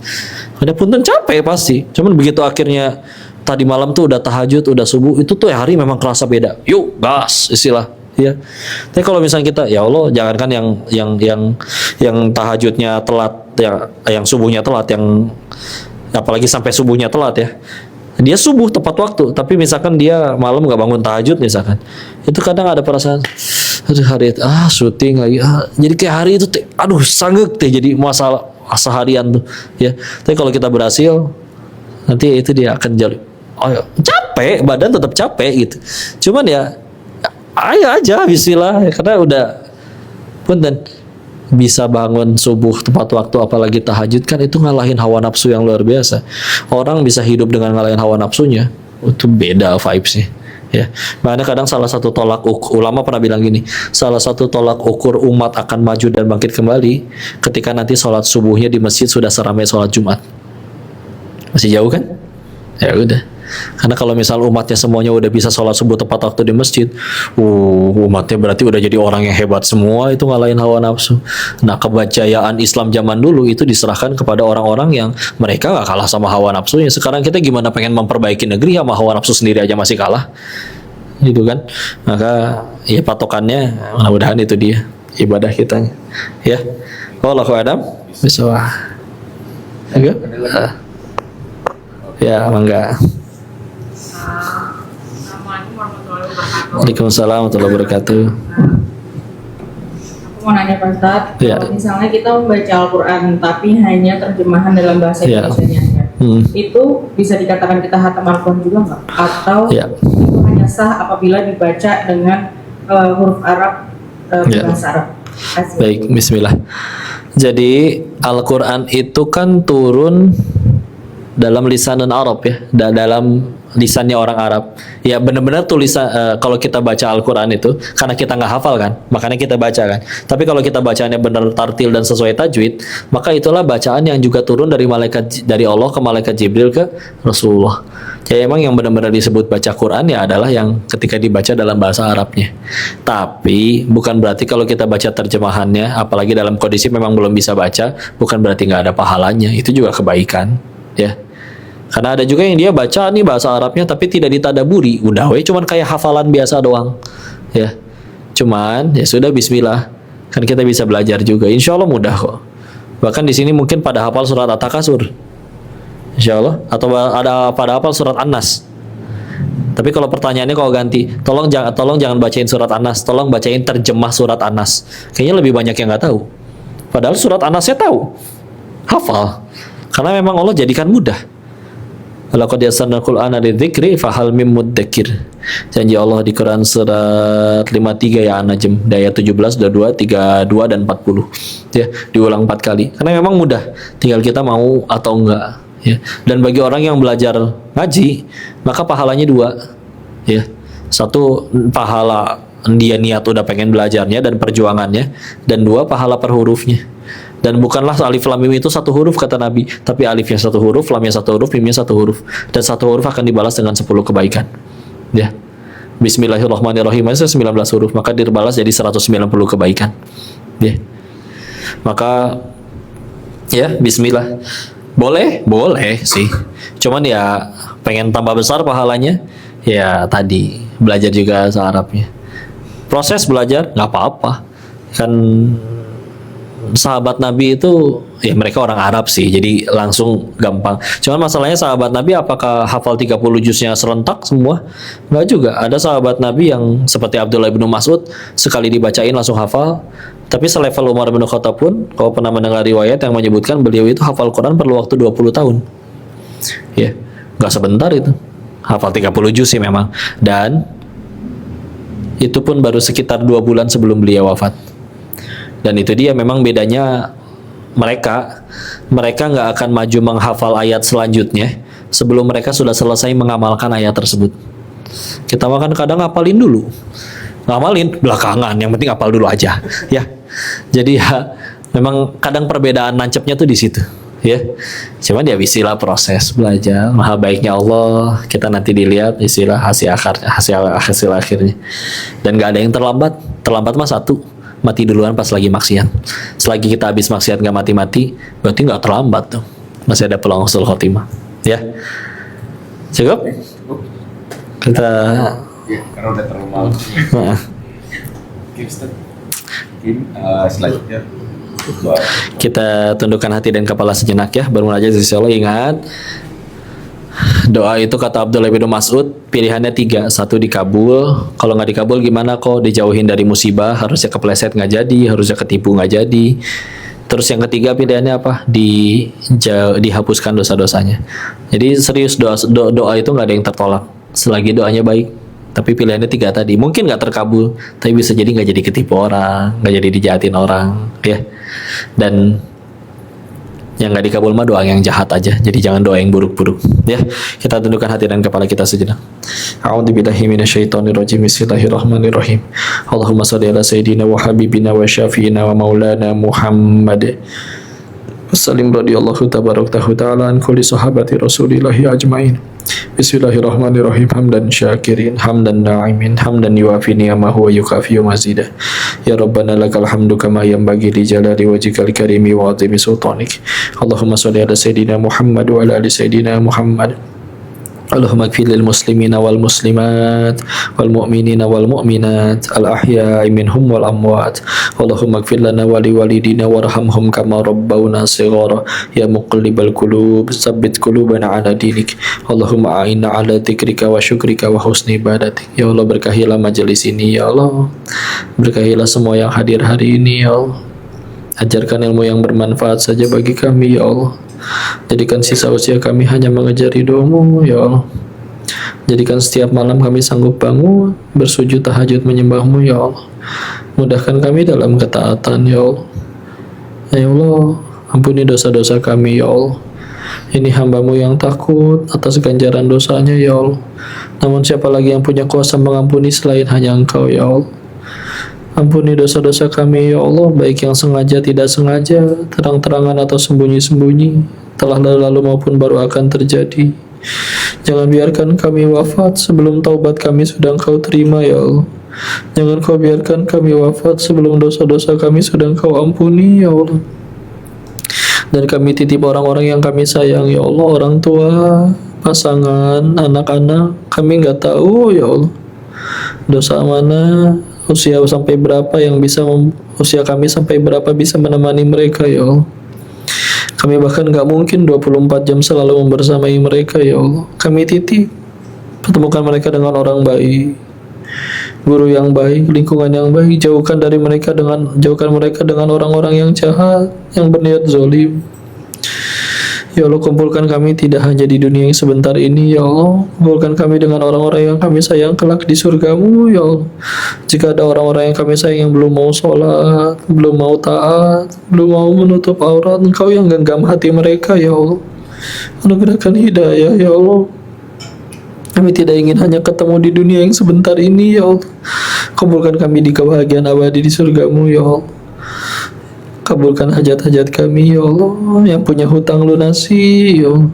Ada punten capek pasti, cuman begitu akhirnya tadi malam tuh udah tahajud, udah subuh, itu tuh hari memang kerasa beda. Yuk gas istilah ya. Tapi kalau misalnya kita ya Allah, jangankan yang tahajudnya telat, yang subuhnya telat, yang apalagi sampai subuhnya telat ya. Dia subuh tepat waktu, tapi misalkan dia malam nggak bangun tahajud misalkan, itu kadang ada perasaan, aduh hari itu, syuting lagi, jadi kayak hari itu, aduh sanggek teh, jadi masalah seharian tuh, ya. Tapi kalau kita berhasil, nanti itu dia akan jadi, capek, badan tetap capek gitu, cuman ya, ayo aja, bismillah, karena udah, punten. Bisa bangun subuh tepat waktu apalagi tahajud kan itu ngalahin hawa nafsu yang luar biasa. Orang bisa hidup dengan ngalahin hawa nafsunya, itu beda vibes-nya ya. Makanya kadang salah satu tolak ukur, ulama pernah bilang gini, salah satu tolak ukur umat akan maju dan bangkit kembali ketika nanti sholat subuhnya di masjid sudah seramai sholat Jumat. Masih jauh kan? Ya udah, Karena kalau misal umatnya semuanya udah bisa sholat subuh tepat waktu di masjid, umatnya berarti udah jadi orang yang hebat semua, itu ngalahin hawa nafsu. Nah, kebajayaan Islam zaman dulu itu diserahkan kepada orang-orang yang mereka gak kalah sama hawa nafsunya. Sekarang kita gimana pengen memperbaiki negeri sama hawa nafsu sendiri aja masih kalah, gitu kan? Maka ya patokannya mudah-mudahan itu dia ibadah kitanya, ya. Wallahu a'lam bishawab. Enggak? Ya, mangga. Assalamualaikum warahmatullahi wabarakatuh. Waalaikumsalam warahmatullahi wabarakatuh. Aku mau nanya Pak Ustadz, Ya. kalau misalnya kita membaca Al-Quran tapi hanya terjemahan dalam bahasa Ya. Indonesianya, itu bisa dikatakan kita hatam Al-Quran juga nggak? Atau Ya. itu hanya sah apabila dibaca dengan huruf Arab, Ya. bahasa Arab? Kasih. Baik, bismillah. Jadi Al-Quran itu kan turun dalam lisanan Arab ya, dalam lisannya orang Arab. Ya benar-benar tulisan kalau kita baca Al-Quran itu karena kita nggak hafal kan, makanya kita baca kan. Tapi kalau kita bacanya benar tartil dan sesuai tajwid, maka itulah bacaan yang juga turun dari dari Allah ke malaikat Jibril ke Rasulullah. Jadi emang yang benar-benar disebut baca Quran ya adalah yang ketika dibaca dalam bahasa Arabnya. Tapi bukan berarti kalau kita baca terjemahannya, apalagi dalam kondisi memang belum bisa baca, bukan berarti nggak ada pahalanya. Itu juga kebaikan, ya. Karena ada juga yang dia baca nih bahasa Arabnya tapi tidak ditadaburi, udah cuman kayak hafalan biasa doang, ya. Cuman ya sudah bismillah, kan kita bisa belajar juga, insya Allah mudah kok. Bahkan di sini mungkin pada hafal surat At-Takasur, insya Allah, atau ada pada hafal surat An-Nas. Tapi kalau pertanyaannya kalau ganti, tolong jangan bacain surat An-Nas, tolong bacain terjemah surat An-Nas. Kayaknya lebih banyak yang nggak tahu. Padahal surat An-Nasnya tahu, hafal, karena memang Allah jadikan mudah. Laqad yassarnal Qur'ana lidzikri fahal mim mudzakir. Janji Allah di Quran surat 53 ya An-Najm, ayat 17, 22, 32 dan 40. Ya, diulang 4 kali. Karena memang mudah, tinggal kita mau atau enggak, ya. Dan bagi orang yang belajar ngaji, maka pahalanya 2. Ya. 1 pahala dia niat udah pengen belajarnya dan perjuangannya, dan 2 pahala per hurufnya. Dan bukanlah alif lam mim itu 1 huruf kata Nabi, tapi alifnya 1 huruf, lamnya 1 huruf, mimnya 1 huruf, dan 1 huruf akan dibalas dengan 10 kebaikan. Ya. Bismillahirrahmanirrahim itu 19 huruf, maka dibalas jadi 190 kebaikan. Ya. Maka ya bismillah. Boleh sih. Cuman ya pengen tambah besar pahalanya, ya tadi belajar juga bahasa Arabnya. Proses belajar nggak apa-apa. Kan sahabat Nabi itu ya mereka orang Arab sih, jadi langsung gampang. Cuman masalahnya sahabat Nabi apakah hafal 30 juznya serentak semua? Enggak juga. Ada sahabat Nabi yang seperti Abdullah bin Mas'ud, sekali dibacain langsung hafal. Tapi selevel Umar bin Khattab pun, kalau pernah mendengar riwayat yang menyebutkan beliau itu hafal Quran perlu waktu 20 tahun. Ya, nggak sebentar itu. Hafal 30 juz sih memang. Dan itu pun baru sekitar 2 bulan sebelum beliau wafat. Dan itu dia memang bedanya mereka nggak akan maju menghafal ayat selanjutnya sebelum mereka sudah selesai mengamalkan ayat tersebut. Kita makan kadang ngapalin dulu, ngamalin belakangan, yang penting hafal dulu aja, ya. Jadi ya memang kadang perbedaan nancepnya tuh di situ, ya. Cuman ya bisilah proses belajar, maha baiknya Allah, kita nanti dilihat istilah hasil akhirnya. Dan nggak ada yang terlambat mah satu, mati duluan pas lagi maksiat. Selagi kita habis maksiat nggak mati-mati, berarti nggak terlambat tuh, masih ada peluang husnul khotimah, ya. Cukup? Kita Ya, karena udah terlalu malam. Oke, Ustaz. Mungkin selanjutnya kita tundukkan hati dan kepala sejenak ya. Bermunajat insya Allah. Ingat, doa itu kata Abdullah bin Mas'ud pilihannya 3. 1 dikabul, kalau nggak dikabul gimana kok? Dijauhin dari musibah, harusnya kepleset nggak jadi, harusnya ketipu nggak jadi. Terus yang ketiga pilihannya apa? Dihapuskan dosa-dosanya. Jadi serius, doa itu nggak ada yang tertolak selagi doanya baik. Tapi pilihannya 3 tadi mungkin nggak terkabul, tapi bisa jadi nggak jadi ketipu orang, nggak jadi dijahatin orang, ya. Dan yang nggak dikabul mah doa yang jahat aja. Jadi jangan doa yang buruk-buruk, ya. Kita tundukkan hati dan kepala kita sejenak. A'udzubillahi minasyaitonirrajim. Bismillahirrahmanirrahim. Allahumma shalli ala sayyidina wa habibina wa syafiina wa maulana Muhammad. Wassalim radhiyallahu tabarak ta'ala an kulli sahabati Rasulillahi ajmain. Bismillahirrahmanirrahim. Hamdan syakirin, hamdan na'imin, hamdan yuafi ni'amahu wa yukafi mazidah. Ya Rabbana lakal hamdu kama yanbaghi li jalali wajhikal karimi wa 'azimi sultanik. Allahumma shalli ala sayidina Muhammad wa ala ali sayidina Muhammad. Allahumma ighfir lil muslimina wal muslimat wal mu'minina wal mu'minat al ahya'i minhum wal amwat. Allahumma ighfir lana wa li walidina warhamhum kama rabbawna shighara. Ya muqallibal qulub tsabbit qulubana ala dinik. Allahumma a'inna ala dzikrika wa syukrika wa husni ibadatik. Ya Allah, berkahilah majelis ini ya Allah. Berkahilah semua yang hadir hari ini ya Allah. Ajarkan ilmu yang bermanfaat saja bagi kami ya Allah. Jadikan sisa usia kami hanya mengejar ridho-Mu ya Allah. Jadikan setiap malam kami sanggup bangun bersujud tahajud menyembah-Mu ya Allah. Mudahkan kami dalam ketaatan ya Allah. Ya Allah, ampuni dosa-dosa kami ya Allah. Ini hamba-Mu yang takut atas ganjaran dosanya ya Allah. Namun siapa lagi yang punya kuasa mengampuni selain hanya Engkau ya Allah. Ampuni dosa-dosa kami ya Allah, baik yang sengaja tidak sengaja, terang-terangan atau sembunyi-sembunyi, telah lalu maupun baru akan terjadi. Jangan biarkan kami wafat sebelum taubat kami sudah Engkau terima ya Allah. Jangan Kau biarkan kami wafat sebelum dosa-dosa kami sudah Engkau ampuni ya Allah. Dan kami titip orang-orang yang kami sayang ya Allah, orang tua, pasangan, anak-anak, kami nggak tahu ya Allah dosa mana, usia sampai berapa yang bisa usia kami sampai berapa bisa menemani mereka ya Allah. Kami bahkan gak mungkin 24 jam selalu membersamai mereka ya Allah. Kami titip pertemukan mereka dengan orang baik, guru yang baik, lingkungan yang baik. Jauhkan mereka dengan orang-orang yang jahat, yang berniat zalim. Ya Allah, kumpulkan kami tidak hanya di dunia yang sebentar ini ya Allah. Kumpulkan kami dengan orang-orang yang kami sayang kelak di surga-Mu ya Allah. Jika ada orang-orang yang kami sayang yang belum mau sholat, belum mau taat, belum mau menutup aurat, Engkau yang genggam hati mereka ya Allah. Anugerahkan hidayah ya Allah. Kami tidak ingin hanya ketemu di dunia yang sebentar ini ya Allah. Kumpulkan kami di kebahagiaan abadi di surga-Mu ya Allah. Kabulkan hajat-hajat kami ya Allah. Yang punya hutang lunasi ya Allah.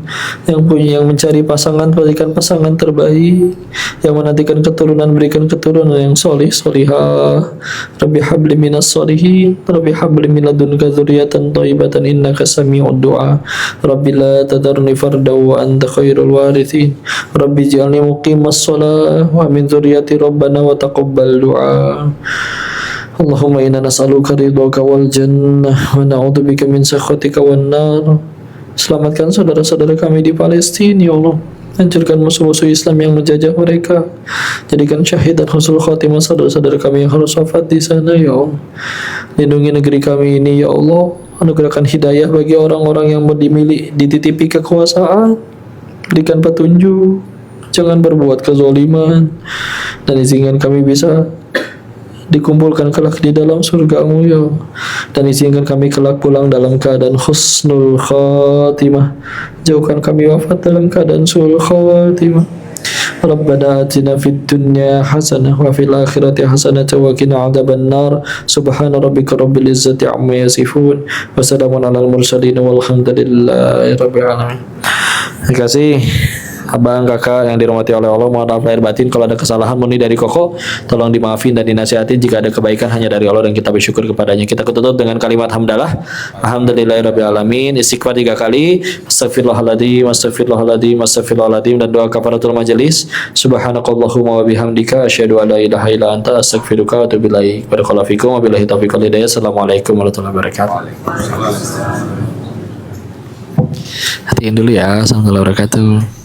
Yang mencari pasangan, berikan pasangan terbaik. Yang menantikan keturunan, berikan keturunan yang solih solihah. Rabbi habli minas solihin, Rabbi habli min ladunka dzurriyyatan thayyibatan innaka sami'ud du'a. Rabbi la tadarni fardaw wa anta khairul warithin. Rabbi ij'alni muqimas shalah wa min dzurriyyati rabbana wa taqabbal du'a. Allahumma inna nas'aluka ridhaka wal jannah wa na'udzubika min sakhatika wan nar. Selamatkan saudara-saudara kami di Palestina ya Allah. Hancurkan musuh-musuh Islam yang menjajah mereka. Jadikan syahid dan husnul khatimah saudara-saudara kami yang harus wafat di sana ya Allah. Lindungi negeri kami ini ya Allah. Anugerahkan hidayah bagi orang-orang yang dititipi kekuasaan. Berikan petunjuk. Jangan berbuat kezaliman. Dan izinkan kami bisa dikumpulkan kelak di dalam surga-Mu ya Allah. Dan izinkan kami kelak pulang dalam keadaan husnul khatimah. Jauhkan kami wafat dalam keadaan sul khatimah. Rabbana atina fid dunya hasanah wa fil akhirati hasanah wa qina adzaban nar. Subhana rabbika rabbil izzati amma yasifun wa salamun alal mursalin walhamdulillahi rabbil alamin. Terima kasih abang, kakak yang dirahmati oleh Allah. Mohon maaf lahir batin kalau ada kesalahan murni dari Koko. Tolong dimaafin dan dinasihatin. Jika ada kebaikan hanya dari Allah dan kita bersyukur kepadanya. Kita tutup dengan kalimat hamdalah. Alhamdulillahirabbil alamin. Istighfar 3 kali. Astagfirullahaladzim, astagfirullahaladzim, astagfirullahaladzim, dan doa kafaratul majelis. Subhanakallahumma wa bihamdika asyhadu an la ilaha illa anta astaghfiruka wa atubu ilaik. Barakallahu fikum wa billahi taufiq wal hidayah. Assalamualaikum warahmatullahi wabarakatuh. Hatiin dulu ya. Assalamualaikum warahmatullahi wabarakatuh.